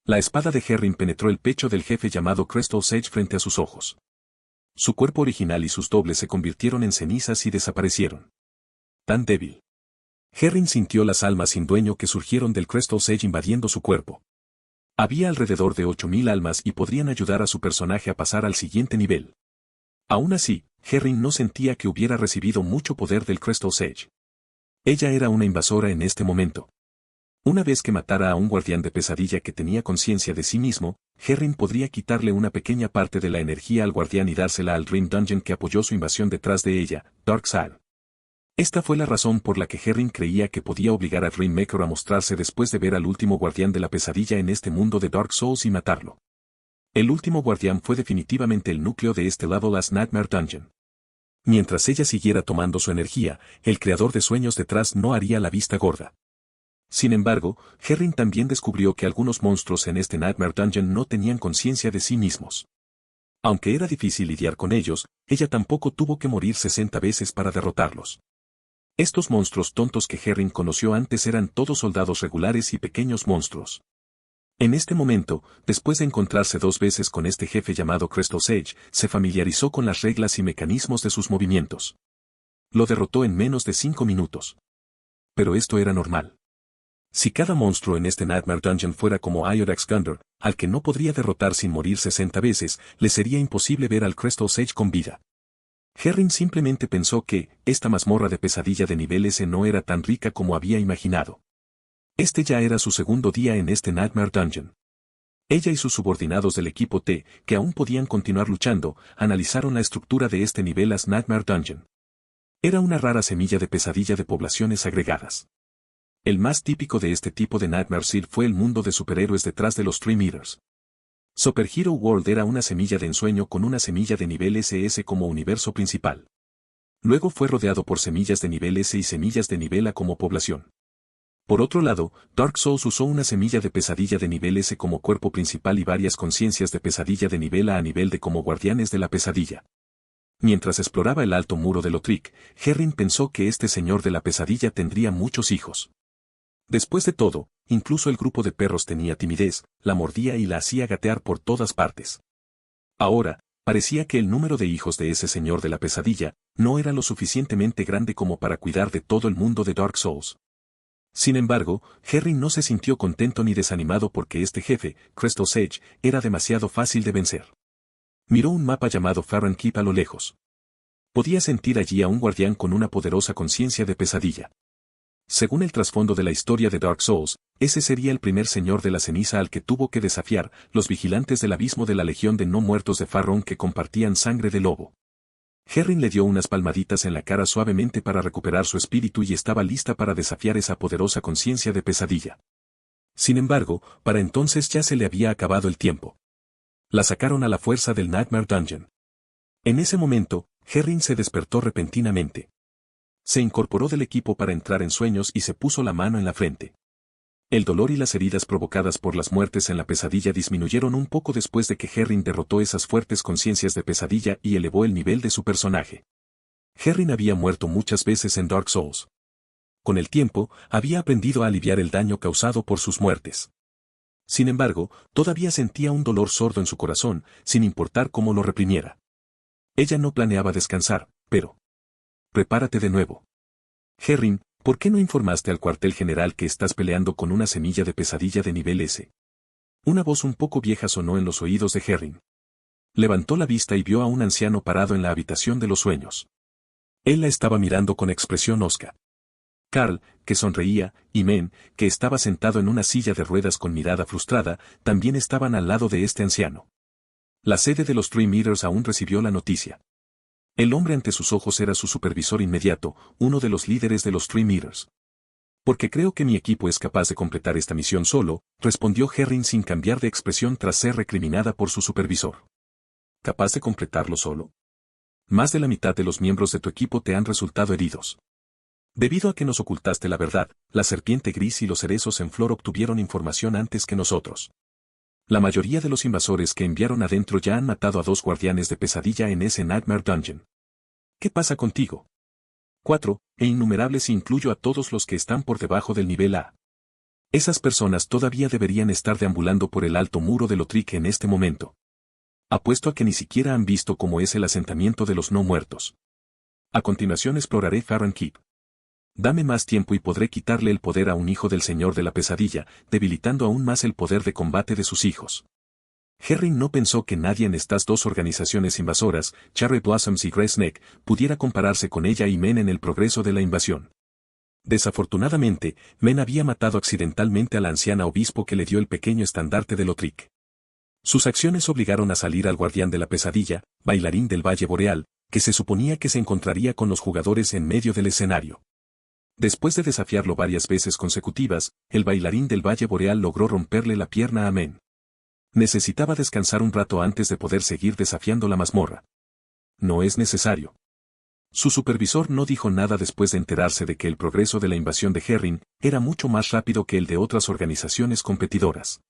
La espada de Herring penetró el pecho del jefe llamado Crystal Sage frente a sus ojos. Su cuerpo original y sus dobles se convirtieron en cenizas y desaparecieron. Tan débil. Herring sintió las almas sin dueño que surgieron del Crystal Sage invadiendo su cuerpo. Había alrededor de 8000 almas y podrían ayudar a su personaje a pasar al siguiente nivel. Aún así, Herring no sentía que hubiera recibido mucho poder del Crystal Sage. Ella era una invasora en este momento. Una vez que matara a un guardián de pesadilla que tenía conciencia de sí mismo, Herring podría quitarle una pequeña parte de la energía al guardián y dársela al Dream Dungeon que apoyó su invasión detrás de ella, Darkseid. Esta fue la razón por la que Herring creía que podía obligar a Dreammaker a mostrarse después de ver al último guardián de la pesadilla en este mundo de Dark Souls y matarlo. El último guardián fue definitivamente el núcleo de este Level-As Nightmare Dungeon. Mientras ella siguiera tomando su energía, el creador de sueños detrás no haría la vista gorda. Sin embargo, Herring también descubrió que algunos monstruos en este Nightmare Dungeon no tenían conciencia de sí mismos. Aunque era difícil lidiar con ellos, ella tampoco tuvo que morir 60 veces para derrotarlos. Estos monstruos tontos que Herring conoció antes eran todos soldados regulares y pequeños monstruos. En este momento, después de encontrarse 2 veces con este jefe llamado Crystal Sage, se familiarizó con las reglas y mecanismos de sus movimientos. Lo derrotó en menos de 5 minutos. Pero esto era normal. Si cada monstruo en este Nightmare Dungeon fuera como Iodax Gundor, al que no podría derrotar sin morir 60 veces, le sería imposible ver al Crystal Sage con vida. Herring simplemente pensó que, esta mazmorra de pesadilla de nivel S no era tan rica como había imaginado. Este ya era su segundo día en este Nightmare Dungeon. Ella y sus subordinados del equipo T, que aún podían continuar luchando, analizaron la estructura de este nivel as Nightmare Dungeon. Era una rara semilla de pesadilla de poblaciones agregadas. El más típico de este tipo de Nightmare Seal fue el mundo de superhéroes detrás de los Dream Eaters. Superhero World era una semilla de ensueño con una semilla de nivel SS como universo principal. Luego fue rodeado por semillas de nivel S y semillas de nivel A como población. Por otro lado, Dark Souls usó una semilla de pesadilla de nivel S como cuerpo principal y varias conciencias de pesadilla de nivel A nivel D como guardianes de la pesadilla. Mientras exploraba el alto muro de Lothric, Herring pensó que este señor de la pesadilla tendría muchos hijos. Después de todo, incluso el grupo de perros tenía timidez, la mordía y la hacía gatear por todas partes. Ahora, parecía que el número de hijos de ese señor de la pesadilla no era lo suficientemente grande como para cuidar de todo el mundo de Dark Souls. Sin embargo, Herring no se sintió contento ni desanimado porque este jefe, Crystal Sage, era demasiado fácil de vencer. Miró un mapa llamado Farron Keep a lo lejos. Podía sentir allí a un guardián con una poderosa conciencia de pesadilla. Según el trasfondo de la historia de Dark Souls, ese sería el primer señor de la ceniza al que tuvo que desafiar, los vigilantes del abismo de la legión de no muertos de Farron que compartían sangre de lobo. Herring le dio unas palmaditas en la cara suavemente para recuperar su espíritu y estaba lista para desafiar esa poderosa conciencia de pesadilla. Sin embargo, para entonces ya se le había acabado el tiempo. La sacaron a la fuerza del Nightmare Dungeon. En ese momento, Herring se despertó repentinamente. Se incorporó del equipo para entrar en sueños y se puso la mano en la frente. El dolor y las heridas provocadas por las muertes en la pesadilla disminuyeron un poco después de que Herring derrotó esas fuertes conciencias de pesadilla y elevó el nivel de su personaje. Herring había muerto muchas veces en Dark Souls. Con el tiempo, había aprendido a aliviar el daño causado por sus muertes. Sin embargo, todavía sentía un dolor sordo en su corazón, sin importar cómo lo reprimiera. Ella no planeaba descansar, pero... Prepárate de nuevo. Herring, ¿por qué no informaste al cuartel general que estás peleando con una semilla de pesadilla de nivel S? Una voz un poco vieja sonó en los oídos de Herring. Levantó la vista y vio a un anciano parado en la habitación de los sueños. Él la estaba mirando con expresión hosca. Carl, que sonreía, y Men, que estaba sentado en una silla de ruedas con mirada frustrada, también estaban al lado de este anciano. La sede de los Dream Eaters aún recibió la noticia. El hombre ante sus ojos era su supervisor inmediato, uno de los líderes de los Dream Eaters. Porque creo que mi equipo es capaz de completar esta misión solo, respondió Herring sin cambiar de expresión tras ser recriminada por su supervisor. ¿Capaz de completarlo solo? Más de la mitad de los miembros de tu equipo te han resultado heridos. Debido a que nos ocultaste la verdad, la serpiente gris y los cerezos en flor obtuvieron información antes que nosotros. La mayoría de los invasores que enviaron adentro ya han matado a 2 guardianes de pesadilla en ese Nightmare Dungeon. ¿Qué pasa contigo? 4. E innumerables si incluyo a todos los que están por debajo del nivel A. Esas personas todavía deberían estar deambulando por el alto muro de Lothric en este momento. Apuesto a que ni siquiera han visto cómo es el asentamiento de los no muertos. A continuación exploraré Farron Keep. Dame más tiempo y podré quitarle el poder a un hijo del Señor de la Pesadilla, debilitando aún más el poder de combate de sus hijos. Herring no pensó que nadie en estas 2 organizaciones invasoras, Cherry Blossoms y Grey Snake, pudiera compararse con ella y Men en el progreso de la invasión. Desafortunadamente, Men había matado accidentalmente a la anciana obispo que le dio el pequeño estandarte de Lothric. Sus acciones obligaron a salir al guardián de la pesadilla, bailarín del Valle Boreal, que se suponía que se encontraría con los jugadores en medio del escenario. Después de desafiarlo varias veces consecutivas, el bailarín del Valle Boreal logró romperle la pierna a Men. Necesitaba descansar un rato antes de poder seguir desafiando la mazmorra. No es necesario. Su supervisor no dijo nada después de enterarse de que el progreso de la invasión de Herring era mucho más rápido que el de otras organizaciones competidoras.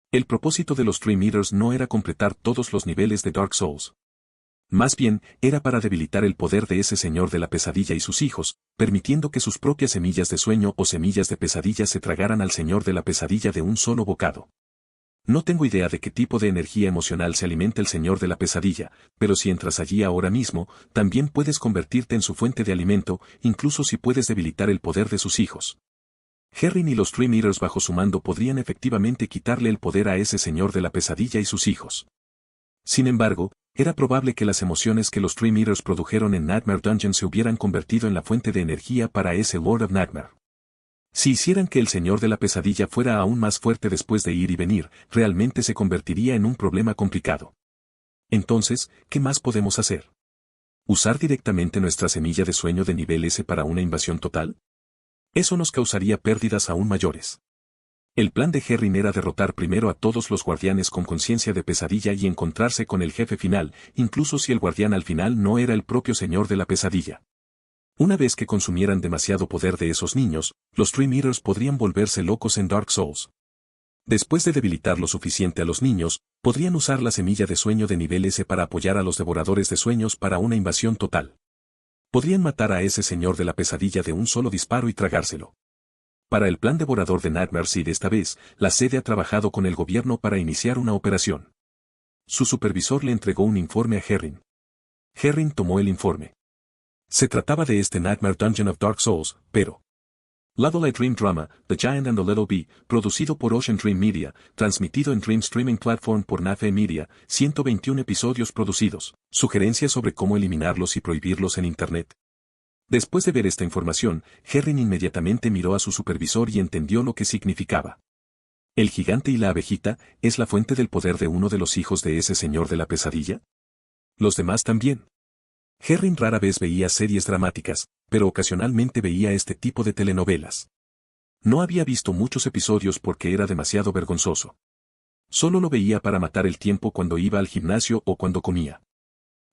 El propósito de los Dream Eaters no era completar todos los niveles de Dark Souls. Más bien, era para debilitar el poder de ese señor de la pesadilla y sus hijos, permitiendo que sus propias semillas de sueño o semillas de pesadilla se tragaran al señor de la pesadilla de un solo bocado. No tengo idea de qué tipo de energía emocional se alimenta el señor de la pesadilla, pero si entras allí ahora mismo, también puedes convertirte en su fuente de alimento, incluso si puedes debilitar el poder de sus hijos. Herring y los Dream Eaters bajo su mando podrían efectivamente quitarle el poder a ese señor de la pesadilla y sus hijos. Sin embargo, era probable que las emociones que los Dream Eaters produjeron en Nightmare Dungeon se hubieran convertido en la fuente de energía para ese Lord of Nightmare. Si hicieran que el señor de la pesadilla fuera aún más fuerte después de ir y venir, realmente se convertiría en un problema complicado. Entonces, ¿qué más podemos hacer? ¿Usar directamente nuestra semilla de sueño de nivel S para una invasión total? Eso nos causaría pérdidas aún mayores. El plan de Herring era derrotar primero a todos los guardianes con conciencia de pesadilla y encontrarse con el jefe final, incluso si el guardián al final no era el propio señor de la pesadilla. Una vez que consumieran demasiado poder de esos niños, los Dream Eaters podrían volverse locos en Dark Souls. Después de debilitar lo suficiente a los niños, podrían usar la semilla de sueño de nivel S para apoyar a los devoradores de sueños para una invasión total. Podrían matar a ese señor de la pesadilla de un solo disparo y tragárselo. Para el plan devorador de Nightmare Seed esta vez, la sede ha trabajado con el gobierno para iniciar una operación. Su supervisor le entregó un informe a Herring. Herring tomó el informe. Se trataba de este Nightmare Dungeon of Dark Souls, pero Ladolite Dream Drama, The Giant and the Little Bee, producido por Ocean Dream Media, transmitido en Dream Streaming Platform por Nafe Media, 121 episodios producidos, sugerencias sobre cómo eliminarlos y prohibirlos en Internet. Después de ver esta información, Herring inmediatamente miró a su supervisor y entendió lo que significaba. ¿El gigante y la abejita es la fuente del poder de uno de los hijos de ese señor de la pesadilla? ¿Los demás también? Herring rara vez veía series dramáticas, pero ocasionalmente veía este tipo de telenovelas. No había visto muchos episodios porque era demasiado vergonzoso. Solo lo veía para matar el tiempo cuando iba al gimnasio o cuando comía.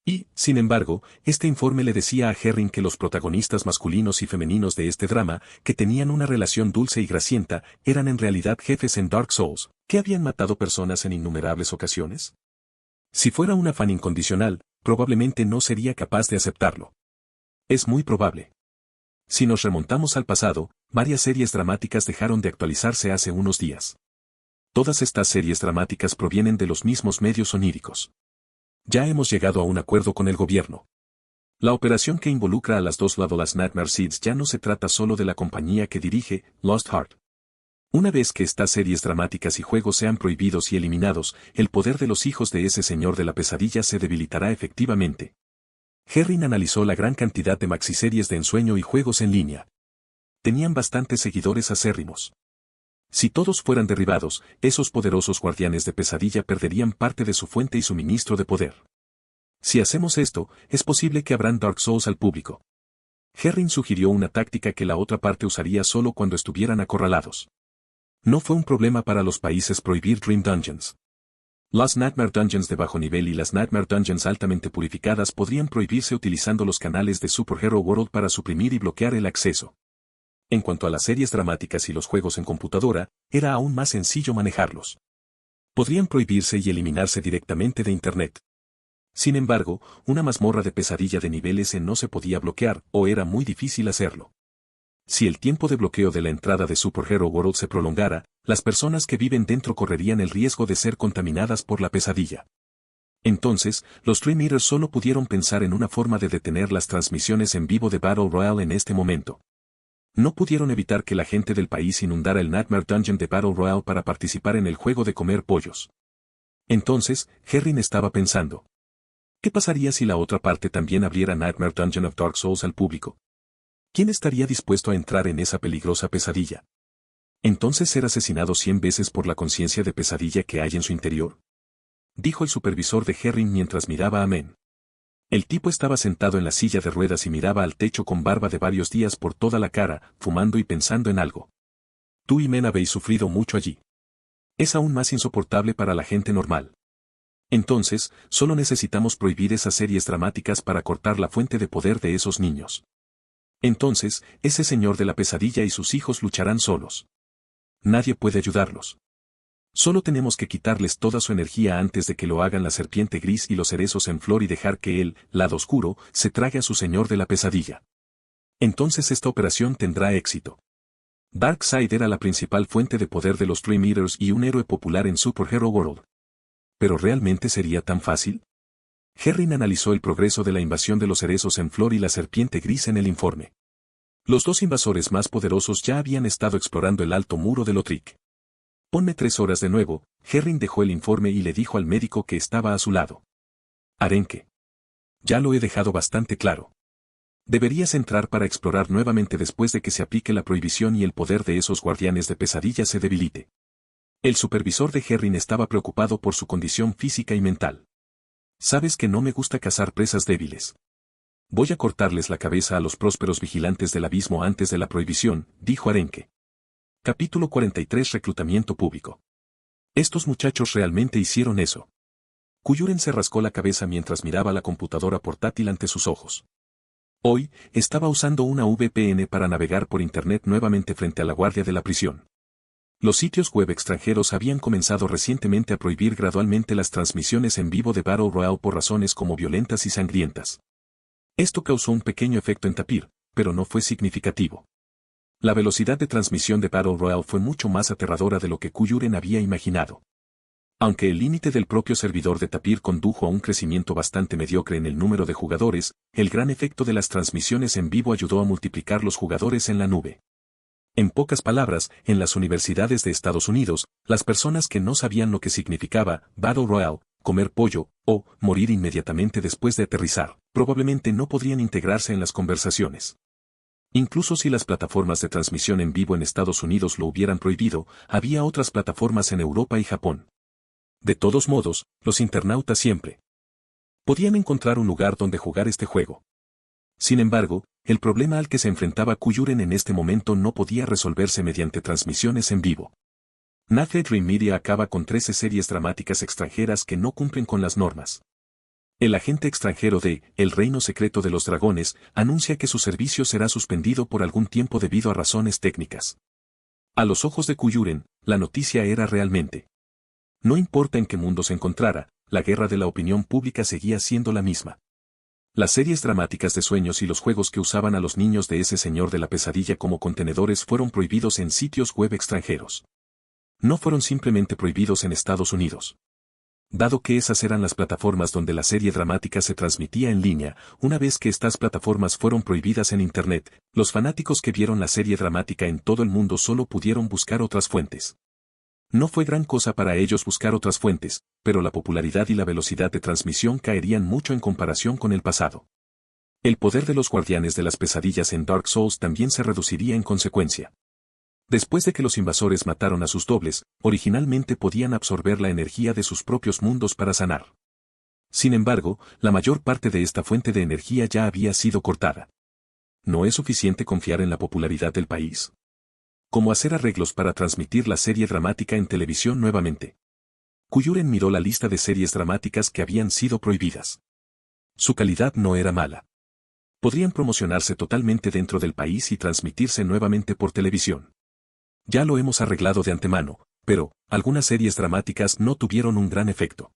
Y, sin embargo, este informe le decía a Herring que los protagonistas masculinos y femeninos de este drama, que tenían una relación dulce y grasienta, eran en realidad jefes en Dark Souls, que habían matado personas en innumerables ocasiones. Si fuera una fan incondicional, probablemente no sería capaz de aceptarlo. Es muy probable. Si nos remontamos al pasado, varias series dramáticas dejaron de actualizarse hace unos días. Todas estas series dramáticas provienen de los mismos medios oníricos. Ya hemos llegado a un acuerdo con el gobierno. La operación que involucra a las 2 Ladolite Nightmare Seeds ya no se trata solo de la compañía que dirige, Lost Heart. Una vez que estas series dramáticas y juegos sean prohibidos y eliminados, el poder de los hijos de ese señor de la pesadilla se debilitará efectivamente. Herring analizó la gran cantidad de maxiseries de ensueño y juegos en línea. Tenían bastantes seguidores acérrimos. Si todos fueran derribados, esos poderosos guardianes de pesadilla perderían parte de su fuente y suministro de poder. Si hacemos esto, es posible que abran Dark Souls al público. Herring sugirió una táctica que la otra parte usaría solo cuando estuvieran acorralados. No fue un problema para los países prohibir Dream Dungeons. Las Nightmare Dungeons de bajo nivel y las Nightmare Dungeons altamente purificadas podrían prohibirse utilizando los canales de Super Hero World para suprimir y bloquear el acceso. En cuanto a las series dramáticas y los juegos en computadora, era aún más sencillo manejarlos. Podrían prohibirse y eliminarse directamente de Internet. Sin embargo, una mazmorra de pesadilla de nivel S no se podía bloquear, o era muy difícil hacerlo. Si el tiempo de bloqueo de la entrada de Super Hero World se prolongara, las personas que viven dentro correrían el riesgo de ser contaminadas por la pesadilla. Entonces, los Dream Eaters solo pudieron pensar en una forma de detener las transmisiones en vivo de Battle Royale en este momento. No pudieron evitar que la gente del país inundara el Nightmare Dungeon de Battle Royale para participar en el juego de comer pollos. Entonces, Herring estaba pensando: ¿qué pasaría si la otra parte también abriera Nightmare Dungeon of Dark Souls al público? ¿Quién estaría dispuesto a entrar en esa peligrosa pesadilla? ¿Entonces ser asesinado 100 veces por la conciencia de pesadilla que hay en su interior? Dijo el supervisor de Herring mientras miraba a Men. El tipo estaba sentado en la silla de ruedas y miraba al techo con barba de varios días por toda la cara, fumando y pensando en algo. Tú y Men habéis sufrido mucho allí. Es aún más insoportable para la gente normal. Entonces, solo necesitamos prohibir esas series dramáticas para cortar la fuente de poder de esos niños. Entonces, ese señor de la pesadilla y sus hijos lucharán solos. Nadie puede ayudarlos. Solo tenemos que quitarles toda su energía antes de que lo hagan la serpiente gris y los cerezos en flor y dejar que el lado oscuro se trague a su señor de la pesadilla. Entonces esta operación tendrá éxito. Darkseid era la principal fuente de poder de los Dream Eaters y un héroe popular en Super Hero World. ¿Pero realmente sería tan fácil? Herring analizó el progreso de la invasión de los cerezos en flor y la serpiente gris en el informe. Los dos invasores más poderosos ya habían estado explorando el alto muro de Lothric. Ponme 3 horas de nuevo. Herring dejó el informe y le dijo al médico que estaba a su lado. Arenque. Ya lo he dejado bastante claro. Deberías entrar para explorar nuevamente después de que se aplique la prohibición y el poder de esos guardianes de pesadilla se debilite. El supervisor de Herring estaba preocupado por su condición física y mental. Sabes que no me gusta cazar presas débiles. Voy a cortarles la cabeza a los prósperos vigilantes del abismo antes de la prohibición, dijo Arenque. Capítulo 43 Reclutamiento público. Estos muchachos realmente hicieron eso. Kuyuren se rascó la cabeza mientras miraba la computadora portátil ante sus ojos. Hoy, estaba usando una VPN para navegar por Internet nuevamente frente a la guardia de la prisión. Los sitios web extranjeros habían comenzado recientemente a prohibir gradualmente las transmisiones en vivo de Battle Royale por razones como violentas y sangrientas. Esto causó un pequeño efecto en Tapir, pero no fue significativo. La velocidad de transmisión de Battle Royale fue mucho más aterradora de lo que Kuyuren había imaginado. Aunque el límite del propio servidor de Tapir condujo a un crecimiento bastante mediocre en el número de jugadores, el gran efecto de las transmisiones en vivo ayudó a multiplicar los jugadores en la nube. En pocas palabras, en las universidades de Estados Unidos, las personas que no sabían lo que significaba Battle Royale, comer pollo, o morir inmediatamente después de aterrizar, probablemente no podrían integrarse en las conversaciones. Incluso si las plataformas de transmisión en vivo en Estados Unidos lo hubieran prohibido, había otras plataformas en Europa y Japón. De todos modos, los internautas siempre podían encontrar un lugar donde jugar este juego. Sin embargo, el problema al que se enfrentaba Kuyuren en este momento no podía resolverse mediante transmisiones en vivo. Nafe Dream Media acaba con 13 series dramáticas extranjeras que no cumplen con las normas. El agente extranjero de El Reino Secreto de los Dragones anuncia que su servicio será suspendido por algún tiempo debido a razones técnicas. A los ojos de Kuyuren, la noticia era realmente. No importa en qué mundo se encontrara, la guerra de la opinión pública seguía siendo la misma. Las series dramáticas de sueños y los juegos que usaban a los niños de ese señor de la pesadilla como contenedores fueron prohibidos en sitios web extranjeros. No fueron simplemente prohibidos en Estados Unidos. Dado que esas eran las plataformas donde la serie dramática se transmitía en línea, una vez que estas plataformas fueron prohibidas en Internet, los fanáticos que vieron la serie dramática en todo el mundo solo pudieron buscar otras fuentes. No fue gran cosa para ellos buscar otras fuentes, pero la popularidad y la velocidad de transmisión caerían mucho en comparación con el pasado. El poder de los guardianes de las pesadillas en Dark Souls también se reduciría en consecuencia. Después de que los invasores mataron a sus dobles, originalmente podían absorber la energía de sus propios mundos para sanar. Sin embargo, la mayor parte de esta fuente de energía ya había sido cortada. ¿No es suficiente confiar en la popularidad del país? ¿Cómo hacer arreglos para transmitir la serie dramática en televisión nuevamente? Kuyuren miró la lista de series dramáticas que habían sido prohibidas. Su calidad no era mala. Podrían promocionarse totalmente dentro del país y transmitirse nuevamente por televisión. Ya lo hemos arreglado de antemano, pero algunas series dramáticas no tuvieron un gran efecto.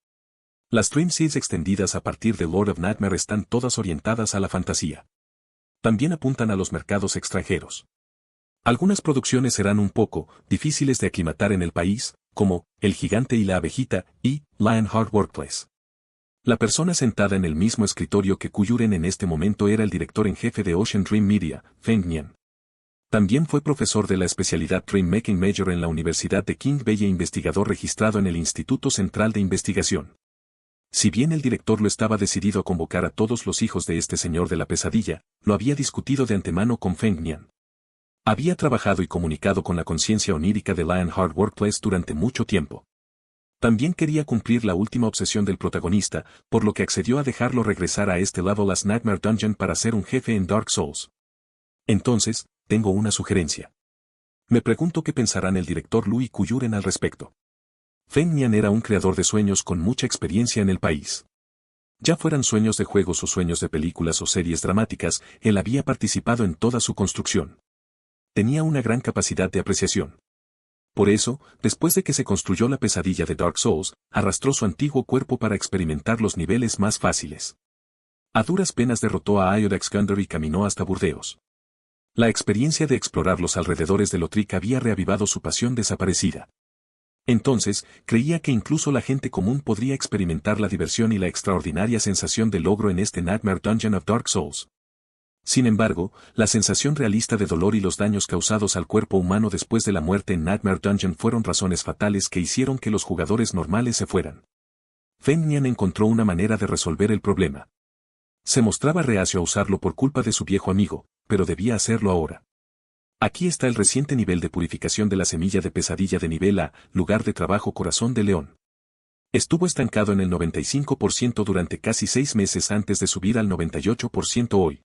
Las Dream Seeds extendidas a partir de Lord of Nightmare están todas orientadas a la fantasía. También apuntan a los mercados extranjeros. Algunas producciones serán un poco difíciles de aclimatar en el país, como El gigante y la abejita y Lionheart Workplace. La persona sentada en el mismo escritorio que Kuyuren en este momento era el director en jefe de Ocean Dream Media, Feng Nian. También fue profesor de la especialidad Dream Making Major en la Universidad de King Bay e investigador registrado en el Instituto Central de Investigación. Si bien el director lo estaba decidido a convocar a todos los hijos de este señor de la pesadilla, lo había discutido de antemano con Feng Nian. Había trabajado y comunicado con la conciencia onírica de Lionheart Workplace durante mucho tiempo. También quería cumplir la última obsesión del protagonista, por lo que accedió a dejarlo regresar a este level as Nightmare Dungeon para ser un jefe en Dark Souls. Entonces, tengo una sugerencia. Me pregunto qué pensarán el director Lu y Kuyuren al respecto. Feng Nian era un creador de sueños con mucha experiencia en el país. Ya fueran sueños de juegos o sueños de películas o series dramáticas, él había participado en toda su construcción. Tenía una gran capacidad de apreciación. Por eso, después de que se construyó la pesadilla de Dark Souls, arrastró su antiguo cuerpo para experimentar los niveles más fáciles. A duras penas derrotó a Iodax Gundor y caminó hasta Burdeos. La experiencia de explorar los alrededores de Lothric había reavivado su pasión desaparecida. Entonces, creía que incluso la gente común podría experimentar la diversión y la extraordinaria sensación de logro en este Nightmare Dungeon of Dark Souls. Sin embargo, la sensación realista de dolor y los daños causados al cuerpo humano después de la muerte en Nightmare Dungeon fueron razones fatales que hicieron que los jugadores normales se fueran. Feng Nian encontró una manera de resolver el problema. Se mostraba reacio a usarlo por culpa de su viejo amigo, pero debía hacerlo ahora. Aquí está el reciente nivel de purificación de la semilla de pesadilla de nivel A, lugar de trabajo corazón de león. Estuvo estancado en el 95% durante casi 6 meses antes de subir al 98% hoy.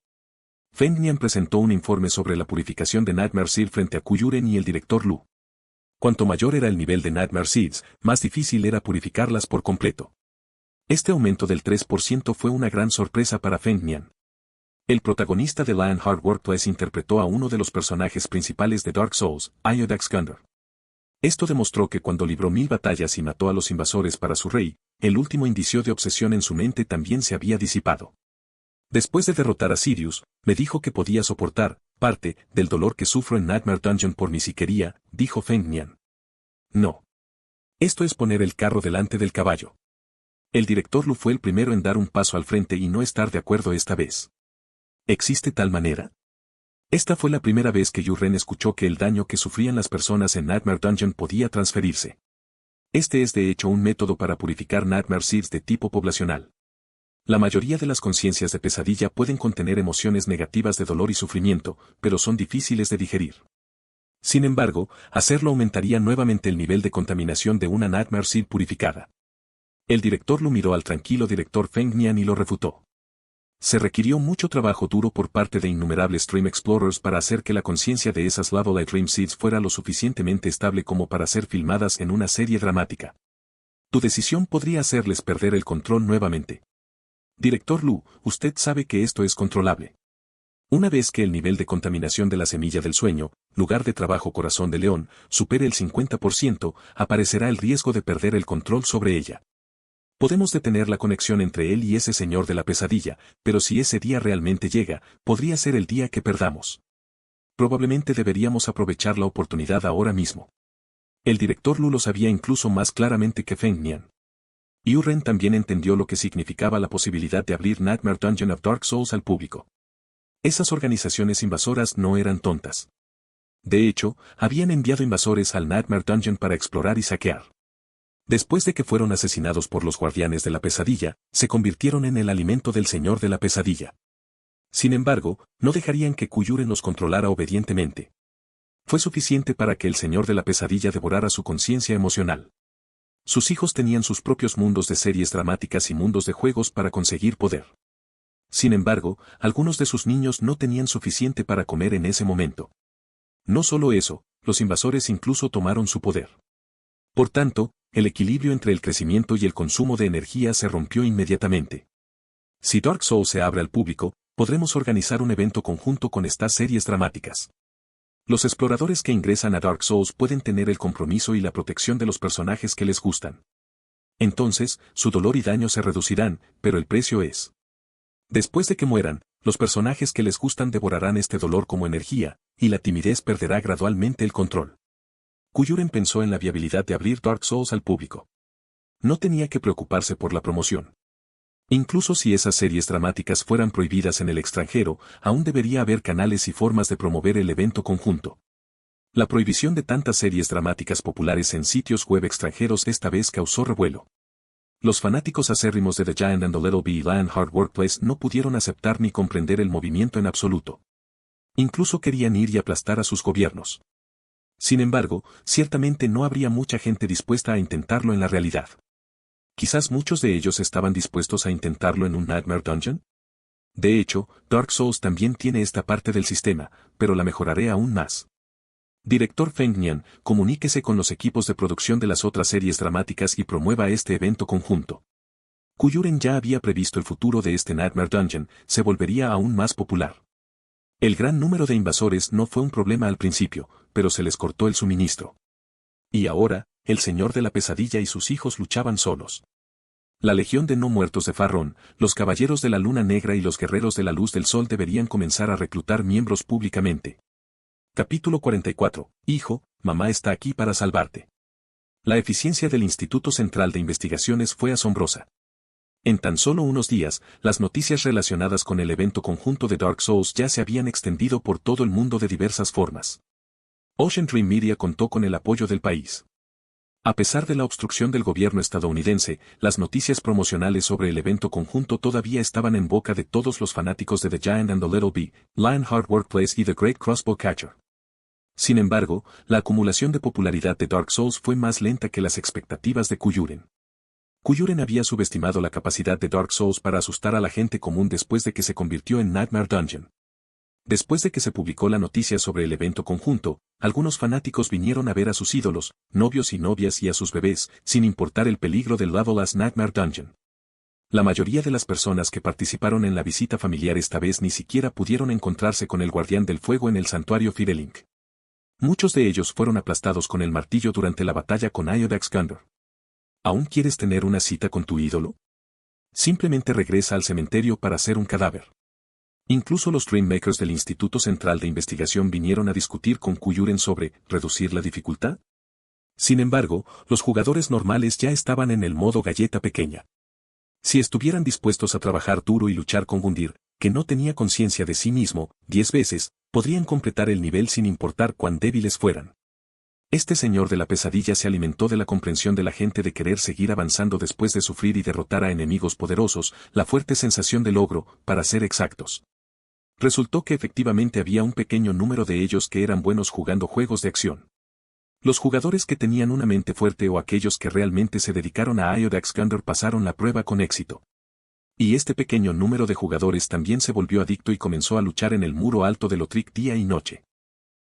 Feng Nian presentó un informe sobre la purificación de Nightmare Seed frente a Kuyuren y el director Lu. Cuanto mayor era el nivel de Nightmare Seeds, más difícil era purificarlas por completo. Este aumento del 3% fue una gran sorpresa para Feng Nian. El protagonista de Lionheart Workplace interpretó a uno de los personajes principales de Dark Souls, Iodax Gundor. Esto demostró que cuando libró 1000 batallas y mató a los invasores para su rey, el último indicio de obsesión en su mente también se había disipado. Después de derrotar a Sirius, me dijo que podía soportar parte del dolor que sufro en Nightmare Dungeon por mi si quería, dijo Feng Nian. No. Esto es poner el carro delante del caballo. El director Lu fue el primero en dar un paso al frente y no estar de acuerdo esta vez. ¿Existe tal manera? Esta fue la primera vez que Yu Ren escuchó que el daño que sufrían las personas en Nightmare Dungeon podía transferirse. Este es de hecho un método para purificar Nightmare Seeds de tipo poblacional. La mayoría de las conciencias de pesadilla pueden contener emociones negativas de dolor y sufrimiento, pero son difíciles de digerir. Sin embargo, hacerlo aumentaría nuevamente el nivel de contaminación de una Nightmare Seed purificada. El director Lu miró al tranquilo director Feng Nian y lo refutó. Se requirió mucho trabajo duro por parte de innumerables Dream Explorers para hacer que la conciencia de esas Level A Dream Seeds fuera lo suficientemente estable como para ser filmadas en una serie dramática. Tu decisión podría hacerles perder el control nuevamente. Director Lu, usted sabe que esto es controlable. Una vez que el nivel de contaminación de la semilla del sueño, lugar de trabajo corazón de león, supere el 50%, aparecerá el riesgo de perder el control sobre ella. Podemos detener la conexión entre él y ese señor de la pesadilla, pero si ese día realmente llega, podría ser el día que perdamos. Probablemente deberíamos aprovechar la oportunidad ahora mismo. El director Lu lo sabía incluso más claramente que Feng Nian. Yu Ren también entendió lo que significaba la posibilidad de abrir Nightmare Dungeon of Dark Souls al público. Esas organizaciones invasoras no eran tontas. De hecho, habían enviado invasores al Nightmare Dungeon para explorar y saquear. Después de que fueron asesinados por los guardianes de la pesadilla, se convirtieron en el alimento del señor de la pesadilla. Sin embargo, no dejarían que Kuyuren los controlara obedientemente. Fue suficiente para que el señor de la pesadilla devorara su conciencia emocional. Sus hijos tenían sus propios mundos de series dramáticas y mundos de juegos para conseguir poder. Sin embargo, algunos de sus niños no tenían suficiente para comer en ese momento. No solo eso, los invasores incluso tomaron su poder. Por tanto, el equilibrio entre el crecimiento y el consumo de energía se rompió inmediatamente. Si Dark Souls se abre al público, podremos organizar un evento conjunto con estas series dramáticas. Los exploradores que ingresan a Dark Souls pueden tener el compromiso y la protección de los personajes que les gustan. Entonces, su dolor y daño se reducirán, pero el precio es. Después de que mueran, los personajes que les gustan devorarán este dolor como energía, y la timidez perderá gradualmente el control. Kuyuren pensó en la viabilidad de abrir Dark Souls al público. No tenía que preocuparse por la promoción. Incluso si esas series dramáticas fueran prohibidas en el extranjero, aún debería haber canales y formas de promover el evento conjunto. La prohibición de tantas series dramáticas populares en sitios web extranjeros esta vez causó revuelo. Los fanáticos acérrimos de The Giant and the Little Bee Lion Hard Workplace no pudieron aceptar ni comprender el movimiento en absoluto. Incluso querían ir y aplastar a sus gobiernos. Sin embargo, ciertamente no habría mucha gente dispuesta a intentarlo en la realidad. Quizás muchos de ellos estaban dispuestos a intentarlo en un Nightmare Dungeon. De hecho, Dark Souls también tiene esta parte del sistema, pero la mejoraré aún más. Director Feng Nian, comuníquese con los equipos de producción de las otras series dramáticas y promueva este evento conjunto. Kuyuren ya había previsto el futuro de este Nightmare Dungeon, se volvería aún más popular. El gran número de invasores no fue un problema al principio, pero se les cortó el suministro. Y ahora, el Señor de la Pesadilla y sus hijos luchaban solos. La Legión de No Muertos de Farrón, los Caballeros de la Luna Negra y los Guerreros de la Luz del Sol deberían comenzar a reclutar miembros públicamente. Capítulo 44. Hijo, mamá está aquí para salvarte. La eficiencia del Instituto Central de Investigaciones fue asombrosa. En tan solo unos días, las noticias relacionadas con el evento conjunto de Dark Souls ya se habían extendido por todo el mundo de diversas formas. Ocean Dream Media contó con el apoyo del país. A pesar de la obstrucción del gobierno estadounidense, las noticias promocionales sobre el evento conjunto todavía estaban en boca de todos los fanáticos de The Giant and the Little Bee, Lionheart Workplace y The Great Crossbow Catcher. Sin embargo, la acumulación de popularidad de Dark Souls fue más lenta que las expectativas de Kuyuren. Kuyuren había subestimado la capacidad de Dark Souls para asustar a la gente común después de que se convirtió en Nightmare Dungeon. Después de que se publicó la noticia sobre el evento conjunto, algunos fanáticos vinieron a ver a sus ídolos, novios y novias y a sus bebés, sin importar el peligro del Legolas Nightmare Dungeon. La mayoría de las personas que participaron en la visita familiar esta vez ni siquiera pudieron encontrarse con el Guardián del Fuego en el santuario Firelink. Muchos de ellos fueron aplastados con el martillo durante la batalla con Iodax Gundor. ¿Aún quieres tener una cita con tu ídolo? Simplemente regresa al cementerio para ser un cadáver. Incluso los Dreammakers del Instituto Central de Investigación vinieron a discutir con Kuyuren sobre reducir la dificultad. Sin embargo, los jugadores normales ya estaban en el modo galleta pequeña. Si estuvieran dispuestos a trabajar duro y luchar con Gundyr, que no tenía conciencia de sí mismo, 10 veces, podrían completar el nivel sin importar cuán débiles fueran. Este señor de la pesadilla se alimentó de la comprensión de la gente de querer seguir avanzando después de sufrir y derrotar a enemigos poderosos, la fuerte sensación de logro, para ser exactos. Resultó que efectivamente había un pequeño número de ellos que eran buenos jugando juegos de acción. Los jugadores que tenían una mente fuerte o aquellos que realmente se dedicaron a Iodax Gundor pasaron la prueba con éxito. Y este pequeño número de jugadores también se volvió adicto y comenzó a luchar en el muro alto de Lothric día y noche.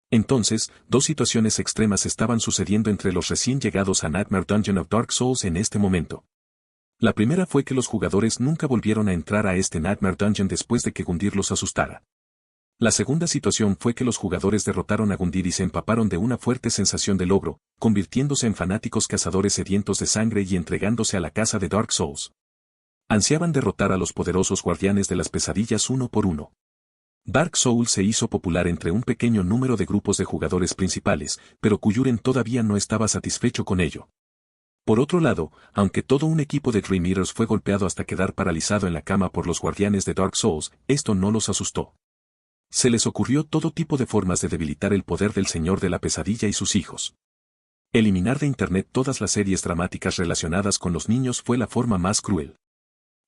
Entonces, dos situaciones extremas estaban sucediendo entre los recién llegados a Nightmare Dungeon of Dark Souls en este momento. La primera fue que los jugadores nunca volvieron a entrar a este Nightmare Dungeon después de que Gundyr los asustara. La segunda situación fue que los jugadores derrotaron a Gundyr y se empaparon de una fuerte sensación de logro, convirtiéndose en fanáticos cazadores sedientos de sangre y entregándose a la caza de Dark Souls. Ansiaban derrotar a los poderosos guardianes de las pesadillas uno por uno. Dark Souls se hizo popular entre un pequeño número de grupos de jugadores principales, pero Kuyuren todavía no estaba satisfecho con ello. Por otro lado, aunque todo un equipo de Dream Eaters fue golpeado hasta quedar paralizado en la cama por los guardianes de Dark Souls, esto no los asustó. Se les ocurrió todo tipo de formas de debilitar el poder del Señor de la Pesadilla y sus hijos. Eliminar de Internet todas las series dramáticas relacionadas con los niños fue la forma más cruel.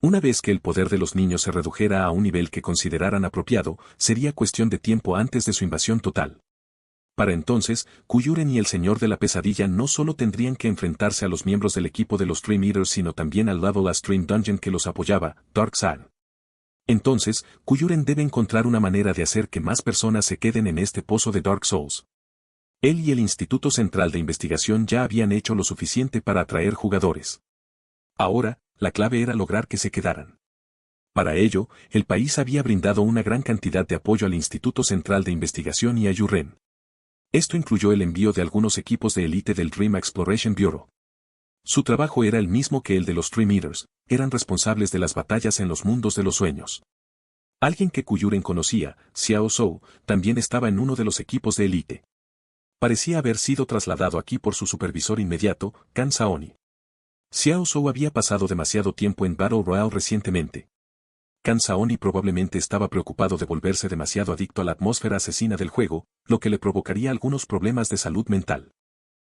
Una vez que el poder de los niños se redujera a un nivel que consideraran apropiado, sería cuestión de tiempo antes de su invasión total. Para entonces, Kuyuren y el Señor de la Pesadilla no solo tendrían que enfrentarse a los miembros del equipo de los Dream Eaters sino también al Legolas Dream Dungeon que los apoyaba, Dark Sun. Entonces, Kuyuren debe encontrar una manera de hacer que más personas se queden en este pozo de Dark Souls. Él y el Instituto Central de Investigación ya habían hecho lo suficiente para atraer jugadores. Ahora, la clave era lograr que se quedaran. Para ello, el país había brindado una gran cantidad de apoyo al Instituto Central de Investigación y a Yuren. Esto incluyó el envío de algunos equipos de élite del Dream Exploration Bureau. Su trabajo era el mismo que el de los Dream Eaters, eran responsables de las batallas en los mundos de los sueños. Alguien que Kuyuren conocía, Xiao Zhou, también estaba en uno de los equipos de élite. Parecía haber sido trasladado aquí por su supervisor inmediato, Kan Saoni. Xiao Zhou había pasado demasiado tiempo en Battle Royale recientemente. Kan Saoni probablemente estaba preocupado de volverse demasiado adicto a la atmósfera asesina del juego, lo que le provocaría algunos problemas de salud mental.